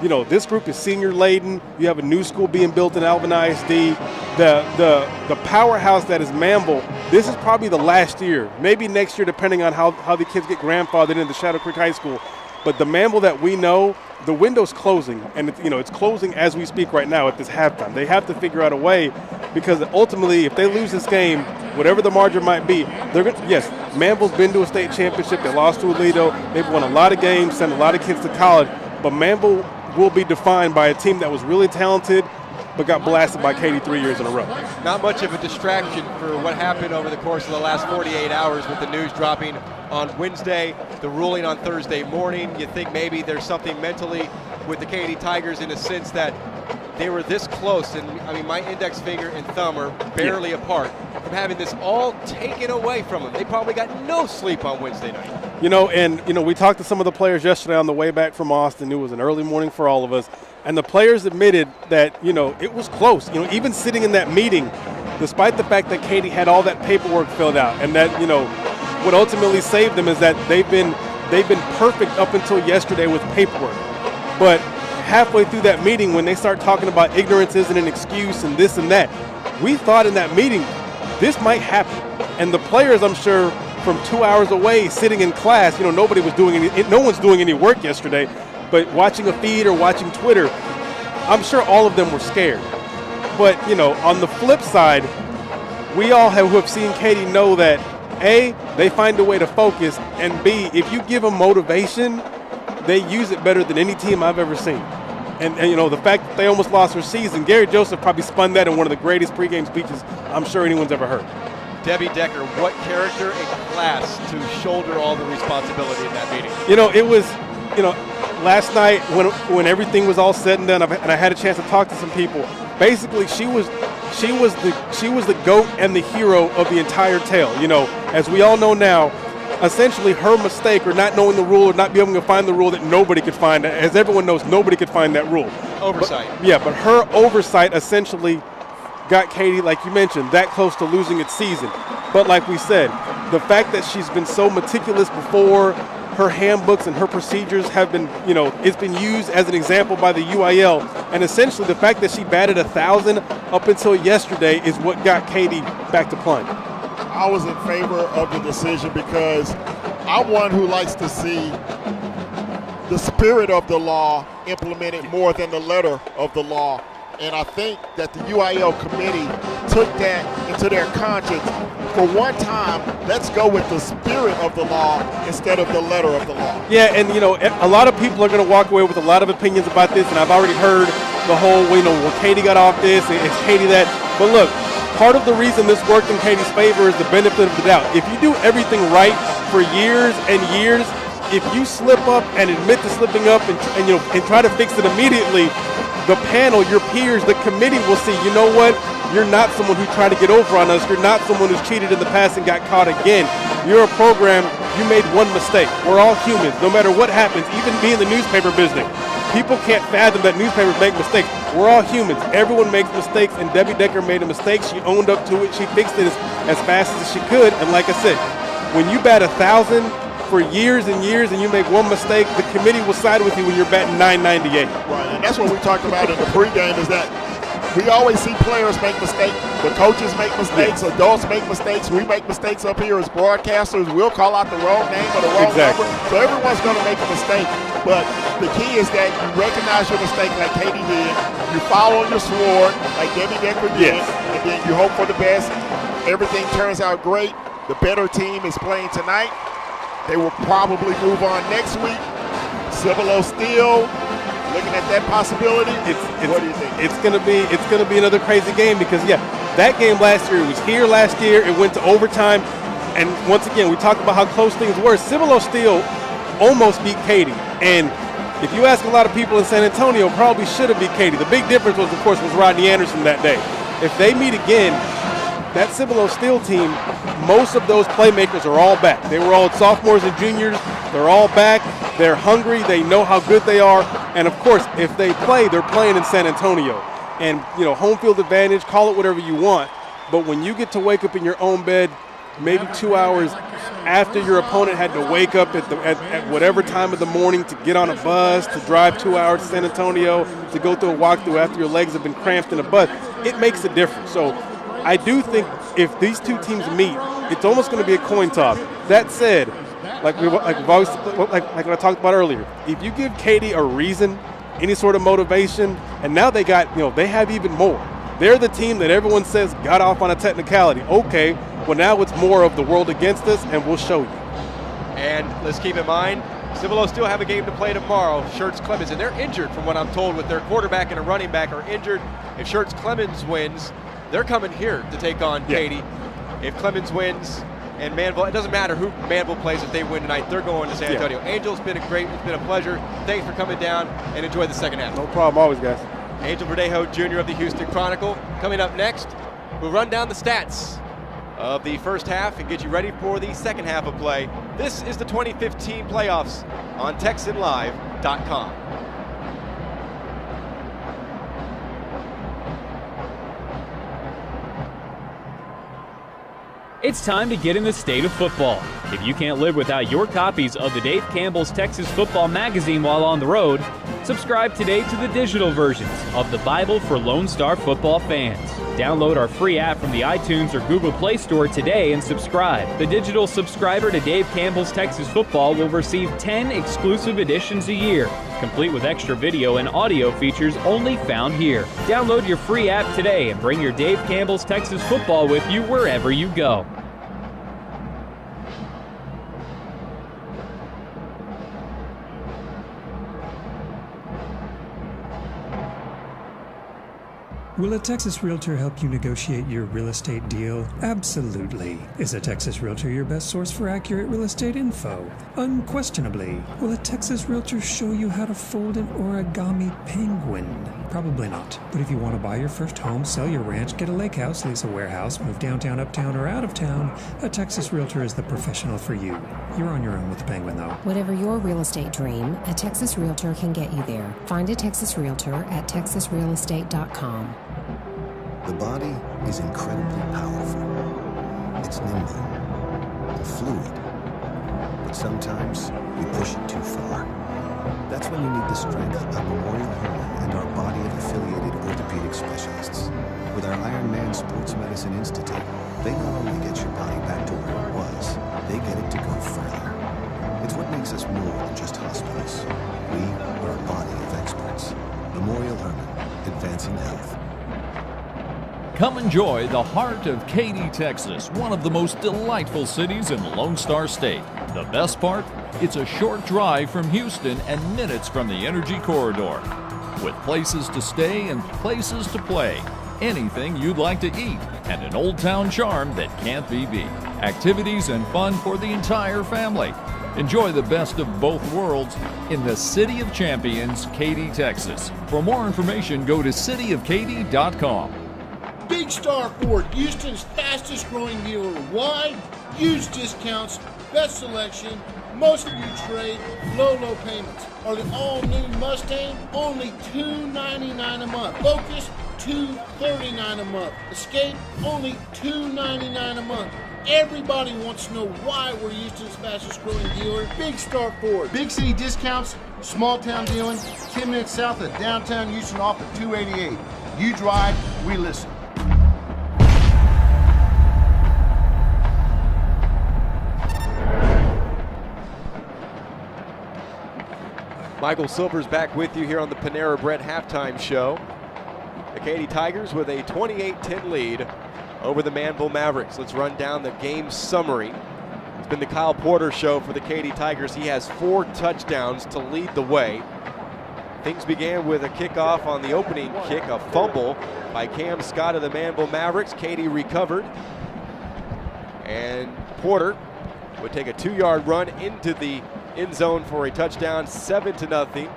you know, this group is senior-laden. You have a new school being built in Alvin ISD. The powerhouse that is Manvel, this is probably the last year, maybe next year depending on how the kids get grandfathered into Shadow Creek High School. But the Manvel that we know, the window's closing, and it's closing as we speak right now at this halftime. They have to figure out a way, because ultimately, if they lose this game, whatever the margin might be, yes, Manvel's been to a state championship. They lost to Aledo. They've won a lot of games, sent a lot of kids to college. But Manvel will be defined by a team that was really talented, but got blasted by Katy 3 years in a row. Not much of a distraction for what happened over the course of the last 48 hours with the news dropping on Wednesday, the ruling on Thursday morning. You think maybe there's something mentally with the Katy Tigers in a sense that they were this close, and I mean, my index finger and thumb are barely apart from having this all taken away from them. They probably got no sleep on Wednesday night. We talked to some of the players yesterday on the way back from Austin. It was an early morning for all of us. And the players admitted that, it was close. Even sitting in that meeting, despite the fact that Katy had all that paperwork filled out, and that, what ultimately saved them is that they've been perfect up until yesterday with paperwork. But halfway through that meeting, when they start talking about ignorance isn't an excuse and this and that, we thought in that meeting this might happen. And the players, I'm sure, from 2 hours away sitting in class, no one's doing any work yesterday, but watching a feed or watching Twitter, I'm sure all of them were scared. But, on the flip side, we all who have seen Katy know that, A, they find a way to focus, and B, if you give them motivation, they use it better than any team I've ever seen. And the fact that they almost lost their season, Gary Joseph probably spun that in one of the greatest pregame speeches I'm sure anyone's ever heard. Debbie Decker, what character and class to shoulder all the responsibility in that meeting? It was, last night when everything was all said and done, and I had a chance to talk to some people, basically she was the GOAT and the hero of the entire tale. You know, as we all know now, essentially her mistake or not knowing the rule or not being able to find the rule that nobody could find, as everyone knows, nobody could find that rule. Oversight. But her oversight essentially got Katy, like you mentioned, that close to losing its season. But like we said, the fact that she's been so meticulous before, her handbooks and her procedures have been, it's been used as an example by the UIL. And essentially the fact that she batted 1,000 up until yesterday is what got Katy back to playing. I was in favor of the decision because I'm one who likes to see the spirit of the law implemented more than the letter of the law. And I think that the UIL committee took that into their conscience. For one time, let's go with the spirit of the law instead of the letter of the law. Yeah, and a lot of people are going to walk away with a lot of opinions about this, and I've already heard the whole, Katy got off this, and it's Katy that. But look, part of the reason this worked in Katy's favor is the benefit of the doubt. If you do everything right for years and years, if you slip up and admit to slipping up and try to fix it immediately, the panel, your peers, the committee will see, you know what, you're not someone who tried to get over on us. You're not someone who's cheated in the past and got caught again. You're a program, you made one mistake. We're all humans, no matter what happens, even me in the newspaper business. People can't fathom that newspapers make mistakes. We're all humans. Everyone makes mistakes, and Debbie Decker made a mistake. She owned up to it. She fixed it as fast as she could. And like I said, when you bat 1,000 for years and years and you make one mistake, the committee will side with you when you're batting 998. Right, and that's what we talked about in the pregame is that we always see players make mistakes, but coaches make mistakes, adults make mistakes, we make mistakes up here as broadcasters. We'll call out the wrong name or the wrong number. So everyone's going to make a mistake, but the key is that you recognize your mistake like Katy did, you follow your sword like Debbie Decker did, and then you hope for the best. Everything turns out great. The better team is playing tonight. They will probably move on next week. Cibolo still looking at that possibility. What do you think? It's gonna be another crazy game because that game last year, it was here last year. It went to overtime, and once again we talked about how close things were. Cibolo still almost beat Katy, and if you ask a lot of people in San Antonio, probably should have beat Katy. The big difference was, of course, Rodney Anderson that day. If they meet again, that Cibolo Steel team, most of those playmakers are all back. They were all sophomores and juniors. They're all back. They're hungry. They know how good they are. And, of course, if they play, they're playing in San Antonio. And, home field advantage, call it whatever you want. But when you get to wake up in your own bed maybe 2 hours after your opponent had to wake up at whatever time of the morning to get on a bus, to drive 2 hours to San Antonio, to go through a walkthrough after your legs have been cramped in a bus, it makes a difference. So I do think if these two teams meet, it's almost going to be a coin toss. That said, like what I talked about earlier, if you give Katy a reason, any sort of motivation, and now they have even more. They're the team that everyone says got off on a technicality. Okay, well now it's more of the world against us, and we'll show you. And let's keep in mind, Cibolo still have a game to play tomorrow. Schertz Clemens, and they're injured from what I'm told, with their quarterback and a running back are injured. If Schertz Clemens wins, they're coming here to take on Katy. If Clemens wins and Manvel, it doesn't matter who Manvel plays. If they win tonight, they're going to San Antonio. Angel, it's been a pleasure. Thanks for coming down and enjoy the second half. No problem, always, guys. Angel Verdejo, Jr. of the Houston Chronicle. Coming up next, we'll run down the stats of the first half and get you ready for the second half of play. This is the 2015 playoffs on TexanLive.com. It's time to get in the state of football. If you can't live without your copies of the Dave Campbell's Texas Football Magazine while on the road, subscribe today to the digital versions of the Bible for Lone Star football fans. Download our free app from the iTunes or Google Play Store today and subscribe. The digital subscriber to Dave Campbell's Texas Football will receive 10 exclusive editions a year, complete with extra video and audio features only found here. Download your free app today and bring your Dave Campbell's Texas Football with you wherever you go. Will a Texas Realtor help you negotiate your real estate deal? Absolutely. Is a Texas Realtor your best source for accurate real estate info? Unquestionably. Will a Texas Realtor show you how to fold an origami penguin? Probably not. But if you want to buy your first home, sell your ranch, get a lake house, lease a warehouse, move downtown, uptown, or out of town, a Texas Realtor is the professional for you. You're on your own with the penguin, though. Whatever your real estate dream, a Texas Realtor can get you there. Find a Texas Realtor at texasrealestate.com. The body is incredibly powerful. It's nimble and fluid. But sometimes we push it too far. That's when you need the strength of Memorial Hermann and our body of affiliated orthopedic specialists. With our Iron Man Sports Medicine Institute, they not only get your body back to where it was, they get it to go further. It's what makes us more than just hospitals. We are a body of experts. Memorial Hermann, advancing health. Come enjoy the heart of Katy, Texas, one of the most delightful cities in the Lone Star State. The best part? It's a short drive from Houston and minutes from the Energy Corridor. With places to stay and places to play, anything you'd like to eat, and an old town charm that can't be beat. Activities and fun for the entire family. Enjoy the best of both worlds in the City of Champions, Katy, Texas. For more information, go to cityofkaty.com. Big Star Ford, Houston's fastest growing dealer. Why? Huge discounts, best selection, most of you trade, low payments. Or the all-new Mustang, only $299 a month. Focus, $239 a month. Escape, only $299 a month. Everybody wants to know why we're Houston's fastest growing dealer. Big Star Ford. Big city discounts, small town dealing, 10 minutes south of downtown Houston off at 288. You drive, we listen. Michael Silver's back with you here on the Panera Bread halftime show. The Katy Tigers with a 28-10 lead over the Manvel Mavericks. Let's run down the game summary. It's been the Kyle Porter show for the Katy Tigers. He has 4 touchdowns to lead the way. Things began with a kickoff on the opening kick, a fumble by Cam Scott of the Manvel Mavericks. Katy recovered, and Porter would take a 2-yard run into the end zone for a touchdown, 7-0.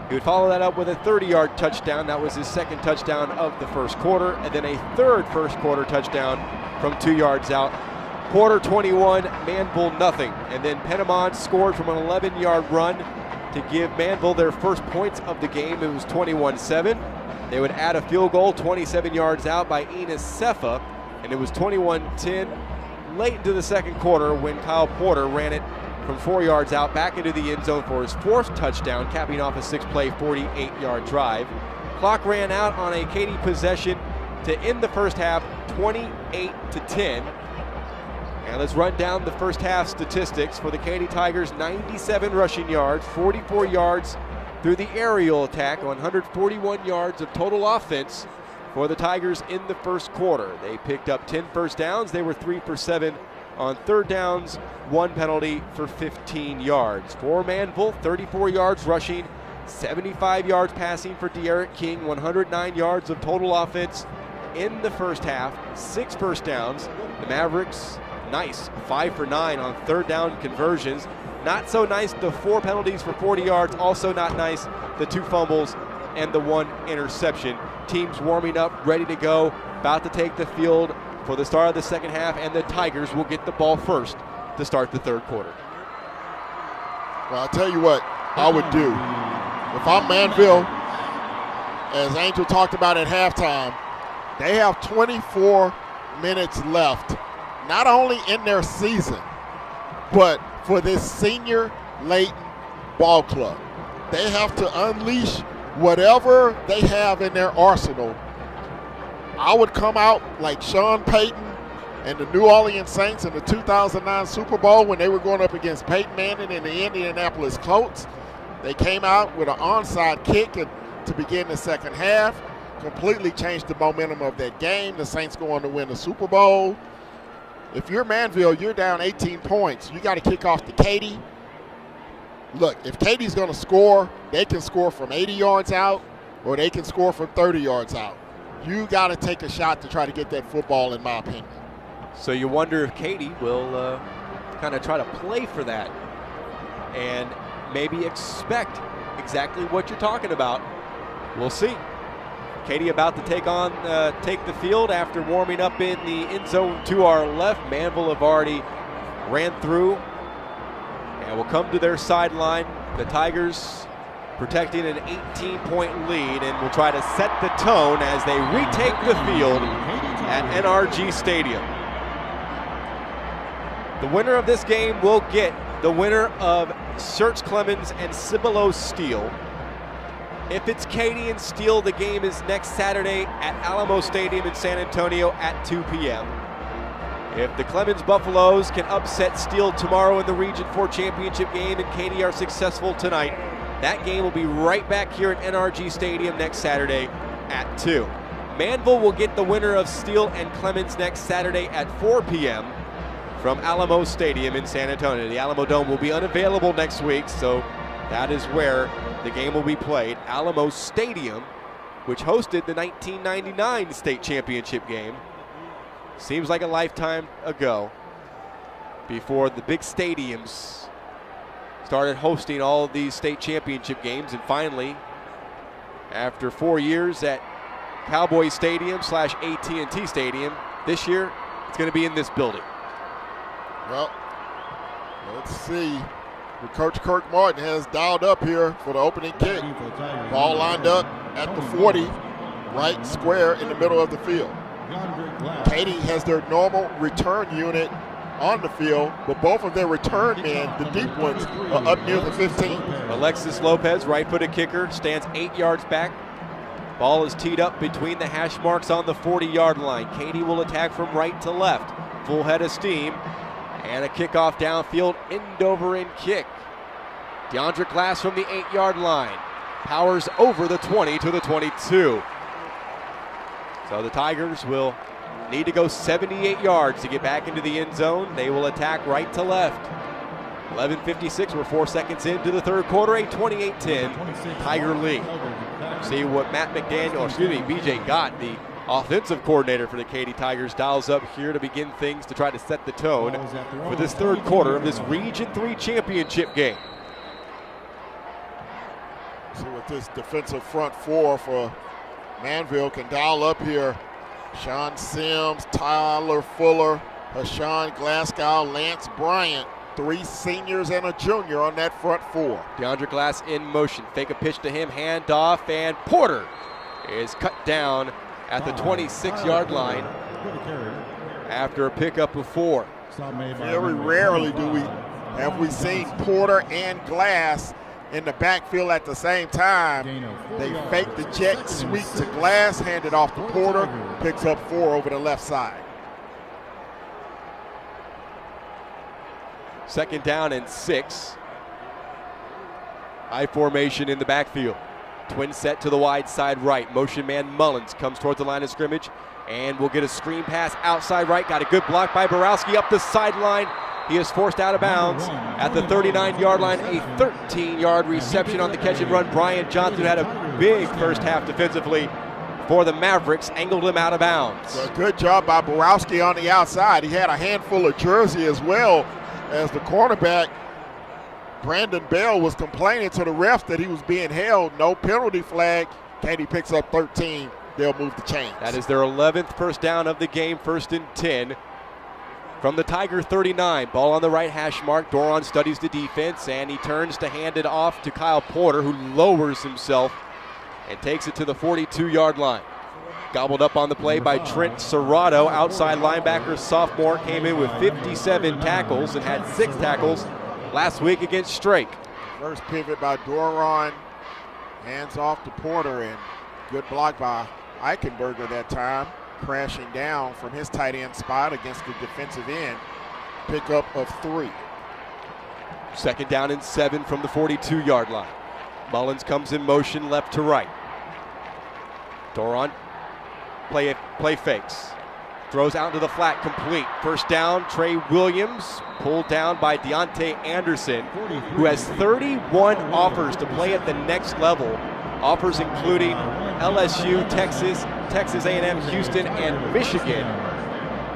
He would follow that up with a 30-yard touchdown. That was his second touchdown of the first quarter, and then a third first quarter touchdown from 2 yards out. Porter 21, Manvel nothing. And then Penamon scored from an 11-yard run to give Manvel their first points of the game. It was 21-7. They would add a field goal 27 yards out by Enos Sefa, and it was 21-10 late into the second quarter when Kyle Porter ran it from 4 yards out back into the end zone for his 4th touchdown, capping off a 6-play, 48-yard drive. Clock ran out on a Katy possession to end the first half, 28-10. And let's run down the first half statistics for the Katy Tigers. 97 rushing yards, 44 yards through the aerial attack, 141 yards of total offense for the Tigers in the first quarter. They picked up 10 first downs. They were 3 for 7 on third downs, 1 penalty for 15 yards. For Manvel, 34 yards rushing, 75 yards passing for De'Aaron King, 109 yards of total offense in the first half, 6 first downs. The Mavericks, nice, 5 for 9 on third down conversions. Not so nice, the 4 penalties for 40 yards. Also not nice, the 2 fumbles and the 1 interception. Teams warming up, ready to go, about to take the field for the start of the second half, and the Tigers will get the ball first to start the third quarter. Well, I'll tell you what I would do. If I'm Manvel, as Angel talked about at halftime, they have 24 minutes left, not only in their season, but for this senior Layton ball club. They have to unleash whatever they have in their arsenal. I would come out like Sean Payton and the New Orleans Saints in the 2009 Super Bowl when they were going up against Peyton Manning and the Indianapolis Colts. They came out with an onside kick to begin the second half, completely changed the momentum of that game. The Saints go on to win the Super Bowl. If you're Manvel, you're down 18 points. You got to kick off to Katy. Look, if Katy's going to score, they can score from 80 yards out or they can score from 30 yards out. you got to take a shot to try to get that football, in my opinion. So you wonder if Katy will kind of try to play for that and maybe expect exactly what you're talking about. We'll see. Katy about to take the field after warming up in the end zone to our left. Manvel have already ran through and will come to their sideline. The Tigers protecting an 18-point lead, and will try to set the tone as they retake the field at NRG Stadium. The winner of this game will get the winner of Search Clemens and Cibolo Steele. If it's Katy and Steele, the game is next Saturday at Alamo Stadium in San Antonio at 2 p.m. If the Clemens Buffaloes can upset Steele tomorrow in the Region 4 championship game and Katy are successful tonight, that game will be right back here at NRG Stadium next Saturday at 2. Manvel will get the winner of Steele and Clemens next Saturday at 4 p.m. from Alamo Stadium in San Antonio. The Alamo Dome will be unavailable next week, so that is where the game will be played. Alamo Stadium, which hosted the 1999 state championship game. Seems like a lifetime ago, before the big stadiums started hosting all of these state championship games, and finally, after 4 years at Cowboy Stadium / AT&T Stadium, this year it's going to be in this building. Well, let's see. Coach Kirk Martin has dialed up here for the opening kick. Ball lined up at the 40, right square in the middle of the field. Katy has their normal return unit on the field, but both of their return men, the deep ones, are up near the 15. Alexis Lopez, right-footed kicker, stands 8 yards back. Ball is teed up between the hash marks on the 40-yard line. Katy will attack from right to left. Full head of steam. And a kickoff downfield, end over end kick. DeAndre Glass from the 8-yard line. Powers over the 20 to the 22. So the Tigers will need to go 78 yards to get back into the end zone. They will attack right to left. 11:56, we're 4 seconds into the third quarter, a 28-10 Tiger lead. See what BJ Gott, the offensive coordinator for the Katy Tigers, dials up here to begin things to try to set the tone for this third quarter of this Region 3 championship game. See what this defensive front four for Manvel can dial up here. Sean Sims, Tyler Fuller, Hashawn Glasgow, Lance Bryant, 3 seniors and a junior on that front four. DeAndre Glass in motion, fake a pitch to him, handoff, and Porter is cut down at the 26-yard line after a pickup of 4. Very rarely have we seen Porter and Glass in the backfield at the same time. They fake the jet sweep to Glass, hand it off to Porter, picks up 4 over the left side. Second down and 6. I formation in the backfield. Twin set to the wide side right. Motion man Mullins comes towards the line of scrimmage and will get a screen pass outside right. Got a good block by Borowski up the sideline. He is forced out of bounds at the 39-yard line. A 13-yard reception on the catch and run. Brian Johnson had a big first half defensively for the Mavericks, angled him out of bounds. So good job by Borowski on the outside. He had a handful of jersey as well, as the cornerback Brandon Bell was complaining to the refs that he was being held. No penalty flag. Katy picks up 13. They'll move the chains. That is their 11th first down of the game, 1st and 10. From the Tiger 39, ball on the right hash mark. Doron studies the defense, and he turns to hand it off to Kyle Porter, who lowers himself and takes it to the 42-yard line. Gobbled up on the play by Trent Serrato, outside linebacker, sophomore, came in with 57 tackles and had 6 tackles last week against Strake. First pivot by Doron, hands off to Porter, and good block by Eichenberger that time, crashing down from his tight end spot against the defensive end. Pickup of 3. Second down and 7 from the 42-yard line. Mullins comes in motion left to right. Doron play fakes. Throws out into the flat, complete. First down, Trey Williams, pulled down by Deontay Anderson, who has 31 offers to play at the next level Offers including LSU, Texas, Texas A&M, Houston, and Michigan.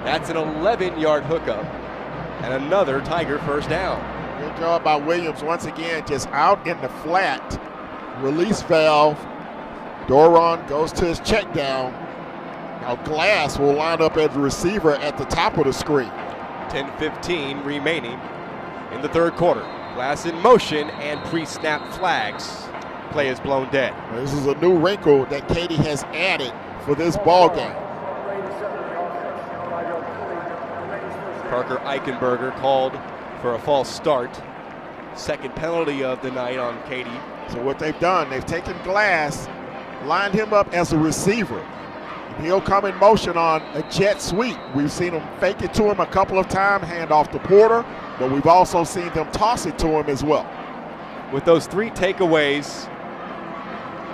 That's an 11-yard hookup and another Tiger first down. Good job by Williams once again, just out in the flat. Release valve. Doron goes to his check down. Now Glass will line up as a receiver at the top of the screen. 10:15 remaining in the third quarter. Glass in motion and pre-snap flags. Play is blown dead. This is a new wrinkle that Katy has added for this ball game. Parker Eichenberger called for a false start. Second penalty of the night on Katy. So what they've done, they've taken Glass, lined him up as a receiver. He'll come in motion on a jet sweep. We've seen him fake it to him a couple of times, hand off to Porter, but we've also seen them toss it to him as well. With those 3 takeaways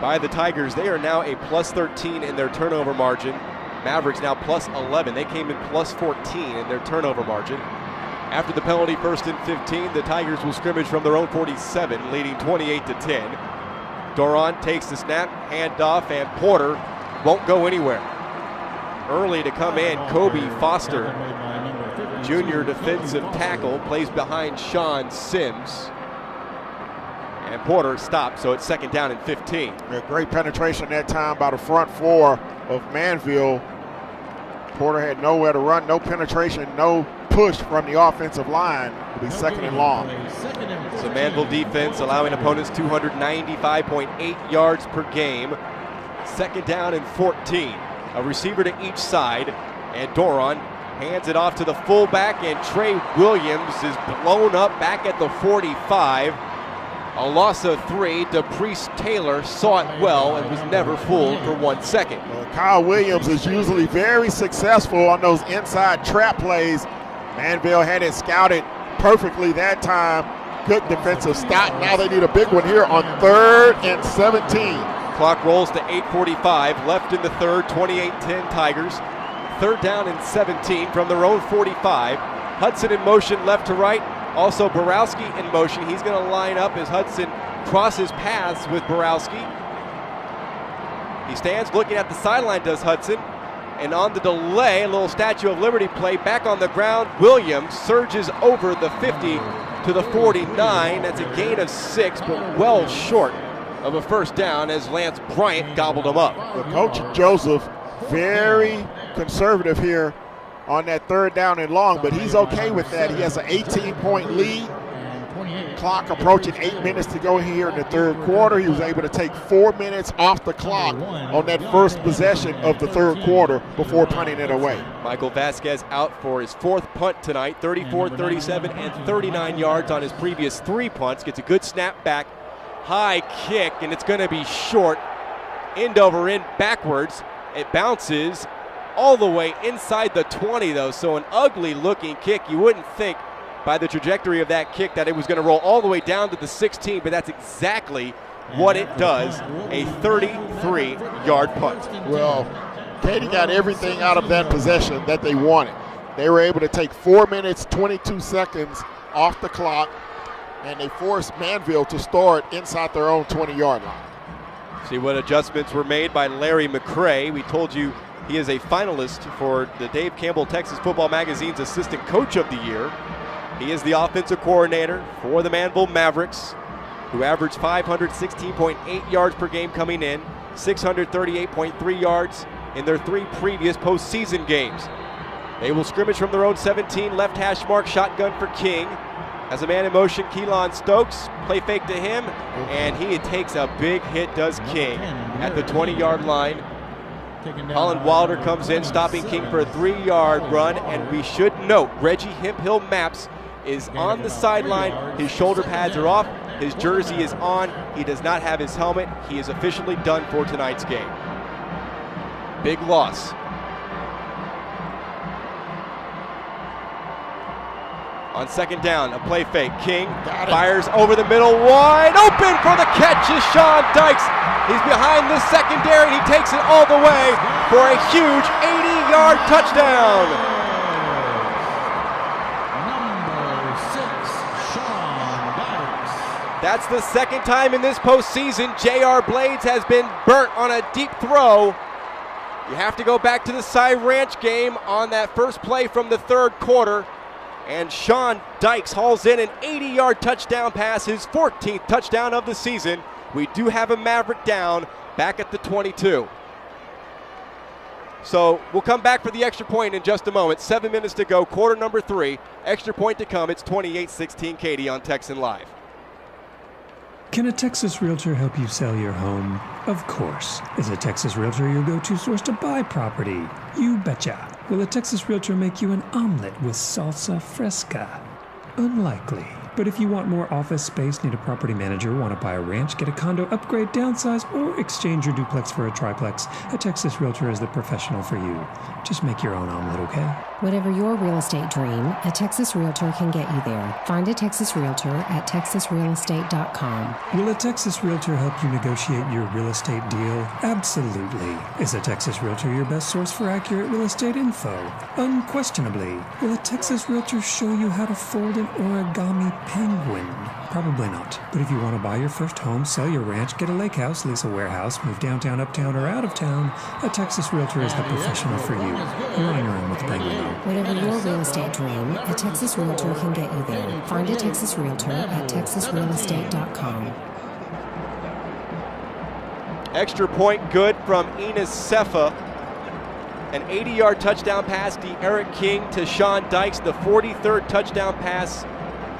by the Tigers, they are now a plus 13 in their turnover margin. Mavericks now plus 11. They came in plus 14 in their turnover margin. After the penalty, 1st and 15, the Tigers will scrimmage from their own 47, leading 28-10. Doron takes the snap, handoff, and Porter won't go anywhere. Early to come in, Kobe Foster, junior defensive tackle, plays behind Sean Sims. And Porter stopped, so it's 2nd down and 15. A great penetration that time by the front 4 of Manvel. Porter had nowhere to run, no penetration, no push from the offensive line. It'll be 2nd and long. So Manvel defense allowing opponents 295.8 yards per game. 2nd down and 14. A receiver to each side, and Doron hands it off to the fullback, and Trey Williams is blown up back at the 45. A loss of 3. DePriest Taylor saw it well and was never fooled for 1 second. Kyle Williams is usually very successful on those inside trap plays. Manvel had it scouted perfectly that time. Good defensive stop. Now they need a big one here on 3rd and 17. Clock rolls to 8:45 left in the third. 28-10 Tigers. 3rd down and 17 from their own 45. Hudson in motion left to right. Also Borowski in motion. He's going to line up as Hudson crosses paths with Borowski. He stands looking at the sideline, does Hudson. And on the delay, a little Statue of Liberty play back on the ground. Williams surges over the 50 to the 49. That's a gain of 6, but well short of a first down as Lance Bryant gobbled him up. Coach Joseph, very conservative here on that 3rd down and long, but he's okay with that. He has an 18-point lead. Clock approaching 8 minutes to go here in the 3rd quarter. He was able to take 4 minutes off the clock on that first possession of the 3rd quarter before punting it away. Michael Vasquez out for his 4th punt tonight, 34, 37, and 39 yards on his previous 3 punts. Gets a good snap back, high kick, and it's going to be short, end over end backwards. It bounces all the way inside the 20 though, so an ugly looking kick. You wouldn't think by the trajectory of that kick that it was going to roll all the way down to the 16, but that's exactly what it does, a 33-yard punt. Well, Katy got everything out of that possession that they wanted. They were able to take 4 minutes, 22 seconds off the clock, and they forced Manvel to start inside their own 20-yard line. See what adjustments were made by Larry McCray. We told you he is a finalist for the Dave Campbell Texas Football Magazine's Assistant Coach of the Year. He is the offensive coordinator for the Manvel Mavericks, who averaged 516.8 yards per game coming in, 638.3 yards in their 3 previous postseason games. They will scrimmage from their own 17, left hash mark, shotgun for King. As a man in motion, Keelan Stokes, play fake to him, and he takes a big hit, does King, at the 20-yard line. Colin Wilder comes in, stopping King for a 3-yard run, and we should note Reggie Hemphill Maps is on the sideline. His shoulder pads are off, his jersey is on, he does not have his helmet. He is officially done for tonight's game. Big loss. On 2nd down, a play fake. King fires over the middle, wide open for the catch is Sean Dykes. He's behind the secondary. He takes it all the way for a huge 80-yard touchdown. That's the second time in this postseason J.R. Blades has been burnt on a deep throw. You have to go back to the Cy Ranch game on that first play from the third quarter. And Sean Dykes hauls in an 80-yard touchdown pass, his 14th touchdown of the season. We do have a Maverick down back at the 22. So we'll come back for the extra point in just a moment. 7 minutes to go, quarter number 3. Extra point to come. It's 28-16 Katy on Texan Live. Can a Texas Realtor help you sell your home? Of course. Is a Texas Realtor your go-to source to buy property? You betcha. Will a Texas Realtor make you an omelet with salsa fresca? Unlikely. But if you want more office space, need a property manager, want to buy a ranch, get a condo, upgrade, downsize, or exchange your duplex for a triplex, a Texas Realtor is the professional for you. Just make your own omelet, okay? Whatever your real estate dream, a Texas Realtor can get you there. Find a Texas Realtor at texasrealestate.com. Will a Texas Realtor help you negotiate your real estate deal? Absolutely. Is a Texas Realtor your best source for accurate real estate info? Unquestionably. Will a Texas Realtor show you how to fold an origami penguin? Probably not. But if you want to buy your first home, sell your ranch, get a lake house, lease a warehouse, move downtown, uptown, or out of town, a Texas Realtor is the professional for you. You're on your own with the penguin, though. Whatever your real estate dream, a Texas Realtor can get you there. Find a Texas Realtor at texasrealestate.com. Extra point good from Enos Sefa. An 80-yard touchdown pass, De'Aaron King to Sean Dykes, the 43rd touchdown pass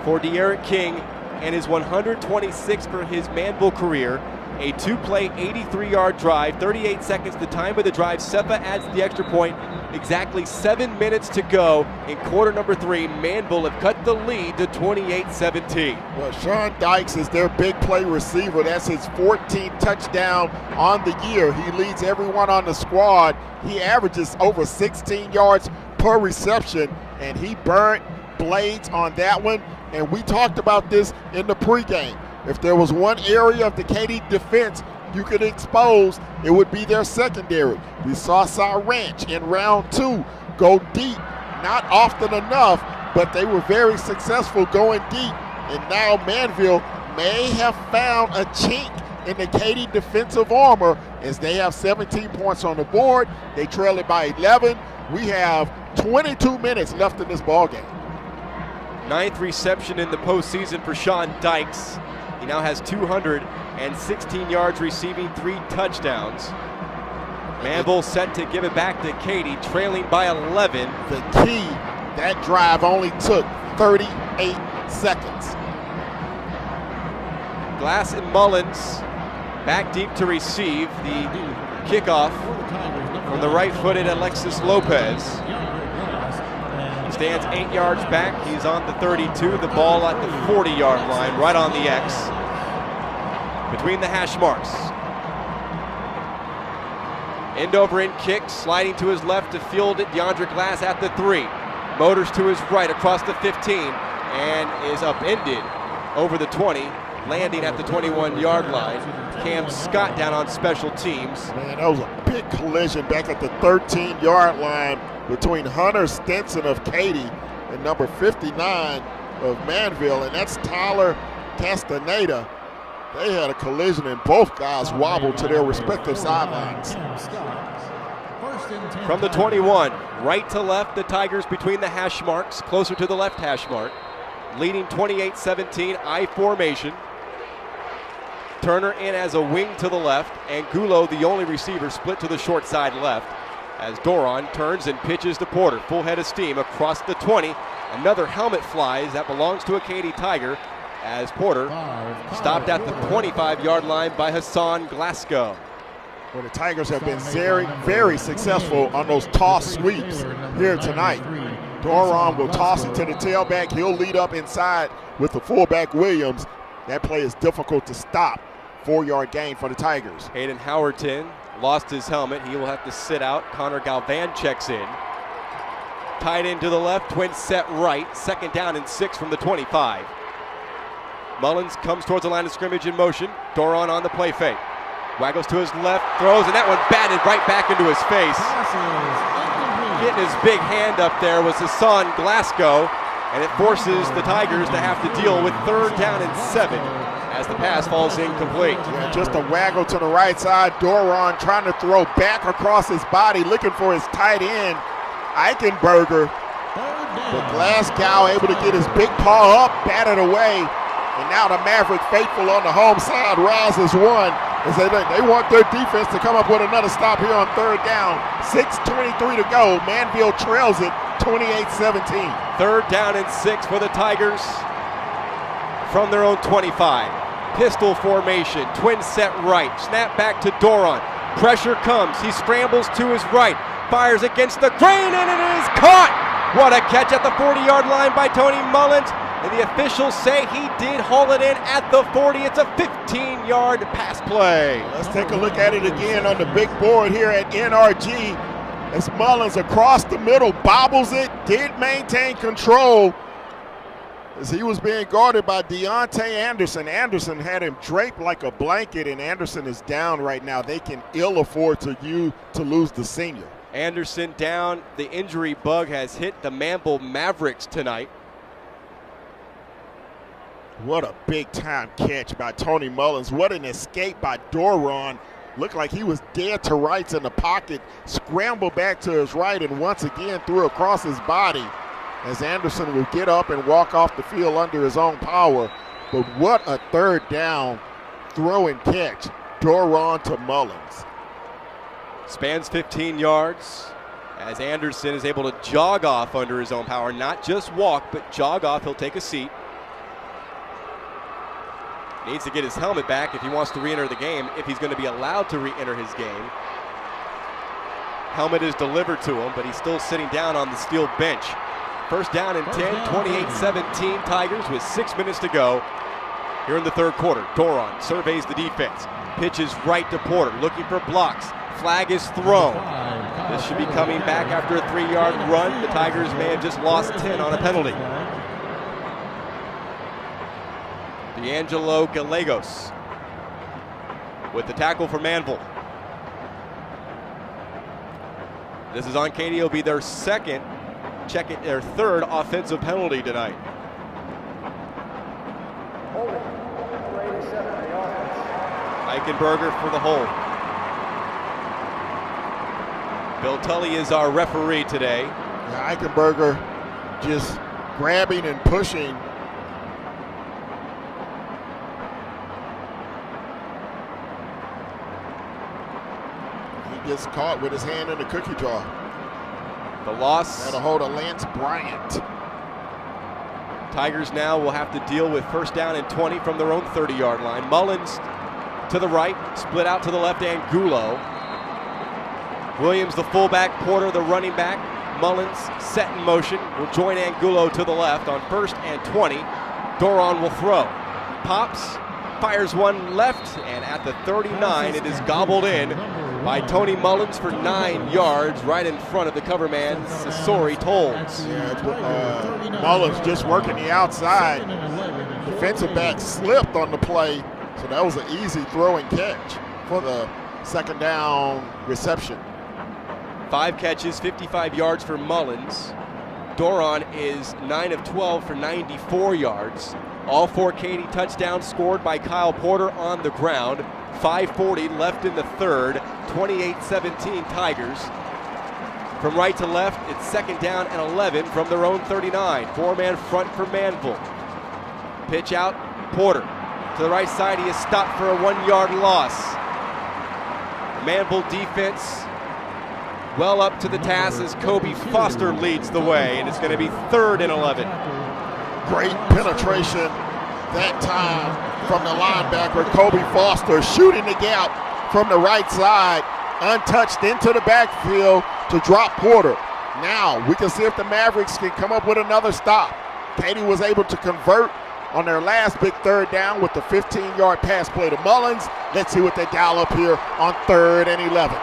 for De'Aaron King and his 126th for his Manvel career. A two-play, 83-yard drive, 38 seconds the time of the drive. Sefa adds the extra point. Exactly 7 minutes to go in quarter number 3. Manvel have cut the lead to 28-17. Well, Sean Dykes is their big play receiver. That's his 14th touchdown on the year. He leads everyone on the squad. He averages over 16 yards per reception, and he burnt Blades on that one. And we talked about this in the pregame. If there was one area of the Katy defense you could expose, it would be their secondary. We saw Cy Ranch in round 2 go deep, not often enough, but they were very successful going deep. And now Manvel may have found a chink in the Katy defensive armor as they have 17 points on the board. They trail it by 11. We have 22 minutes left in this ballgame. 9th reception in the postseason for Sean Dykes. He now has 216 yards receiving, 3 touchdowns. Manvel set to give it back to Katy, trailing by 11. The key, that drive only took 38 seconds. Glass and Mullins back deep to receive the kickoff from the right-footed Alexis Lopez. He stands 8 yards back. He's on the 32. The ball at the 40-yard line, right on the X, between the hash marks. End over end kick, sliding to his left to field it. DeAndre Glass at the 3. Motors to his right across the 15 and is upended over the 20, landing at the 21-yard line. Cam Scott down on special teams. Man, that was a big collision back at the 13-yard line between Hunter Stinson of Katy and number 59 of Manvel, and that's Tyler Castaneda. They had a collision and both guys wobbled to their respective sidelines. From the 21, right to left, the Tigers between the hash marks, closer to the left hash mark, leading 28-17, I formation. Turner in as a wing to the left, and Gulo, the only receiver, split to the short side left as Doron turns and pitches to Porter. Full head of steam across the 20. Another helmet flies that belongs to a Katy Tiger as Porter stopped at the 25-yard line by Hassan Glasgow. Well, the Tigers have been very, very successful on those toss sweeps here tonight. Doron will toss it to the tailback. He'll lead up inside with the fullback Williams. That play is difficult to stop. 4-yard gain for the Tigers. Hayden Howerton lost his helmet. He will have to sit out. Connor Galvan checks in. Tight end to the left, twin set right. 2nd down and 6 from the 25. Mullins comes towards the line of scrimmage in motion. Doron on the play fake. Waggles to his left, throws, and that one batted right back into his face. Getting his big hand up there was Hassan Glasgow, and it forces the Tigers to have to deal with 3rd down and 7 as the pass falls incomplete. Yeah, just a waggle to the right side. Doron trying to throw back across his body, looking for his tight end, Eichenberger. But Glasgow able to get his big paw up, bat it away. And now the Maverick faithful on the home side rises one as they want their defense to come up with another stop here on third down. 6:23 to go. Manvel trails it 28-17. Third down and 6 for the Tigers from their own 25. Pistol formation, twin set right. Snap back to Doron. Pressure comes. He scrambles to his right. Fires against the grain, and it is caught. What a catch at the 40-yard line by Tony Mullins. And the officials say he did haul it in at the 40. It's a 15-yard pass play. Let's take a look at it again on the big board here at NRG. As Mullins across the middle bobbles it, did maintain control as he was being guarded by Deontay Anderson. Anderson had him draped like a blanket, and Anderson is down right now. They can ill afford to lose the senior. Anderson down. The injury bug has hit the Manvel Mavericks tonight. What a big-time catch by Tony Mullins. What an escape by Doron. Looked like he was dead to rights in the pocket, scrambled back to his right, and once again threw across his body as Anderson will get up and walk off the field under his own power. But what a third down throw and catch. Doron to Mullins. Spans 15 yards as Anderson is able to jog off under his own power. Not just walk, but jog off. He'll take a seat. Needs to get his helmet back if he wants to re-enter the game, if he's going to be allowed to re-enter his game. Helmet is delivered to him, but he's still sitting down on the steel bench. First down and 10, 28-17 Tigers with 6 minutes to go here in the third quarter. Doron surveys the defense. Pitches right to Porter, looking for blocks. Flag is thrown. This should be coming back after a 3-yard run. The Tigers may have just lost 10 on a penalty. D'Angelo Gallegos with the tackle for Manvel. This is on Katy. It'll be their their third offensive penalty tonight. Eichenberger for the hold. Bill Tully is our referee today. Yeah, Eichenberger just grabbing and pushing. Gets caught with his hand in the cookie jar. The loss. Had a hold of Lance Bryant. Tigers now will have to deal with first down and 20 from their own 30-yard line. Mullins to the right, split out to the left, Angulo. Williams, the fullback, Porter, the running back. Mullins set in motion, will join Angulo to the left on first and 20. Doron will throw. Pops, fires one left, and at the 39, it is gobbled in by Tony Mullins for 9 yards right in front of the cover man, Sasori Tolles. Yeah, Mullins just working the outside. Defensive back slipped on the play, so that was an easy throw and catch for the second down reception. 5 catches, 55 yards for Mullins. Doron is 9 of 12 for 94 yards. All 4 Katy touchdowns scored by Kyle Porter on the ground. 5:40 left in the third, 28-17 Tigers. From right to left, it's second down and 11 from their own 39. 4-man front for Manvel. Pitch out, Porter. To the right side, he is stopped for a 1-yard loss. The Manvel defense well up to the task as Kobe Foster leads the way, and it's going to be third and 11. Great penetration that time from the linebacker, Kobe Foster, shooting the gap from the right side, untouched into the backfield to drop Porter. Now we can see if the Mavericks can come up with another stop. Katy was able to convert on their last big third down with the 15-yard pass play to Mullins. Let's see what they dial up here on third and 11.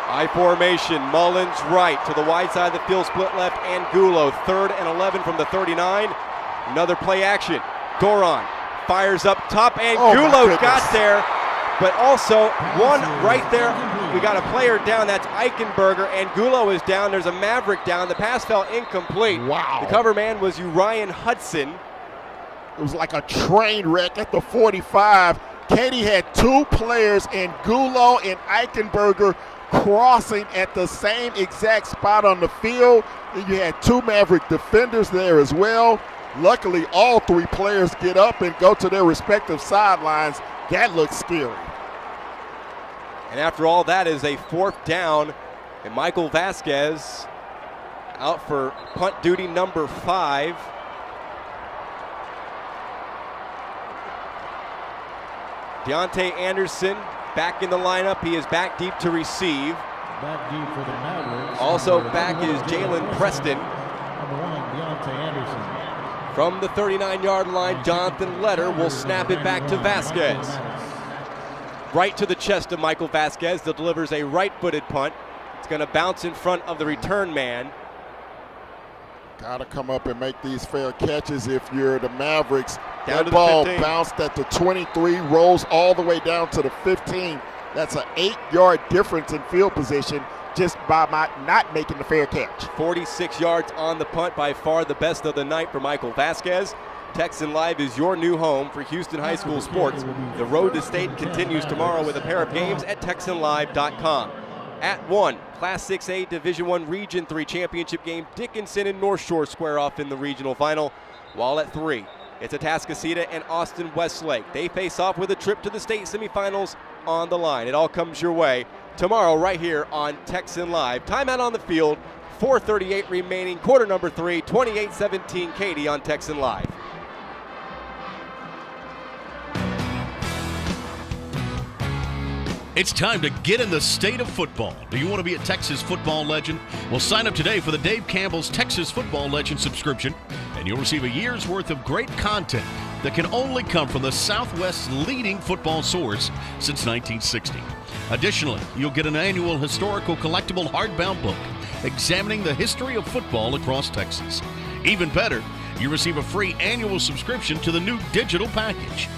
I formation, Mullins right to the wide side of the field, split left, Angulo, third and 11 from the 39. Another play action. Doron fires up top. Angulo got there, but also one right there. We got a player down. That's Eichenberger. Angulo is down. There's a Maverick down. The pass fell incomplete. Wow. The cover man was Urian Hudson. It was like a train wreck at the 45. Katy had two players in Gulo and Eichenberger crossing at the same exact spot on the field. And you had two Maverick defenders there as well. Luckily, all three players get up and go to their respective sidelines. That looks scary. And after all, that is a 4th down. And Michael Vasquez out for punt duty number 5. Deontay Anderson back in the lineup. He is back deep to receive. Back deep for the Mavericks. Also back is Jalen Preston. Number 1, Deontay Anderson. From the 39-yard line, Jonathan Letter will snap it back to Vasquez. Right to the chest of Michael Vasquez that delivers a right-footed punt. It's going to bounce in front of the return man. Got to come up and make these fair catches if you're the Mavericks. Down that ball 15. Bounced at the 23, rolls all the way down to the 15. That's an 8-yard difference in field position just by not making the fair catch. 46 yards on the punt, by far the best of the night for Michael Vasquez. Texan Live is your new home for Houston High School sports. The road to state continues tomorrow with a pair of games at TexanLive.com. At 1, Class 6A Division I Region 3 championship game, Dickinson and North Shore square off in the regional final. While at 3, it's Atascocita and Austin Westlake. They face off with a trip to the state semifinals on the line. It all comes your way tomorrow right here on Texan Live. Timeout on the field, 4:38 remaining, quarter number 3, 28-17 Katy on Texan Live. It's time to get in the state of football. Do you want to be a Texas football legend? Well, sign up today for the Dave Campbell's Texas Football Legend subscription, and you'll receive a year's worth of great content that can only come from the Southwest's leading football source since 1960. Additionally, you'll get an annual historical collectible hardbound book examining the history of football across Texas. Even better, you receive a free annual subscription to the new digital package.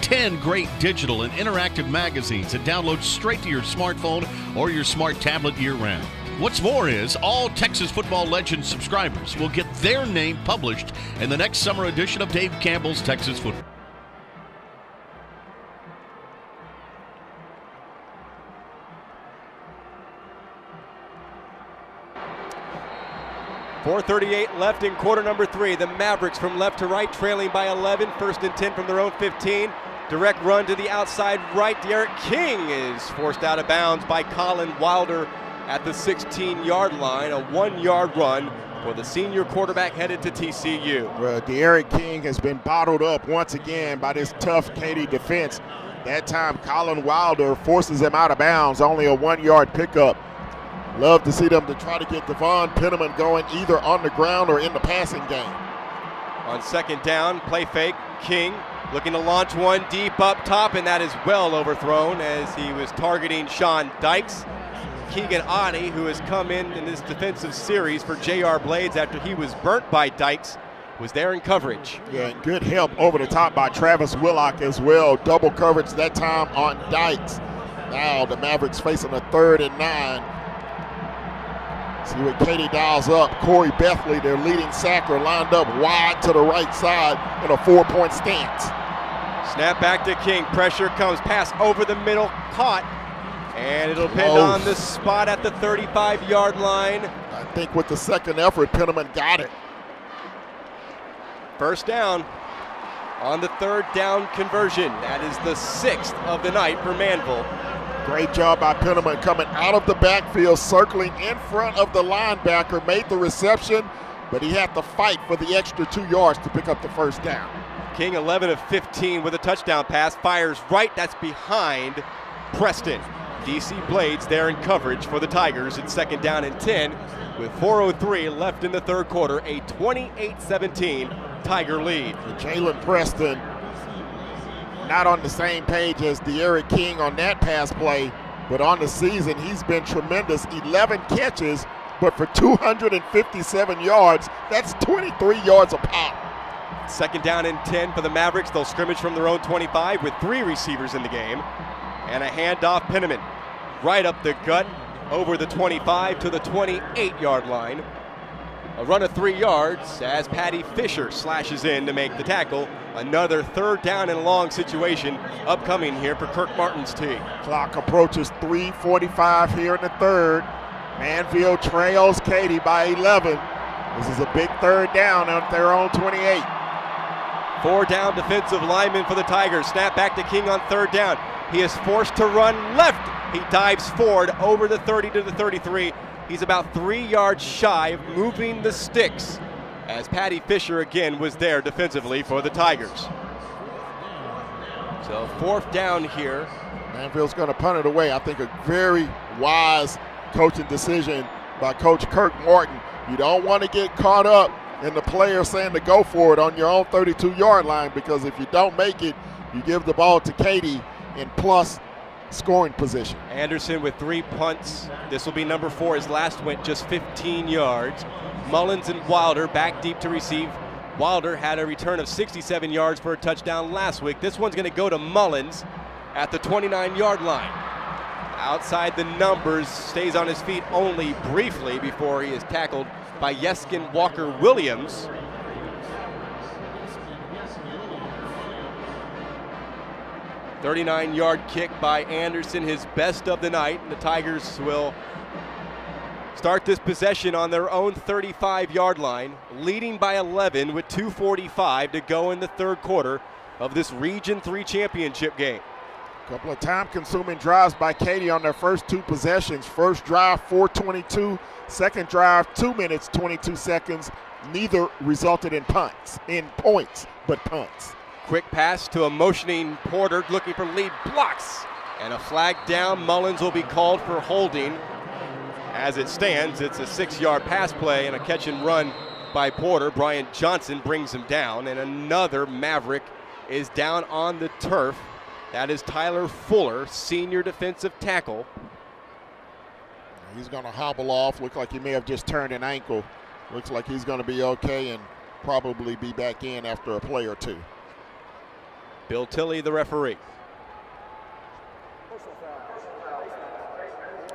10 great digital and interactive magazines that download straight to your smartphone or your smart tablet year-round. What's more is all Texas Football Legends subscribers will get their name published in the next summer edition of Dave Campbell's Texas Football. .438 left in quarter number 3. The Mavericks from left to right trailing by 11. 1st and 10 from their own 15. Direct run to the outside right. Derek King is forced out of bounds by Colin Wilder at the 16-yard line. A 1-yard run for the senior quarterback headed to TCU. Well, Derek King has been bottled up once again by this tough Katy defense. That time Colin Wilder forces him out of bounds. Only a 1-yard pickup. Love to see them to try to get Devon Penniman going either on the ground or in the passing game. On 2nd down, play fake, King looking to launch one deep up top, and that is well overthrown as he was targeting Sean Dykes. Keegan Oddie, who has come in this defensive series for J.R. Blades after he was burnt by Dykes, was there in coverage. Yeah, and good help over the top by Travis Willock as well. Double coverage that time on Dykes. Now the Mavericks facing a 3rd and 9. See what Katy dials up. Corey Bethley, their leading sacker, lined up wide to the right side in a 4-point stance. Snap back to King. Pressure comes. Pass over the middle. Caught. And it'll pin on the spot at the 35-yard line. I think with the second effort, Penniman got it. 1st down on the 3rd down conversion. That is the 6th of the night for Manvel. Great job by Penniman coming out of the backfield, circling in front of the linebacker, made the reception, but he had to fight for the extra 2 yards to pick up the 1st down. King 11 of 15 with a touchdown pass, fires right, that's behind Preston. DC Blades there in coverage for the Tigers at 2nd down and 10 with 4:03 left in the 3rd quarter, a 28-17 Tiger lead. Jalen Preston not on the same page as De'Aaron King on that pass play, but on the season he's been tremendous. 11 catches, but for 257 yards. That's 23 yards a pop. 2nd down and 10 for the Mavericks. They'll scrimmage from their own 25 with 3 receivers in the game. And a handoff, Penniman right up the gut over the 25 to the 28-yard line. A run of 3 yards as Patty Fisher slashes in to make the tackle Another third down and long situation upcoming here for Kirk Martin's team. Clock approaches 3:45 here in the third. Manvel trails Katy by 11. This is a big third down on their own 28. 4 down defensive linemen for the Tigers. Snap back to King on third down. He is forced to run left. He dives forward over the 30 to the 33. He's about 3 yards shy of moving the sticks, as Patty Fisher again was there defensively for the Tigers. So 4th down here. Manvel's going to punt it away. I think a very wise coaching decision by Coach Kirk Martin. You don't want to get caught up in the player saying to go for it on your own 32-yard line, because if you don't make it, you give the ball to Katy in plus scoring position. Anderson with 3 punts. This will be number 4. His last went just 15 yards. Mullins and Wilder back deep to receive. Wilder had a return of 67 yards for a touchdown last week. This one's going to go to Mullins at the 29-yard line. Outside the numbers, stays on his feet only briefly before he is tackled by Yeskin Walker-Williams. "39-yard kick by Anderson, his best of the night. And the Tigers will start this possession on their own 35-yard line, leading by 11 with 2:45 to go in the third quarter of this Region 3 championship game. A couple of time-consuming drives by Katy on their first 2 possessions. First drive, 4:22. Second drive, 2 minutes, 22 seconds. Neither resulted in points, but punts. Quick pass to a motioning Porter looking for lead, blocks, and a flag down. Mullins will be called for holding. As it stands, it's a 6-yard pass play and a catch and run by Porter. Brian Johnson brings him down, and another Maverick is down on the turf. That is Tyler Fuller, senior defensive tackle. He's going to hobble off. Look like he may have just turned an ankle. Looks like he's going to be okay and probably be back in after a play or two. Bill Tilley, the referee.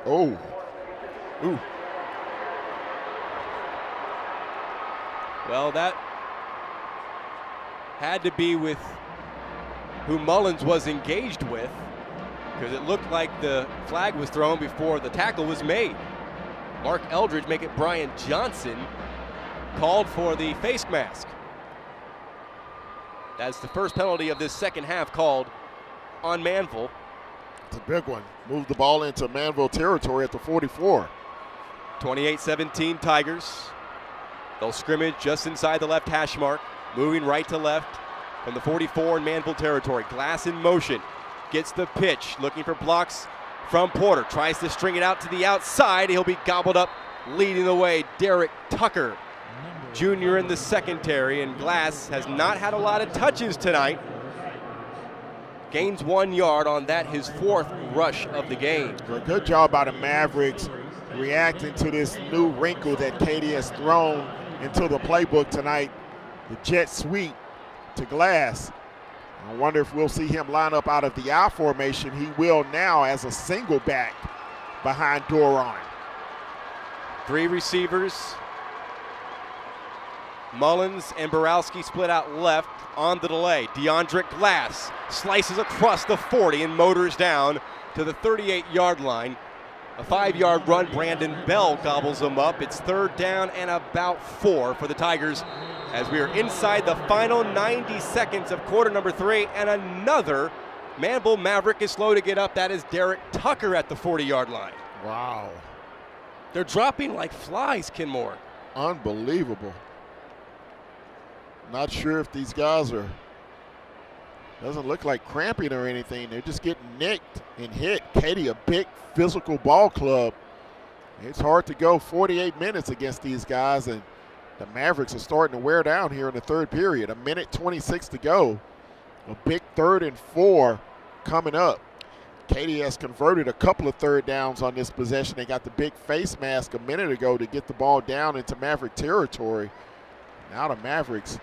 Oh. Ooh. Well, that had to be with who Mullins was engaged with, because it looked like the flag was thrown before the tackle was made. Mark Eldridge make it Brian Johnson called for the face mask. That's the first penalty of this second half called on Manvel. It's a big one. Moved the ball into Manvel territory at the 44. 28-17 Tigers. They'll scrimmage just inside the left hash mark, moving right to left from the 44 in Manvel territory. Glass in motion, gets the pitch, looking for blocks from Porter. Tries to string it out to the outside. He'll be gobbled up, leading the way. Derek Tucker, junior in the secondary, and Glass has not had a lot of touches tonight. Gains 1 yard on that, his 4th rush of the game. Good job by the Mavericks reacting to this new wrinkle that Katy has thrown into the playbook tonight, the jet sweep to Glass. I wonder if we'll see him line up out of the I formation. He will now as a single back behind Doron. 3 receivers. Mullins and Borowski split out left on the delay. DeAndre Glass slices across the 40 and motors down to the 38-yard line. A 5-yard run, Brandon Bell gobbles him up. It's 3rd down and about 4 for the Tigers as we are inside the final 90 seconds of quarter number 3, and another Manvel Maverick is slow to get up. That is Derek Tucker at the 40-yard line. Wow. They're dropping like flies, Kenmore. Unbelievable. Not sure if these guys are, doesn't look like cramping or anything. They're just getting nicked and hit. Katy, a big physical ball club. It's hard to go 48 minutes against these guys, and the Mavericks are starting to wear down here in the third period. 1:26 to go. A big 3rd and 4 coming up. Katy has converted a couple of third downs on this possession. They got the big face mask a minute ago to get the ball down into Maverick territory. Now the Mavericks,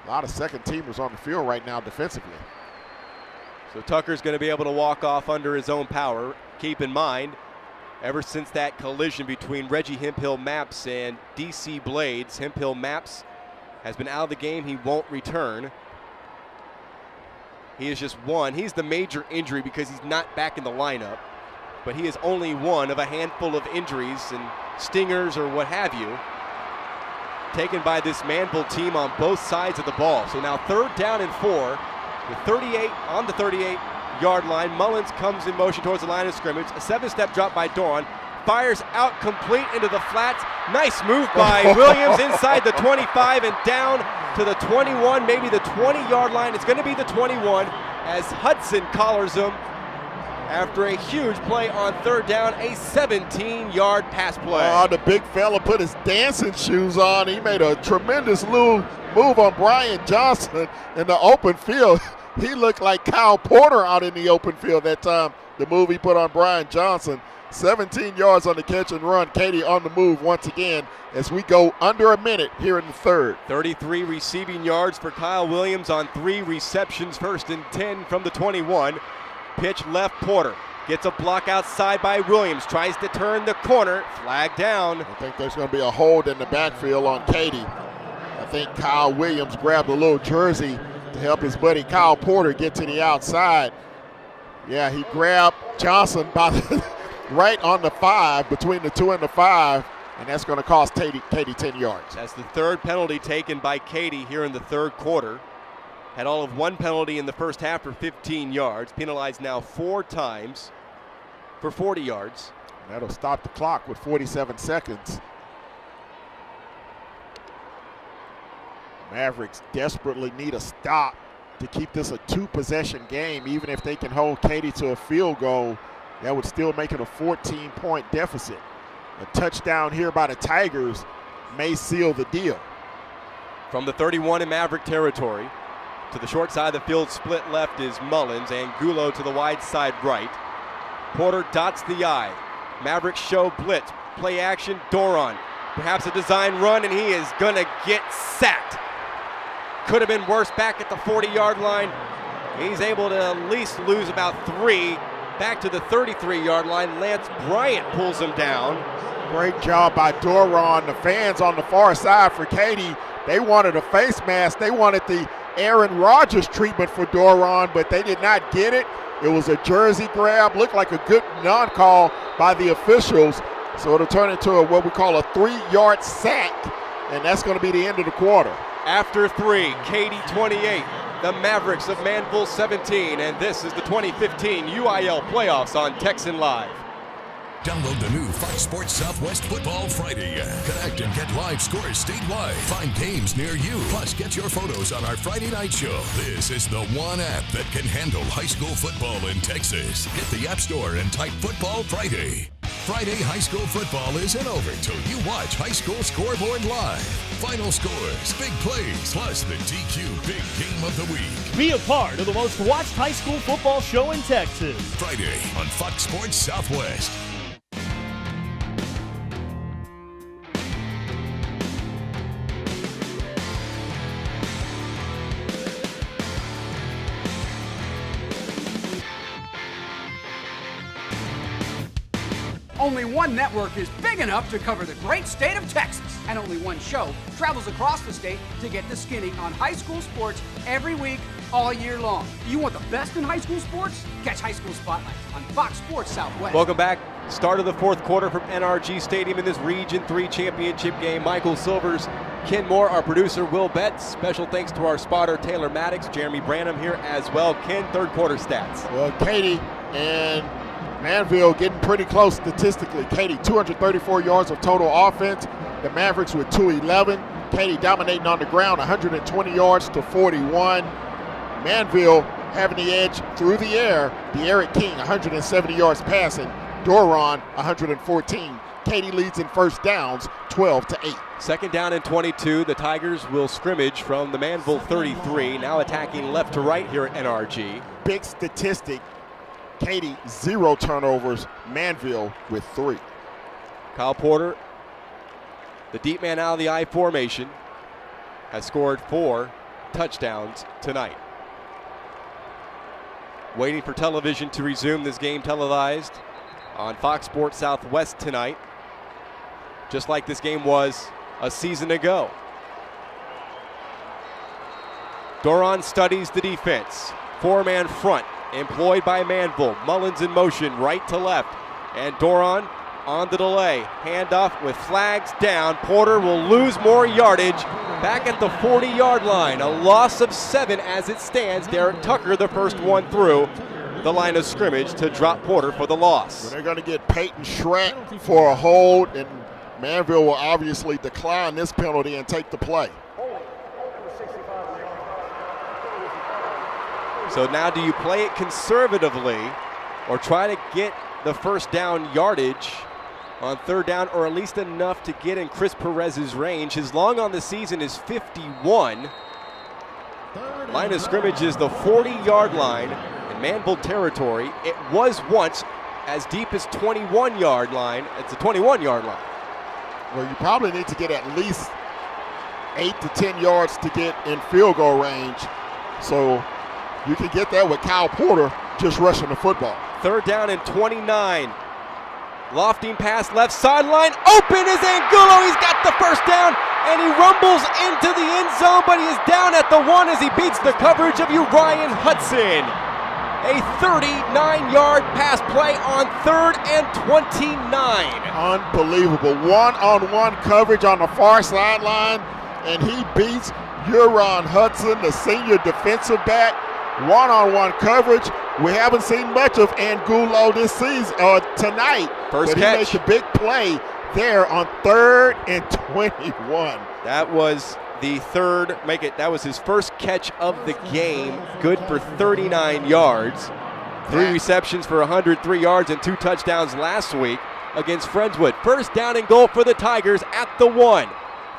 a lot of second teamers on the field right now defensively. So Tucker's going to be able to walk off under his own power. Keep in mind, ever since that collision between Reggie Hemphill Maps and DC Blades, Hemphill Maps has been out of the game. He won't return. He is just one. He's the major injury because he's not back in the lineup, but he is only one of a handful of injuries and stingers or what have you taken by this Manvel team on both sides of the ball. So now 3rd down and 4 with 38 on the 38-yard line. Mullins comes in motion towards the line of scrimmage. A 7-step drop by Doran. Fires out complete into the flats. Nice move by Williams inside the 25 and down to the 21, maybe the 20-yard line. It's going to be the 21 as Hudson collars him after a huge play on 3rd down, a 17-yard pass play. Oh, the big fella put his dancing shoes on. He made a tremendous move on Brian Johnson in the open field. He looked like Kyle Porter out in the open field that time, the move he put on Brian Johnson. 17 yards on the catch and run. Katy on the move once again as we go under a minute here in the 3rd. 33 receiving yards for Kyle Williams on 3 receptions, 1st and 10 from the 21. Pitch left, Porter gets a block outside by Williams, tries to turn the corner, flag down. I think there's going to be a hold in the backfield on Katy. I think Kyle Williams grabbed a little jersey to help his buddy Kyle Porter get to the outside. Yeah, he grabbed Johnson by the right on the 5, between the 2 and the 5, and that's going to cost Katy 10 yards. That's the 3rd penalty taken by Katy here in the 3rd quarter. Had all of 1 penalty in the first half for 15 yards. Penalized now 4 times for 40 yards. That'll stop the clock with 47 seconds. Mavericks desperately need a stop to keep this a 2-possession game. Even if they can hold Katy to a field goal, that would still make it a 14-point deficit. A touchdown here by the Tigers may seal the deal. From the 31 in Maverick territory, to the short side of the field, split left is Mullins, and Gulo to the wide side right. Porter dots the I. Mavericks show blitz. Play action, Doran. Perhaps a design run, and he is going to get sacked. Could have been worse back at the 40-yard line. He's able to at least lose about 3. Back to the 33-yard line. Lance Bryant pulls him down. Great job by Doran. The fans on the far side for Katy, they wanted a face mask. They wanted the Aaron Rodgers treatment for Doran, but they did not get it. It was a jersey grab. Looked like a good non-call by the officials. So it'll turn into what we call a 3-yard sack, and that's going to be the end of the quarter. After 3, Katy 28, the Mavericks of Manvel 17, and this is the 2015 UIL playoffs on Texan Live. Download the new Fox Sports Southwest Football Friday app. Connect and get live scores statewide. Find games near you. Plus, get your photos on our Friday night show. This is the one app that can handle high school football in Texas. Get the App Store and type Football Friday. Friday high school football isn't over till you watch High School Scoreboard live. Final scores, big plays, plus the TQ Big Game of the Week. Be a part of the most watched high school football show in Texas. Friday on Fox Sports Southwest. Only one network is big enough to cover the great state of Texas, and only one show travels across the state to get the skinny on high school sports every week, all year long. You want the best in high school sports? Catch High School Spotlight on Fox Sports Southwest. Welcome back. Start of the 4th quarter from NRG Stadium in this Region 3 championship game. Michael Silvers, Ken Moore, our producer, Will Betts. Special thanks to our spotter, Taylor Maddox, Jeremy Branham here as well. Ken, 3rd quarter stats. Well, Katy and Manvel getting pretty close statistically. Katy 234 yards of total offense. The Mavericks with 211. Katy dominating on the ground, 120 yards to 41. Manvel having the edge through the air. De'Aaron King, 170 yards passing. Doran, 114. Katy leads in first downs, 12-8. 2nd down and 22. The Tigers will scrimmage from the Manvel 33. Now attacking left to right here at NRG. Big statistic. Katy, 0 turnovers. Manvel with 3. Kyle Porter, the deep man out of the I formation, has scored 4 touchdowns tonight. Waiting for television to resume this game televised on Fox Sports Southwest tonight, just like this game was a season ago. Doran studies the defense. four-man front employed by Manvel. Mullins in motion, right to left. And Doron on the delay. Handoff with flags down. Porter will lose more yardage back at the 40-yard line. A loss of 7 as it stands. Derek Tucker, the first one through the line of scrimmage to drop Porter for the loss. Well, they're going to get Peyton Schratt for a hold, and Manvel will obviously decline this penalty and take the play. So now do you play it conservatively or try to get the first down yardage on third down, or at least enough to get in Chris Perez's range? His long on the season is 51. Line of scrimmage is the 40-yard line in Manvel territory. It was once as deep as 21-yard line. It's a 21-yard line. Well, you probably need to get at least 8 to 10 yards to get in field goal range. So you can get that with Kyle Porter just rushing the football. Third down and 29. Lofting pass left sideline. Open is Angulo. He's got the first down, and he rumbles into the end zone, but he is down at the 1 as he beats the coverage of Uriah Hudson. A 39-yard pass play on 3rd and 29. Unbelievable. One-on-one coverage on the far sideline, and he beats Uriah Hudson, the senior defensive back. One-on-one coverage. We haven't seen much of Angulo this season tonight. First but catch. He made the big play there on 3rd and 21. That was the third, that was his first catch of the game. Good for 39 yards. 3 receptions for 103 yards and 2 touchdowns last week against Friendswood. First down and goal for the Tigers at the 1.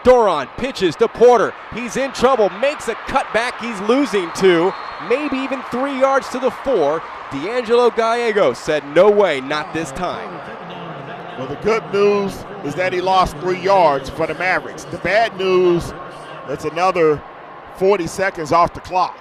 Doron pitches to Porter. He's in trouble, makes a cutback. He's losing 2, maybe even 3 yards to the 4. D'Angelo Gallegos said, no way, not this time. Well, the good news is that he lost 3 yards for the Mavericks. The bad news, that's another 40 seconds off the clock.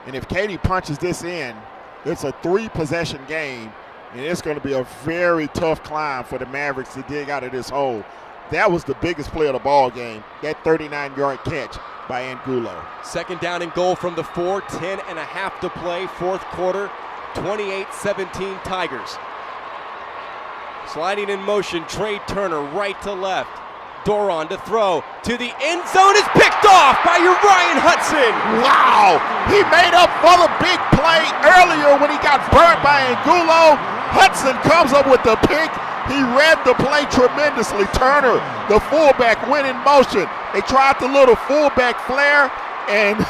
And if Katy punches this in, it's a 3-possession game, and it's going to be a very tough climb for the Mavericks to dig out of this hole. That was the biggest play of the ball game, that 39-yard catch by Angulo. Second down and goal from the 4, 10.5 to play, 4th quarter, 28-17 Tigers. Sliding in motion, Trey Turner right to left. Doron to throw to the end zone is picked off by Uriah Hudson. Wow, he made up for the big play earlier when he got burnt by Angulo. Hudson comes up with the pick. He read the play tremendously. Turner, the fullback, went in motion. They tried the little fullback flare, and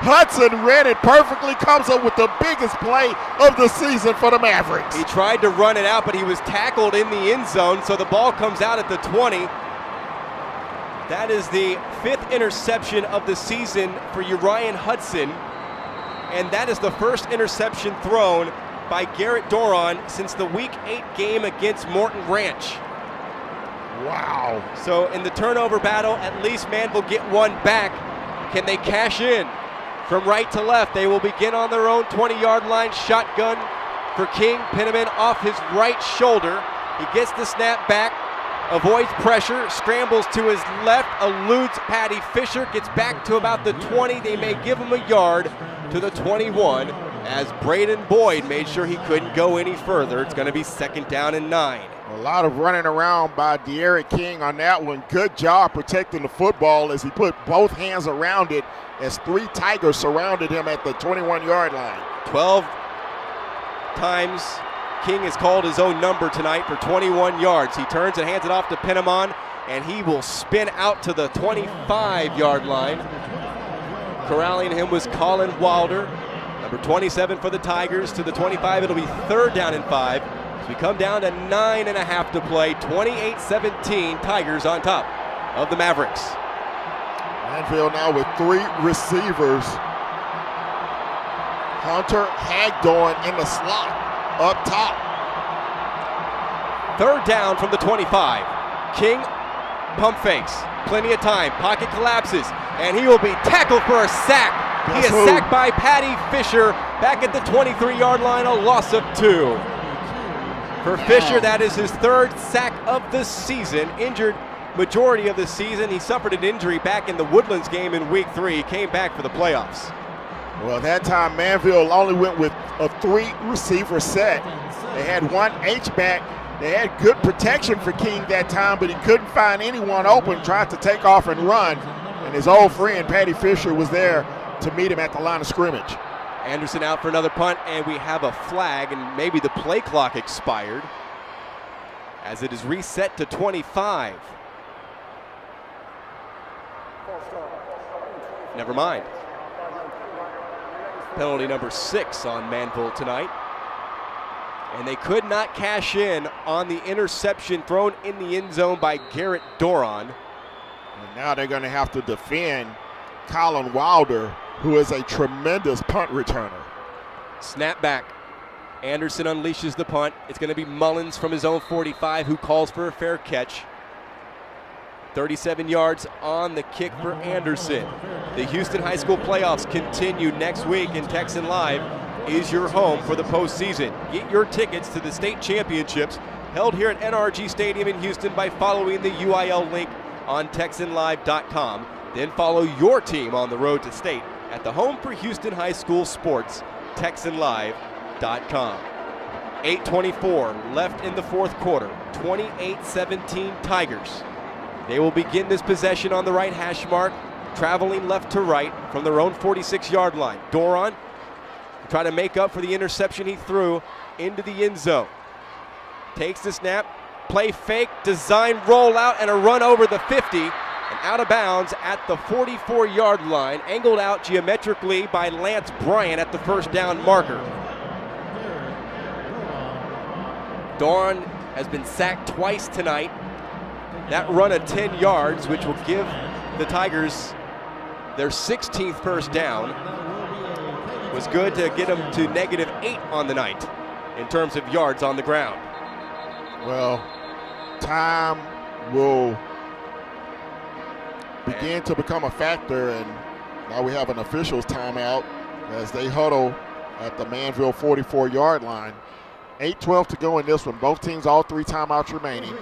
Hudson read it perfectly, comes up with the biggest play of the season for the Mavericks. He tried to run it out, but he was tackled in the end zone, so the ball comes out at the 20. That is the 5th interception of the season for Uriah Hudson, and that is the first interception thrown by Garrett Doron since the Week 8 game against Morton Ranch. Wow. So in the turnover battle, at least Manvel get one back. Can they cash in? From right to left, they will begin on their own 20-yard line. Shotgun for King. Penniman off his right shoulder. He gets the snap back, avoids pressure, scrambles to his left, eludes Patty Fisher, gets back to about the 20. They may give him a yard to the 21 as Braden Boyd made sure he couldn't go any further. It's going to be 2nd down and 9. A lot of running around by De'Aaron King on that one. Good job protecting the football as he put both hands around it as 3 Tigers surrounded him at the 21-yard line. 12 times King has called his own number tonight for 21 yards. He turns and hands it off to Penniman, and he will spin out to the 25-yard line. Corralling him was Colin Wilder, number 27 for the Tigers. To the 25, it'll be 3rd down and 5. As we come down to 9.5 to play, 28-17, Tigers on top of the Mavericks. Manvel now with 3 receivers. Hunter Hagdorn in the slot up top. 3rd down from the 25. King pump fakes. Plenty of time. Pocket collapses. And he will be tackled for a sack. He is sacked by Patty Fisher back at the 23-yard line. A loss of 2. For Fisher, that is his 3rd sack of the season. Injured majority of the season. He suffered an injury back in the Woodlands game in Week 3. He came back for the playoffs. Well, that time Manvel only went with a 3-receiver set. They had one H-back. They had good protection for King that time, but he couldn't find anyone open, tried to take off and run. And his old friend, Patty Fisher, was there to meet him at the line of scrimmage. Anderson out for another punt, and we have a flag, and maybe the play clock expired as it is reset to 25. Never mind. Penalty number 6 on Manvel tonight. And they could not cash in on the interception thrown in the end zone by Garrett Doron. And now they're going to have to defend Colin Wilder, who is a tremendous punt returner. Snap back. Anderson unleashes the punt. It's going to be Mullins from his own 45 who calls for a fair catch. 37 yards on the kick for Anderson. The Houston High School playoffs continue next week, and Texan Live is your home for the postseason. Get your tickets to the state championships held here at NRG Stadium in Houston by following the UIL link on TexanLive.com. Then follow your team on the road to state at the home for Houston High School sports, TexanLive.com. 8:24 left in the fourth quarter. 28-17 Tigers. They will begin this possession on the right hash mark, traveling left to right from their own 46-yard line. Doron try to make up for the interception he threw into the end zone. Takes the snap, play fake, design rollout, and a run over the 50 and out of bounds at the 44-yard line, angled out geometrically by Lance Bryant at the first down marker. Doron has been sacked twice tonight. That run of 10 yards, which will give the Tigers their 16th first down, was good to get them to -8 on the night in terms of yards on the ground. Well, time will begin to become a factor, and now we have an officials timeout as they huddle at the Manvel 44-yard line. 8:12 to go in this one. Both teams, all 3 timeouts remaining.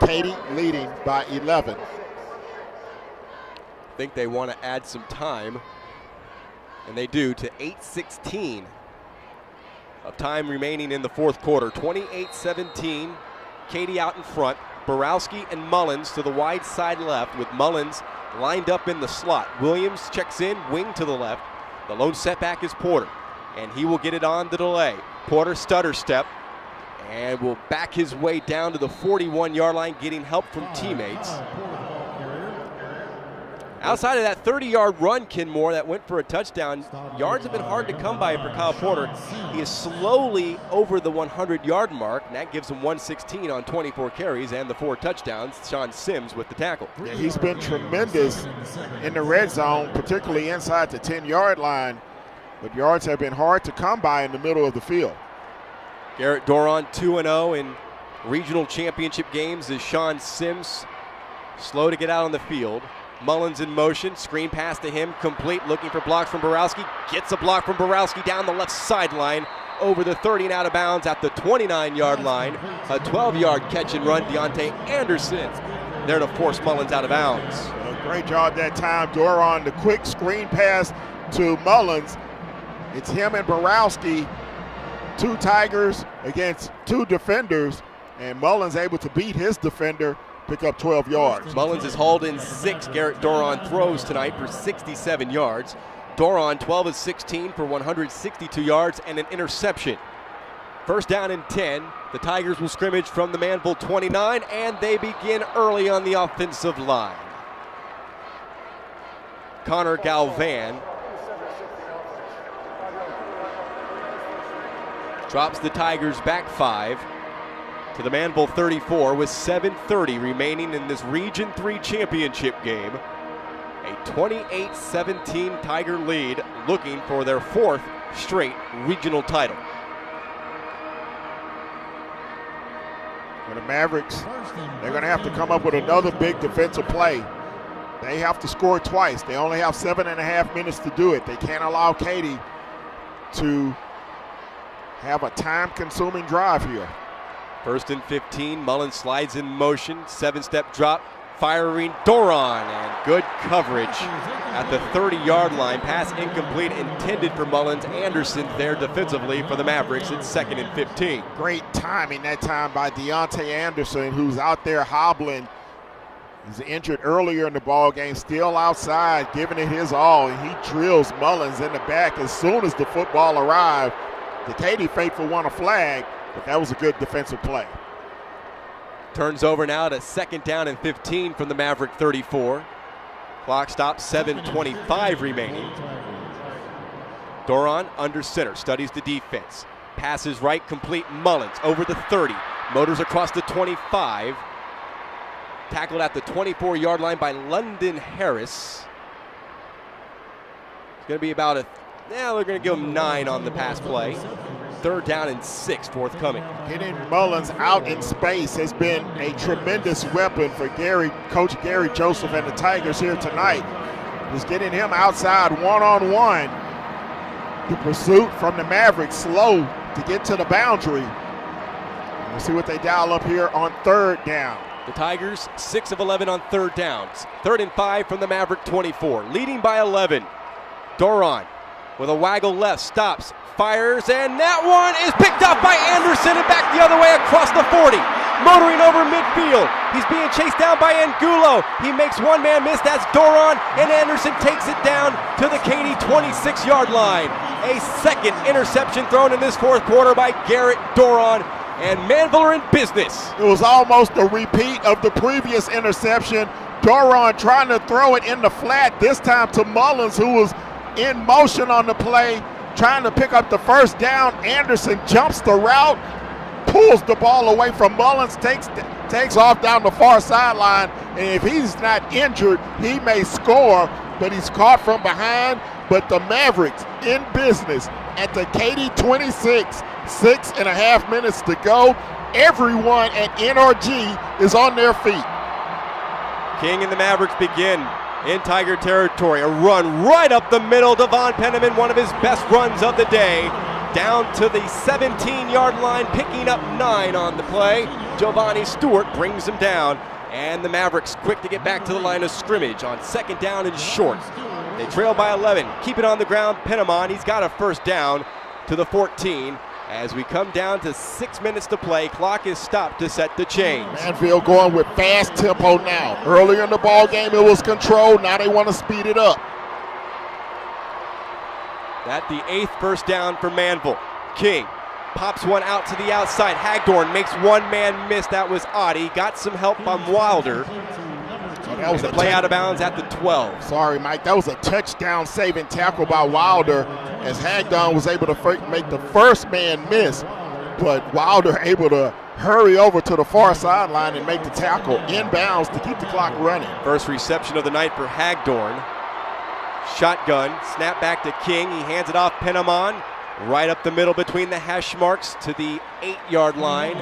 Katy leading by 11. I think they want to add some time, and they do, to 8:16 of time remaining in the fourth quarter. 28-17, Katy out in front. Borowski and Mullins to the wide side left, with Mullins lined up in the slot. Williams checks in, wing to the left. The lone setback is Porter, and he will get it on the delay. Porter stutter step and will back his way down to the 41-yard line, getting help from teammates. Outside of that 30-yard run, Kenmore, that went for a touchdown, yards have been hard to come by for Kyle Porter. He is slowly over the 100-yard mark, and that gives him 116 on 24 carries and the 4 touchdowns. Sean Sims with the tackle. Yeah, he's been tremendous in the red zone, particularly inside the 10-yard line, but yards have been hard to come by in the middle of the field. Garrett Doron 2-0 in regional championship games as Sean Sims slow to get out on the field. Mullins in motion, screen pass to him, complete, looking for blocks from Borowski. Gets a block from Borowski down the left sideline, over the 30 and out of bounds at the 29-yard line. A 12-yard catch and run, Deontay Anderson there to force Mullins out of bounds. Great job that time, Doron. The quick screen pass to Mullins. It's him and Borowski, 2 Tigers against 2 defenders, and Mullins able to beat his defender, pick up 12 yards. Mullins has hauled in 6 Garrett Doron throws tonight for 67 yards. Doron 12 of 16 for 162 yards and an interception. First down and 10. The Tigers will scrimmage from the Manvel 29, and they begin early on the offensive line. Connor Galvan drops the Tigers back 5 to the Manvel 34 with 7:30 remaining in this Region 3 championship game. A 28-17 Tiger lead, looking for their 4th straight regional title. For the Mavericks, they're going to have to come up with another big defensive play. They have to score twice. They only have 7.5 minutes to do it. They can't allow Katy to have a time-consuming drive here. 1st and 15, Mullins slides in motion, 7-step drop, firing Doron, and good coverage at the 30-yard line. Pass incomplete, intended for Mullins. Anderson there defensively for the Mavericks. It's 2nd and 15. Great timing that time by Deontay Anderson, who's out there hobbling. He's injured earlier in the ball game, still outside, giving it his all, and he drills Mullins in the back as soon as the football arrived. The Katy faithful won a flag, but that was a good defensive play. Turns over now to 2nd down and 15 from the Maverick 34. Clock stops, 7:25 remaining. Doron under center, studies the defense. Passes right, complete. Mullins over the 30. Motors across the 25. Tackled at the 24-yard line by London Harris. It's going to be about they're going to give him 9 on the pass play. 3rd down and 6 forthcoming. Getting Mullins out in space has been a tremendous weapon for Coach Gary Joseph and the Tigers here tonight. Just getting him outside one-on-one. The pursuit from the Mavericks slow to get to the boundary. We'll see what they dial up here on 3rd down. The Tigers 6 of 11 on 3rd downs. 3rd and 5 from the Maverick 24. Leading by 11. Doron with a waggle left, stops, fires, and that one is picked up by Anderson and back the other way across the 40. Motoring over midfield. He's being chased down by Angulo. He makes one man miss. That's Doron, and Anderson takes it down to the Katy 26-yard line. A 2nd interception thrown in this 4th quarter by Garrett Doron. And Manvel are in business. It was almost a repeat of the previous interception. Doron trying to throw it in the flat, this time to Mullins, who was in motion on the play, trying to pick up the 1st down. Anderson jumps the route, pulls the ball away from Mullins, takes off down the far sideline, and if he's not injured, he may score, but he's caught from behind. But the Mavericks in business at the Katy 26. 6.5 minutes to go. Everyone at NRG is on their feet. King and the Mavericks begin in Tiger territory. A run right up the middle. Devon Penniman, one of his best runs of the day. Down to the 17-yard line, picking up 9 on the play. Giovanni Stewart brings him down. And the Mavericks quick to get back to the line of scrimmage on 2nd down and short. They trail by 11. Keep it on the ground. Penniman, he's got a 1st down to the 14. As we come down to 6 minutes to play, clock is stopped to set the change. Manvel going with fast tempo now. Earlier in the ball game, it was controlled. Now they want to speed it up. That the 8th 1st down for Manvel. King pops one out to the outside. Hagdorn makes one man miss. That was Adi. Got some help from Wilder. That was a play out of bounds at the 12. Sorry, Mike. That was a touchdown saving tackle by Wilder, as Hagdorn was able to make the 1st man miss, but Wilder able to hurry over to the far sideline and make the tackle inbounds to keep the clock running. First reception of the night for Hagdorn. Shotgun, snap back to King. He hands it off Penniman. Right up the middle between the hash marks to the 8-yard line.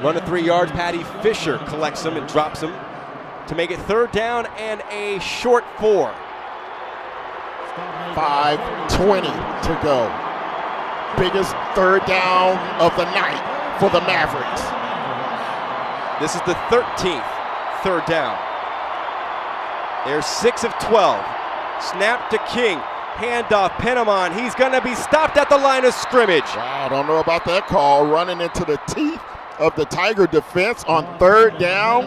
Run of 3 yards. Patty Fisher collects him and drops him to make it 3rd down and a short 4. 5:20 to go. Biggest 3rd down of the night for the Mavericks. This is the 13th 3rd down. They're 6 of 12. Snap to King. Handoff, Penniman. He's going to be stopped at the line of scrimmage. Wow, I don't know about that call. Running into the teeth of the Tiger defense on 3rd down.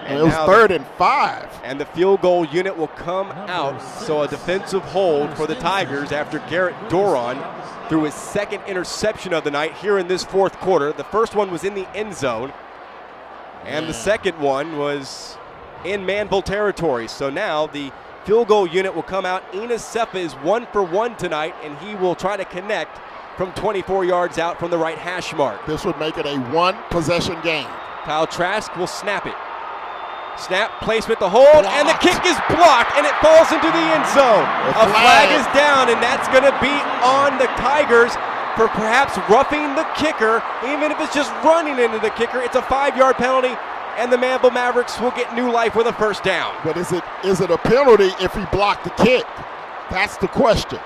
And it was 3rd and 5. And the field goal unit will come out. So a defensive hold for the Tigers after Garrett Doron threw his 2nd interception of the night here in this 4th quarter. The first one was in the end zone. And the second one was in Manvel territory. So now the field goal unit will come out. Enos Sefa is 1 for 1 tonight, and he will try to connect from 24 yards out from the right hash mark. This would make it a 1-possession game. Kyle Trask will snap it. Snap, placement, the hold, and the kick is blocked, and it falls into the end zone. A flag is down, and that's going to be on the Tigers for perhaps roughing the kicker. Even if it's just running into the kicker, it's a 5-yard penalty, and the Manvel Mavericks will get new life with a 1st down. But is it a penalty if he blocked the kick? That's the question.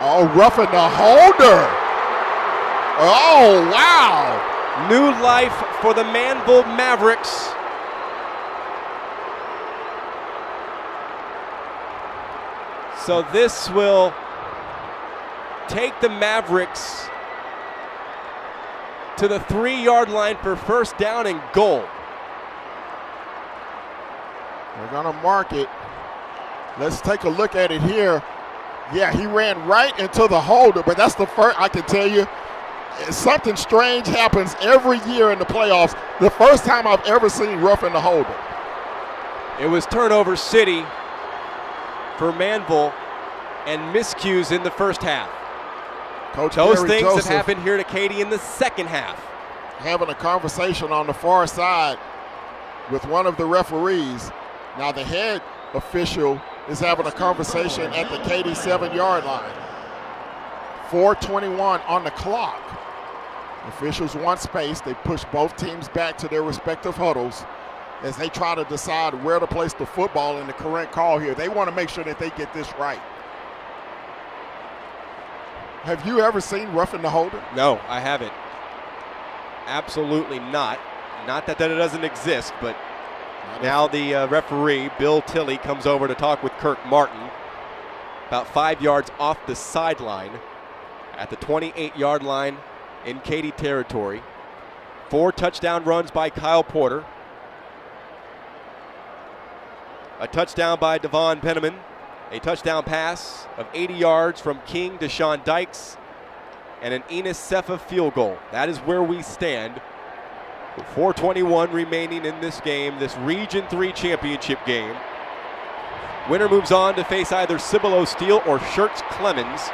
Oh, roughing the holder. Oh, wow. New life for the Manvel Mavericks. So this will take the Mavericks to the 3-yard line for first down and goal. They're going to mark it. Let's take a look at it here. Yeah, he ran right into the holder, but that's the first, I can tell you, something strange happens every year in the playoffs. The first time I've ever seen roughing the holder. It was turnover city for Manvel and miscues in the first half. Coach Those Gary things Joseph have happened here to Katy in the second half. Having a conversation on the far side with one of the referees. Now the head official is having a conversation at the Katy 7-yard line. 4:21 on the clock. Officials want space. They push both teams back to their respective huddles as they try to decide where to place the football in the correct call here. They want to make sure that they get this right. Have you ever seen roughing the holder? No, I haven't. Absolutely not. Not that it doesn't exist, but now the referee, Bill Tilley, comes over to talk with Kirk Martin about 5 yards off the sideline at the 28-yard line in Katy territory. 4 touchdown runs by Kyle Porter. A touchdown by Devon Penniman. A touchdown pass of 80 yards from King to Sean Dykes. And an Enos Sefa field goal. That is where we stand. With 4:21 remaining in this game, this Region 3 championship game. Winner moves on to face either Cibolo Steele or Schertz Clemens.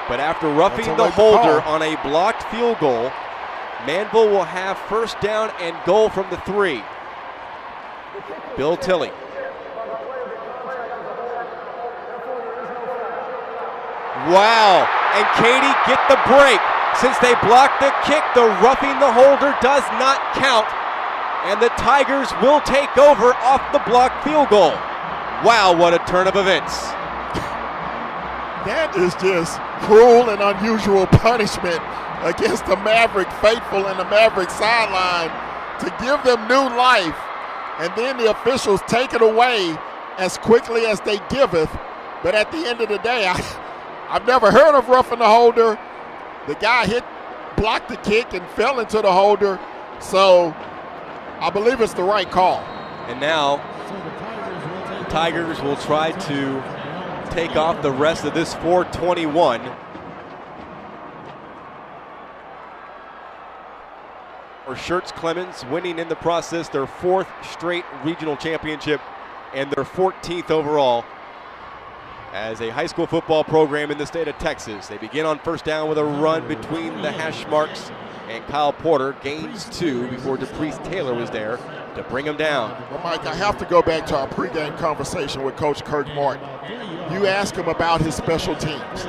But after roughing the holder on a blocked field goal, Manvel will have first down and goal from the 3. Bill Tilley. Wow, and Katy get the break. Since they blocked the kick, the roughing the holder does not count, and the Tigers will take over off the blocked field goal. Wow, what a turn of events. That is just cruel and unusual punishment against the Maverick faithful and the Maverick sideline to give them new life, and then the officials take it away as quickly as they giveth. But at the end of the day, I've never heard of roughing the holder. The guy blocked the kick and fell into the holder, so I believe it's the right call. And now the Tigers will try to take off the rest of this 4:21. Or Schertz Clemens winning in the process their 4th straight regional championship and their 14th overall as a high school football program in the state of Texas. They begin on first down with a run between the hash marks, and Kyle Porter gains 2 before DePriest Taylor was there to bring him down. Well, Mike, I have to go back to our pregame conversation with Coach Kirk Martin. You asked him about his special teams.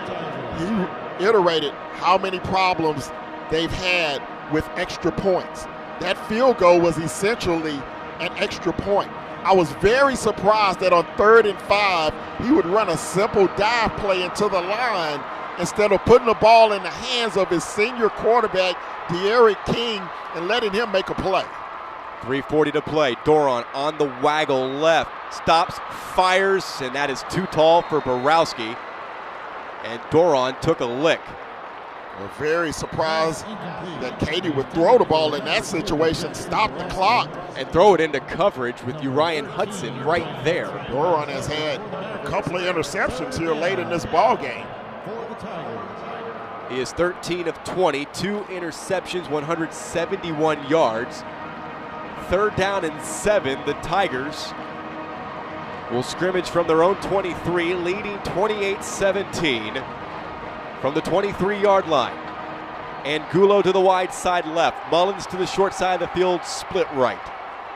He iterated how many problems they've had with extra points. That field goal was essentially an extra point. I was very surprised that on 3rd and 5, he would run a simple dive play into the line instead of putting the ball in the hands of his senior quarterback, De'Eric King, and letting him make a play. 3:40 to play. Doron on the waggle left. Stops, fires, and that is too tall for Borowski. And Doron took a lick. We're very surprised that Katy would throw the ball in that situation, stop the clock. And throw it into coverage with Urian Hudson right there. Doron has had a couple of interceptions here late in this ball game. He is 13 of 20, 2 interceptions, 171 yards. 3rd down and 7, the Tigers will scrimmage from their own 23, leading 28-17 from the 23-yard line. Angulo to the wide side left, Mullins to the short side of the field, split right.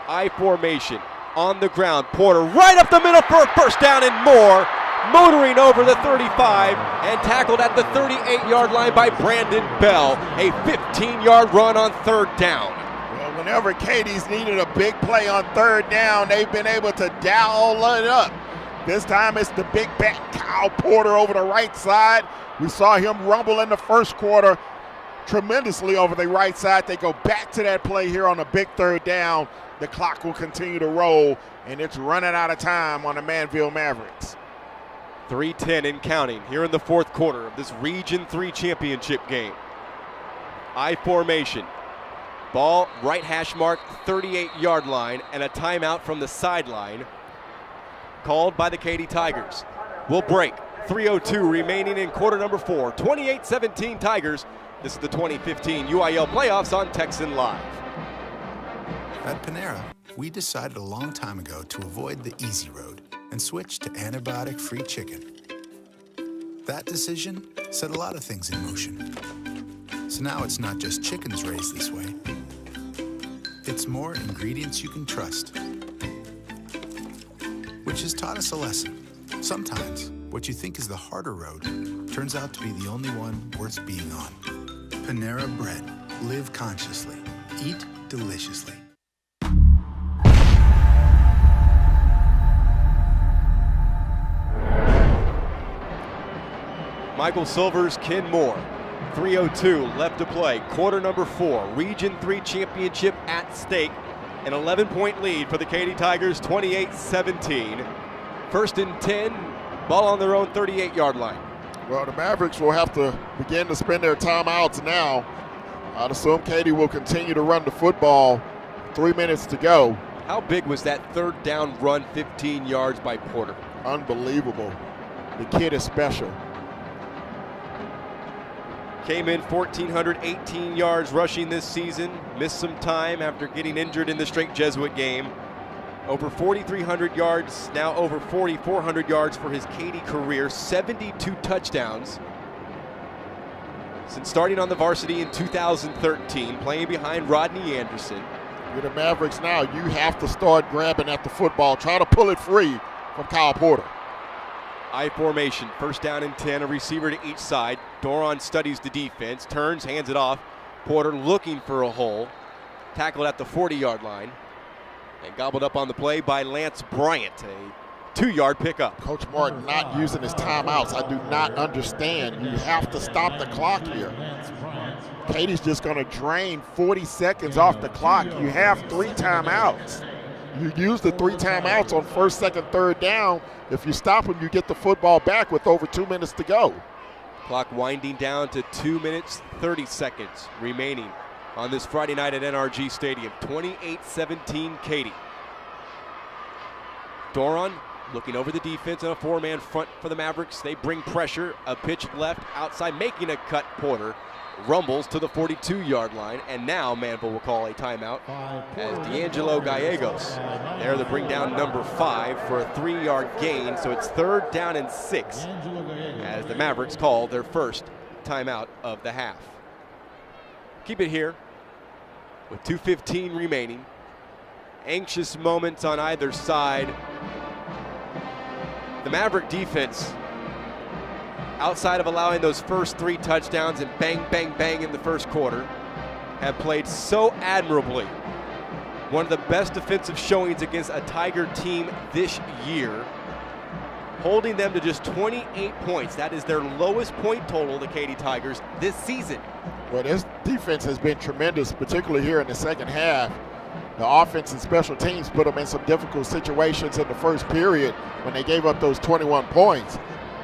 I formation on the ground, Porter right up the middle for a first down and more, motoring over the 35 and tackled at the 38-yard line by Brandon Bell. A 15-yard run on 3rd down. Well, whenever Katy's needed a big play on 3rd down, they've been able to dial it up. This time it's the big back Kyle Porter over the right side. We saw him rumble in the first quarter tremendously over the right side. They go back to that play here on a big third down. The clock will continue to roll, and it's running out of time on the Manvel Mavericks. 3:10 and counting here in the fourth quarter of this Region 3 championship game. I formation. Ball right hash mark, 38-yard line, and a timeout from the sideline called by the Katy Tigers. We'll break. 3:02 remaining in quarter number 4. 28-17 Tigers. This is the 2015 UIL playoffs on Texan Live. At Panera, we decided a long time ago to avoid the easy road and switch to antibiotic-free chicken. That decision set a lot of things in motion. So now it's not just chickens raised this way. It's more ingredients you can trust. Which has taught us a lesson. Sometimes, what you think is the harder road turns out to be the only one worth being on. Panera Bread. Live consciously. Eat deliciously. Michael Silvers, Ken Moore. 3:02 left to play. Quarter number 4. Region 3 championship at stake. An 11-point lead for the Katy Tigers, 28-17. First and 10, ball on their own 38-yard line. Well, the Mavericks will have to begin to spend their timeouts now. I'd assume Katy will continue to run the football. 3 minutes to go. How big was that third down run, 15 yards by Porter? Unbelievable. The kid is special. Came in 1,418 yards rushing this season. Missed some time after getting injured in the straight Jesuit game. Over 4,300 yards, now over 4,400 yards for his Katy career. 72 touchdowns since starting on the varsity in 2013, playing behind Rodney Anderson. You're the Mavericks now. You have to start grabbing at the football. Try to pull it free from Kyle Porter. I formation, first down and 10, a receiver to each side. Doron studies the defense, turns, hands it off. Porter looking for a hole. Tackled at the 40-yard line. And gobbled up on the play by Lance Bryant, a 2-yard pickup. Coach Martin not using his timeouts. I do not understand. You have to stop the clock here. Katy's just going to drain 40 seconds off the clock. You have 3 timeouts. You use the 3 timeouts on first, second, third down. If you stop them, you get the football back with over 2 minutes to go. Clock winding down to 2 minutes, 30 seconds remaining on this Friday night at NRG Stadium. 28-17 Katy. Doron looking over the defense in a 4-man front for the Mavericks. They bring pressure, a pitch left outside, making a cut. Porter rumbles to the 42-yard line, and now Manvel will call a timeout as D'Angelo Gallegos there to bring down number 5 for a 3-yard gain. So it's third down and 6 as the Mavericks call their first timeout of the half. Keep it here with 2:15 remaining. Anxious moments on either side. The Maverick defense, outside of allowing those first 3 touchdowns and bang, bang, bang in the first quarter, have played so admirably. One of the best defensive showings against a Tiger team this year, holding them to just 28 points. That is their lowest point total, the Katy Tigers, this season. Well, this defense has been tremendous, particularly here in the second half. The offense and special teams put them in some difficult situations in the first period when they gave up those 21 points.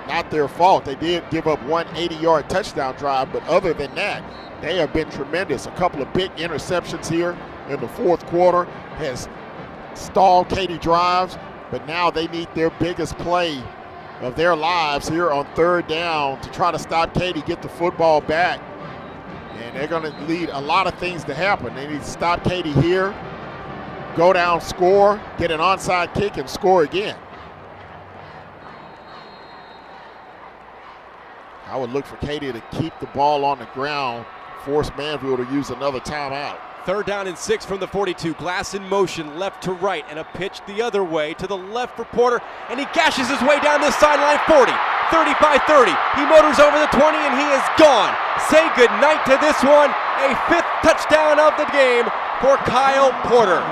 Not their fault. They did give up one 80-yard touchdown drive, but other than that, they have been tremendous. A couple of big interceptions here in the fourth quarter has stalled Katy drives, but now they need their biggest play of their lives here on third down to try to stop Katy, get the football back. And they're going to need a lot of things to happen. They need to stop Katy here, go down, score, get an onside kick, and score again. I would look for Katy to keep the ball on the ground, force Manvel to use another timeout. Third down and 6 from the 42. Glass in motion, left to right, and a pitch the other way to the left for Porter, and he gashes his way down this sideline. 40, 35-30. He motors over the 20, and he is gone. Say goodnight to this one. A 5th touchdown of the game for Kyle Porter.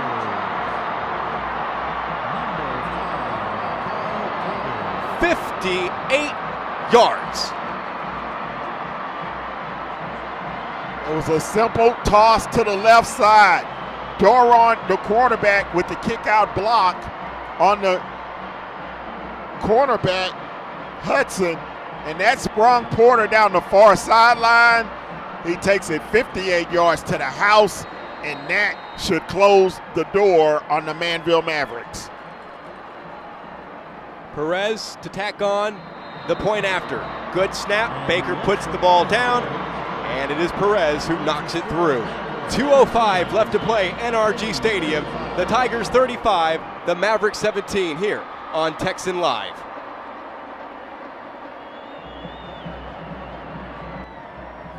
yards. It was a simple toss to the left side. Doron, the quarterback, with the kick-out block on the cornerback, Hudson, and that sprung Porter down the far sideline. He takes it 58 yards to the house, and that should close the door on the Manvel Mavericks. Perez to tack on the point after. Good snap. Baker puts the ball down, and it is Perez who knocks it through. 2:05 left to play, NRG Stadium. The Tigers 35, the Mavericks 17 here on Texan Live.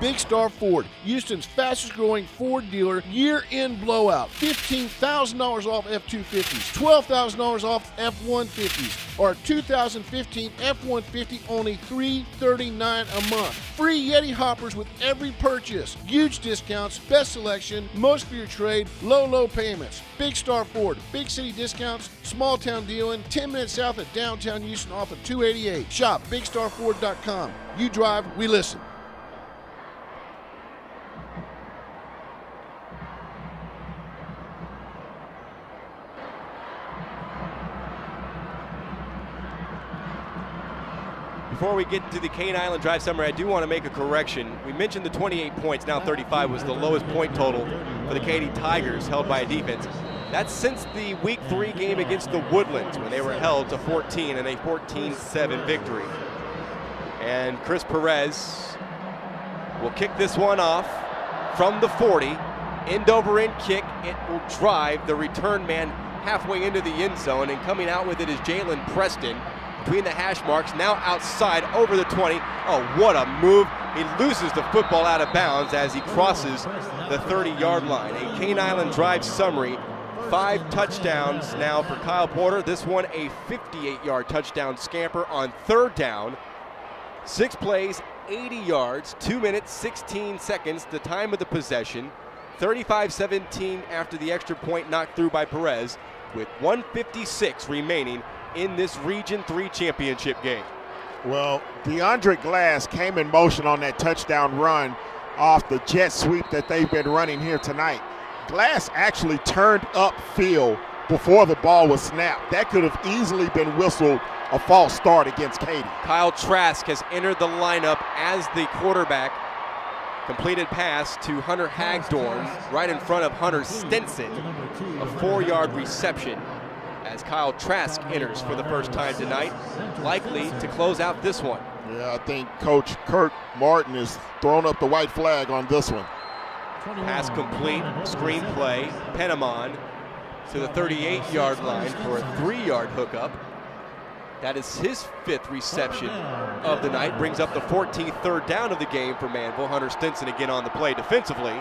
Big Star Ford, Houston's fastest growing Ford dealer, year-end blowout. $15,000 off F-250s, $12,000 off F-150s, or 2015 F-150 only $339 a month. Free Yeti hoppers with every purchase. Huge discounts, best selection, most for your trade, low payments. Big Star Ford, big city discounts, small town dealing, 10 minutes south of downtown Houston off of 288. Shop BigStarFord.com. You drive, we listen. Before we get to the Cane Island Drive summary, I do want to make a correction. We mentioned the 28 points, now 35 was the lowest point total for the Katy Tigers held by a defense. That's since the Week 3 game against the Woodlands when they were held to 14 and a 14-7 victory. And Chris Perez will kick this one off from the 40. End-over-end kick. It will drive the return man halfway into the end zone, and coming out with it is Jalen Preston. Between the hash marks, now outside over the 20. Oh, what a move. He loses the football out of bounds as he crosses the 30-yard line. A Cane Island Drive summary. 5 touchdowns now for Kyle Porter. This one a 58-yard touchdown scamper on 3rd down. 6 plays, 80 yards, 2 minutes, 16 seconds, the time of the possession. 35-17 after the extra point knocked through by Perez, with 1:56 remaining in this Region 3 championship game. Well, DeAndre Glass came in motion on that touchdown run off the jet sweep that they've been running here tonight. Glass actually turned upfield before the ball was snapped. That could have easily been whistled a false start against Katy. Kyle Trask has entered the lineup as the quarterback. Completed pass to Hunter Hagdorn right in front of Hunter Stinson. A 4-yard reception as Kyle Trask enters for the first time tonight, likely to close out this one. Yeah, I think Coach Kirk Martin has thrown up the white flag on this one. Pass complete, screen play, Penamon to the 38-yard line for a 3-yard hookup. That is his 5th reception of the night. Brings up the 14th third down of the game for Manvel. Hunter Stinson again on the play defensively.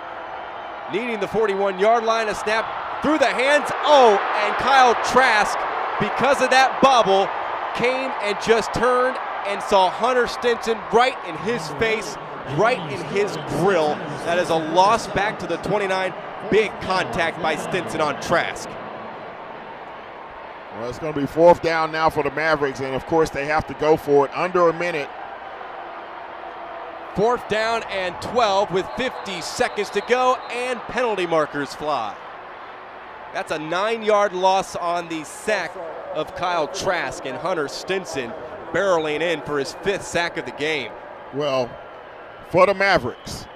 Needing the 41-yard line, a snap through the hands. Oh, and Kyle Trask, because of that bobble, came and just turned and saw Hunter Stinson right in his face, right in his grill. That is a loss back to the 29. Big contact by Stinson on Trask. Well, it's going to be 4th down now for the Mavericks, and of course they have to go for it under a minute. 4th down and 12 with 50 seconds to go, and penalty markers fly. That's a 9-yard loss on the sack of Kyle Trask, and Hunter Stinson barreling in for his 5th sack of the game. Well, for the Mavericks,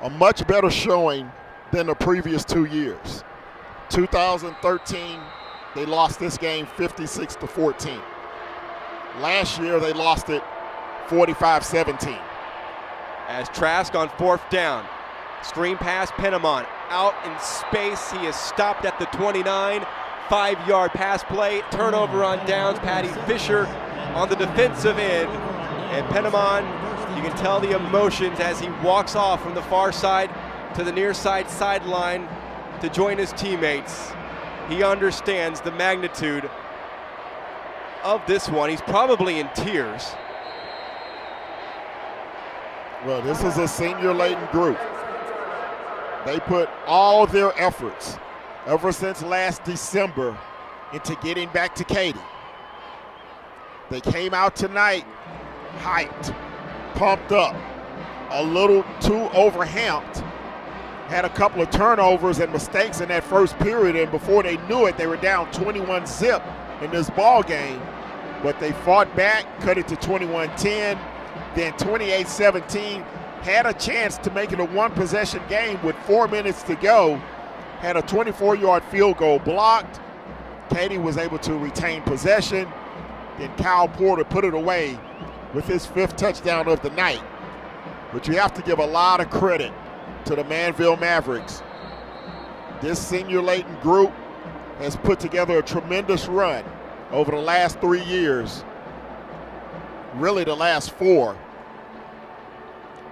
a much better showing than the previous 2 years. 2013, they lost this game 56-14. Last year, they lost it 45-17. As Trask on 4th down, screen pass, Penamon out in space. He is stopped at the 29. 5-yard pass play, turnover on downs. Patty Fisher on the defensive end, and Penamon, you can tell the emotions as he walks off from the far side to the near side sideline to join his teammates. He understands the magnitude of this one. He's probably in tears. Well, this is a senior-laden group. They put all their efforts ever since last December into getting back to Katy. They came out tonight hyped, pumped up, a little too overhamped. Had a couple of turnovers and mistakes in that first period, and before they knew it, they were down 21-zip in this ball game. But they fought back, cut it to 21-10, then 28-17. Had a chance to make it a one-possession game with 4 minutes to go. Had a 24-yard field goal blocked. Katy was able to retain possession. Then Kyle Porter put it away with his 5th touchdown of the night. But you have to give a lot of credit to the Manvel Mavericks. This senior-laden group has put together a tremendous run over the last 3 years, really the last 4.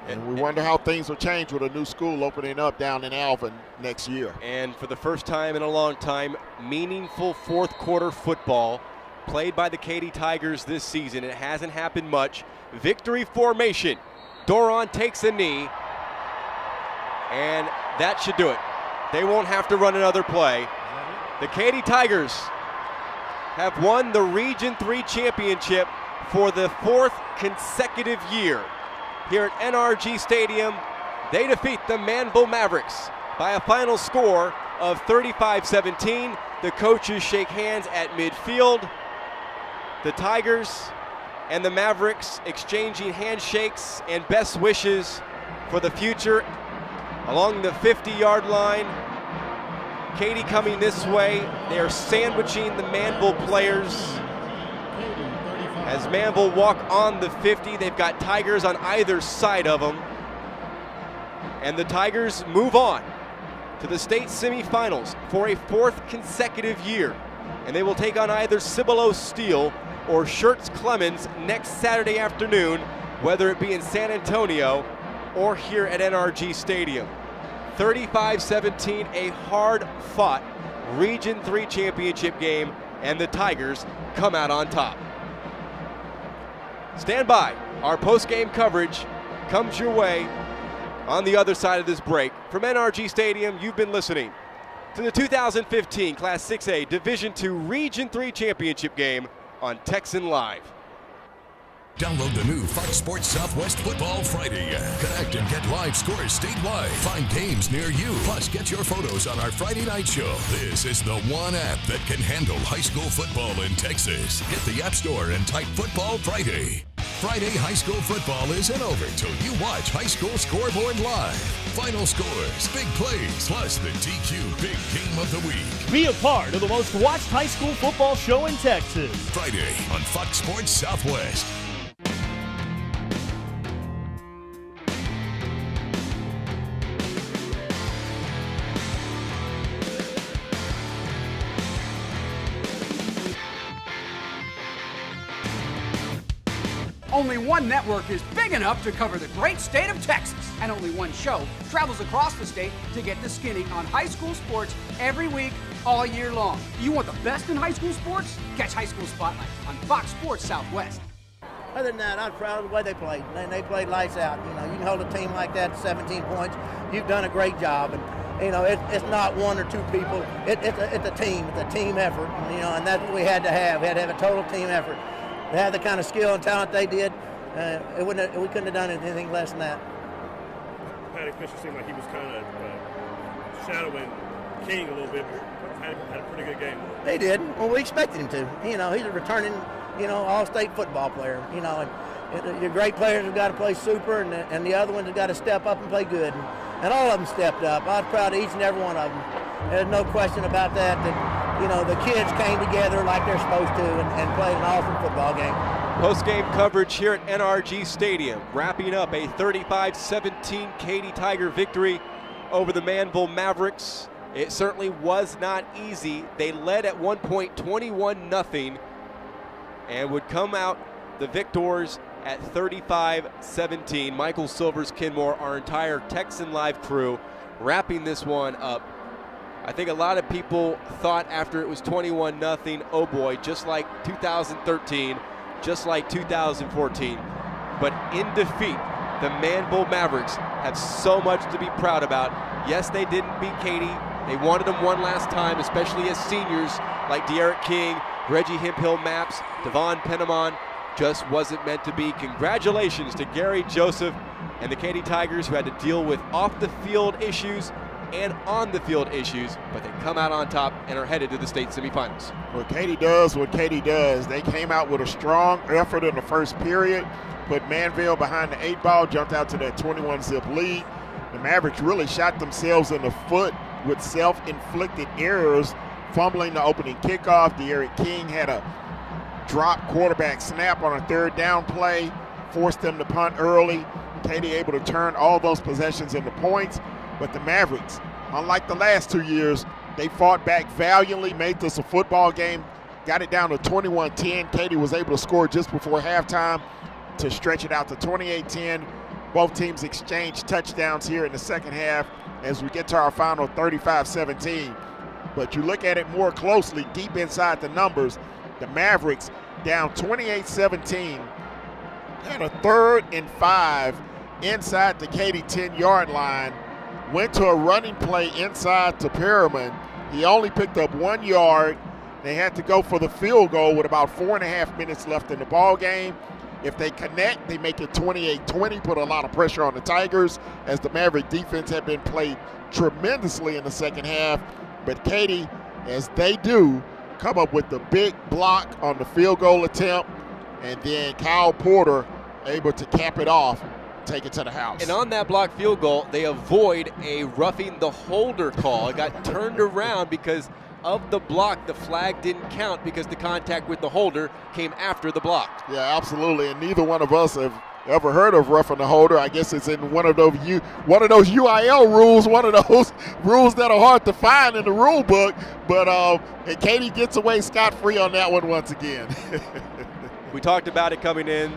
And we wonder how things will change with a new school opening up down in Alvin next year. And for the first time in a long time, meaningful fourth quarter football played by the Katy Tigers this season. It hasn't happened much. Victory formation. Doron takes a knee, and that should do it. They won't have to run another play. The Katy Tigers have won the Region 3 championship for the 4th consecutive year. Here at NRG Stadium, they defeat the Manvel Mavericks by a final score of 35-17. The coaches shake hands at midfield. The Tigers and the Mavericks exchanging handshakes and best wishes for the future along the 50-yard line. Katy coming this way. They are sandwiching the Manvel players. As Manvel walk on the 50, they've got Tigers on either side of them. And the Tigers move on to the state semifinals for a 4th consecutive year. And they will take on either Cibolo Steel or Schertz Clemens next Saturday afternoon, whether it be in San Antonio or here at NRG Stadium. 35-17, a hard-fought Region 3 championship game, and the Tigers come out on top. Stand by. Our post-game coverage comes your way on the other side of this break. From NRG Stadium, you've been listening to the 2015 Class 6A Division II Region 3 championship game on Texan Live. Download the new Fox Sports Southwest Football Friday app. Connect and get live scores statewide. Find games near you. Plus, get your photos on our Friday night show. This is the one app that can handle high school football in Texas. Hit the App Store and type Football Friday. Friday high school football isn't over till you watch High School Scoreboard live. Final scores, big plays, plus the DQ Big Game of the Week. Be a part of the most watched high school football show in Texas. Friday on Fox Sports Southwest. Only one network is big enough to cover the great state of Texas, and only one show travels across the state to get the skinny on high school sports every week, all year long. You want the best in high school sports? Catch High School Spotlight on Fox Sports Southwest. Other than that, I'm proud of the way they played. They played lights out. You know, you can hold a team like that to 17 points. You've done a great job, and you know it's not one or two people. It's a team. It's a team effort. And, you know, and that's what we had to have. We had to have a total team effort. They had the kind of skill and talent they did. We couldn't have done anything less than that. Patty Fisher seemed like he was kind of shadowing King a little bit, but had a pretty good game. They did. Well, we expected him to. You know, he's a returning, all-state football player. You know, and your great players have got to play super, and the other ones have got to step up and play good. And all of them stepped up. I was proud of each and every one of them. There's no question about that. The kids came together like they're supposed to and played an awesome football game. Post-game coverage here at NRG Stadium, wrapping up a 35-17 Katy Tiger victory over the Manvel Mavericks. It certainly was not easy. They led at one point 21-0 and would come out the victors at 35-17. Michael Silvers, Kenmore, our entire Texan Live crew wrapping this one up. I think a lot of people thought after it was 21-0, oh boy, just like 2013, just like 2014. But in defeat, the Manvel Mavericks have so much to be proud about. Yes, they didn't beat Katy. They wanted them one last time, especially as seniors like De'Eric King, Reggie Hemphill Maps, Devon Penamon, just wasn't meant to be. Congratulations to Gary Joseph and the Katy Tigers, who had to deal with off-the-field issues and on-the-field issues, but they come out on top and are headed to the state semifinals. Well, Katy does what Katy does. They came out with a strong effort in the first period, put Manvel behind the 8-ball, jumped out to that 21-zip lead. The Mavericks really shot themselves in the foot with self-inflicted errors, fumbling the opening kickoff. De'Aaron King had a drop quarterback snap on a third down play, forced them to punt early. Katy able to turn all those possessions into points, but the Mavericks, unlike the last 2 years, they fought back valiantly, made this a football game, got it down to 21-10. Katy was able to score just before halftime to stretch it out to 28-10. Both teams exchanged touchdowns here in the second half as we get to our final 35-17. But you look at it more closely, deep inside the numbers, the Mavericks down 28-17, had a 3rd and 5 inside the Katy 10-yard line, went to a running play inside to Perriman. He only picked up 1 yard. They had to go for the field goal with about 4.5 minutes left in the ball game. If they connect, they make it 28-20, put a lot of pressure on the Tigers as the Maverick defense had been played tremendously in the second half. But Katy, as they do, come up with the big block on the field goal attempt, and then Kyle Porter able to cap it off, take it to the house. And on that block field goal, they avoid a roughing the holder call. It got turned around because of the block. The flag didn't count because the contact with the holder came after the block. Yeah, absolutely. And neither one of us have ever heard of roughing the holder. I guess it's in one of those UIL rules, one of those rules that are hard to find in the rule book. But and Katy gets away scot-free on that one once again. We talked about it coming in.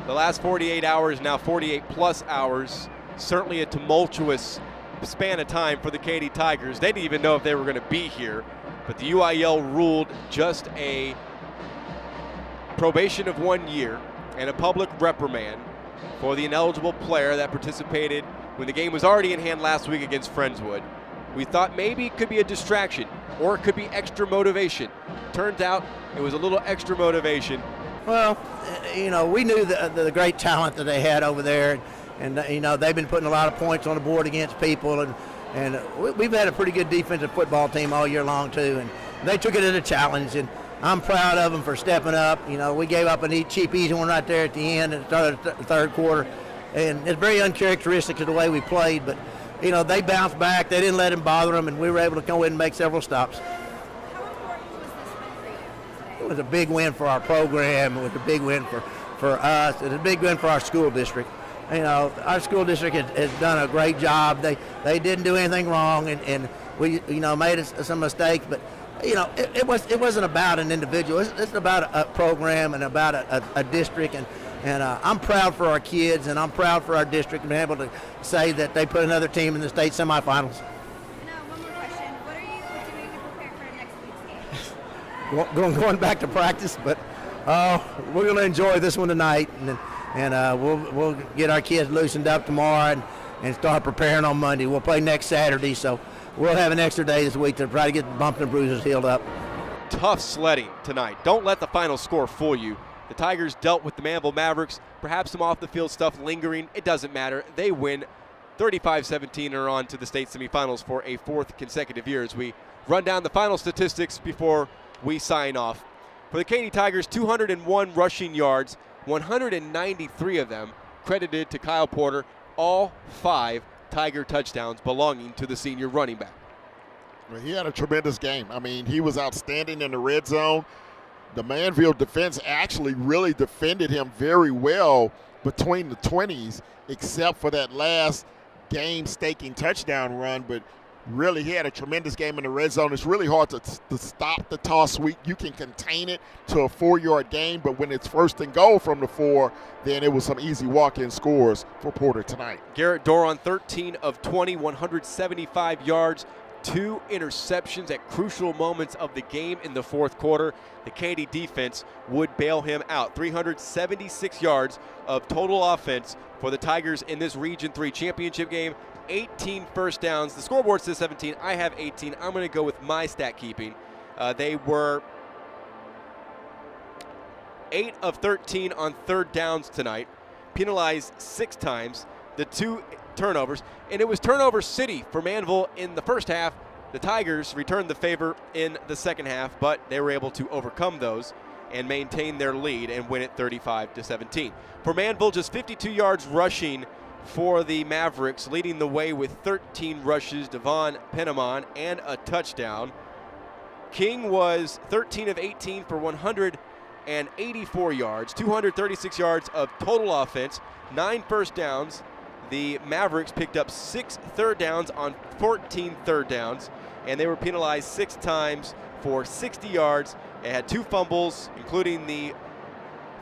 The last 48 hours, now 48 plus hours, certainly a tumultuous span of time for the Katy Tigers. They didn't even know if they were going to be here, but the UIL ruled just a probation of 1 year and a public reprimand for the ineligible player that participated when the game was already in hand last week against Friendswood. We thought maybe it could be a distraction or it could be extra motivation. Turns out it was a little extra motivation. Well, you know, we knew the great talent that they had over there, and you know, they've been putting a lot of points on the board against people, and we've had a pretty good defensive football team all year long too, and they took it as a challenge, and I'm proud of them for stepping up. You know, we gave up a cheap, easy one right there at the end at the start of the third quarter, and it's very uncharacteristic of the way we played, but you know, they bounced back. They didn't let him bother them, and we were able to go in and make several stops. It was a big win for our program. It was a big win for us. It was a big win for our school district. You know, our school district has done a great job. They didn't do anything wrong, and we, you know, made some mistakes. But you know, it wasn't about an individual. It's about a program and about a district. And I'm proud for our kids, and I'm proud for our district and being able to say that they put another team in the state semifinals. Going back to practice, but we're going to enjoy this one tonight, and we'll get our kids loosened up tomorrow and start preparing on Monday. We'll play next Saturday, so we'll have an extra day this week to try to get the bumps and bruises healed up. Tough sledding tonight. Don't let the final score fool you. The Tigers dealt with the Manvel Mavericks, perhaps some off-the-field stuff lingering. It doesn't matter. They win 35-17 and are on to the state semifinals for a 4th consecutive year as we run down the final statistics before we sign off. For the Katy Tigers, 201 rushing yards, 193 of them credited to Kyle Porter, all 5 Tiger touchdowns belonging to the senior running back. Well, he had a tremendous game. I mean, he was outstanding in the red zone. The Manvel defense actually really defended him very well between the 20s, except for that last game-staking touchdown run, but really, he had a tremendous game in the red zone. It's really hard to stop the toss sweep. You can contain it to a 4-yard gain, but when it's 1st and goal from the 4, then it was some easy walk-in scores for Porter tonight. Garrett Doron, 13 of 20, 175 yards, 2 interceptions at crucial moments of the game in the 4th quarter. The Katy defense would bail him out. 376 yards of total offense for the Tigers in this Region 3 championship game. 18 first downs. The scoreboard says 17. I have 18. I'm going to go with my stat keeping. They were 8 of 13 on third downs tonight, penalized 6 times, the 2 turnovers, and it was turnover city for Manvel in the first half. The Tigers returned the favor in the second half, but they were able to overcome those and maintain their lead and win it 35-17. For Manvel, just 52 yards rushing for the Mavericks, leading the way with 13 rushes, Devon Penamon, and a touchdown. King was 13 of 18 for 184 yards, 236 yards of total offense, 9 first downs. The Mavericks picked up 6 third downs on 14 third downs, and they were penalized 6 times for 60 yards. They had 2 fumbles, including the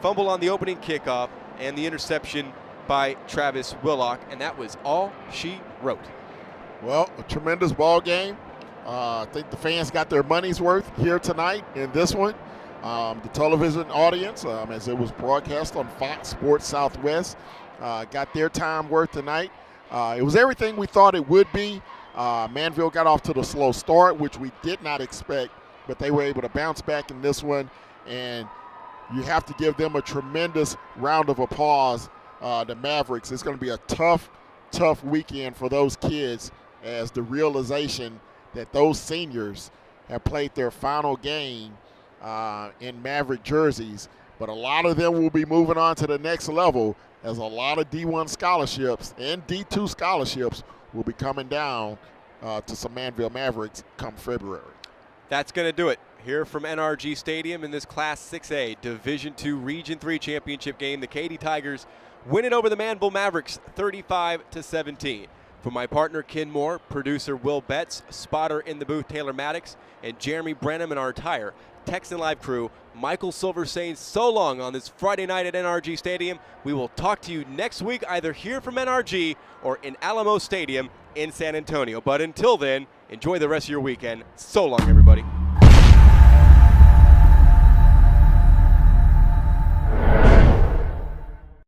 fumble on the opening kickoff and the interception by Travis Willock, and that was all she wrote. Well, a tremendous ball game. I think the fans got their money's worth here tonight in this one. The television audience, as it was broadcast on Fox Sports Southwest, got their time worth tonight. It was everything we thought it would be. Manvel got off to the slow start, which we did not expect, but they were able to bounce back in this one, and you have to give them a tremendous round of applause. The Mavericks, it's going to be a tough weekend for those kids, as the realization that those seniors have played their final game in Maverick jerseys, but a lot of them will be moving on to the next level, as a lot of D1 scholarships and D2 scholarships will be coming down to some Manvel Mavericks come February. That's going to do it here from NRG Stadium in this Class 6A Division II Region 3 championship game. The Katy Tigers win it over the Manvel Mavericks 35-17. For my partner Ken Moore, producer Will Betts, spotter in the booth Taylor Maddox, and Jeremy Brenham and our entire Texan Live crew, Michael Silver saying so long on this Friday night at NRG Stadium. We will talk to you next week, either here from NRG or in Alamo Stadium in San Antonio. But until then, enjoy the rest of your weekend. So long, everybody.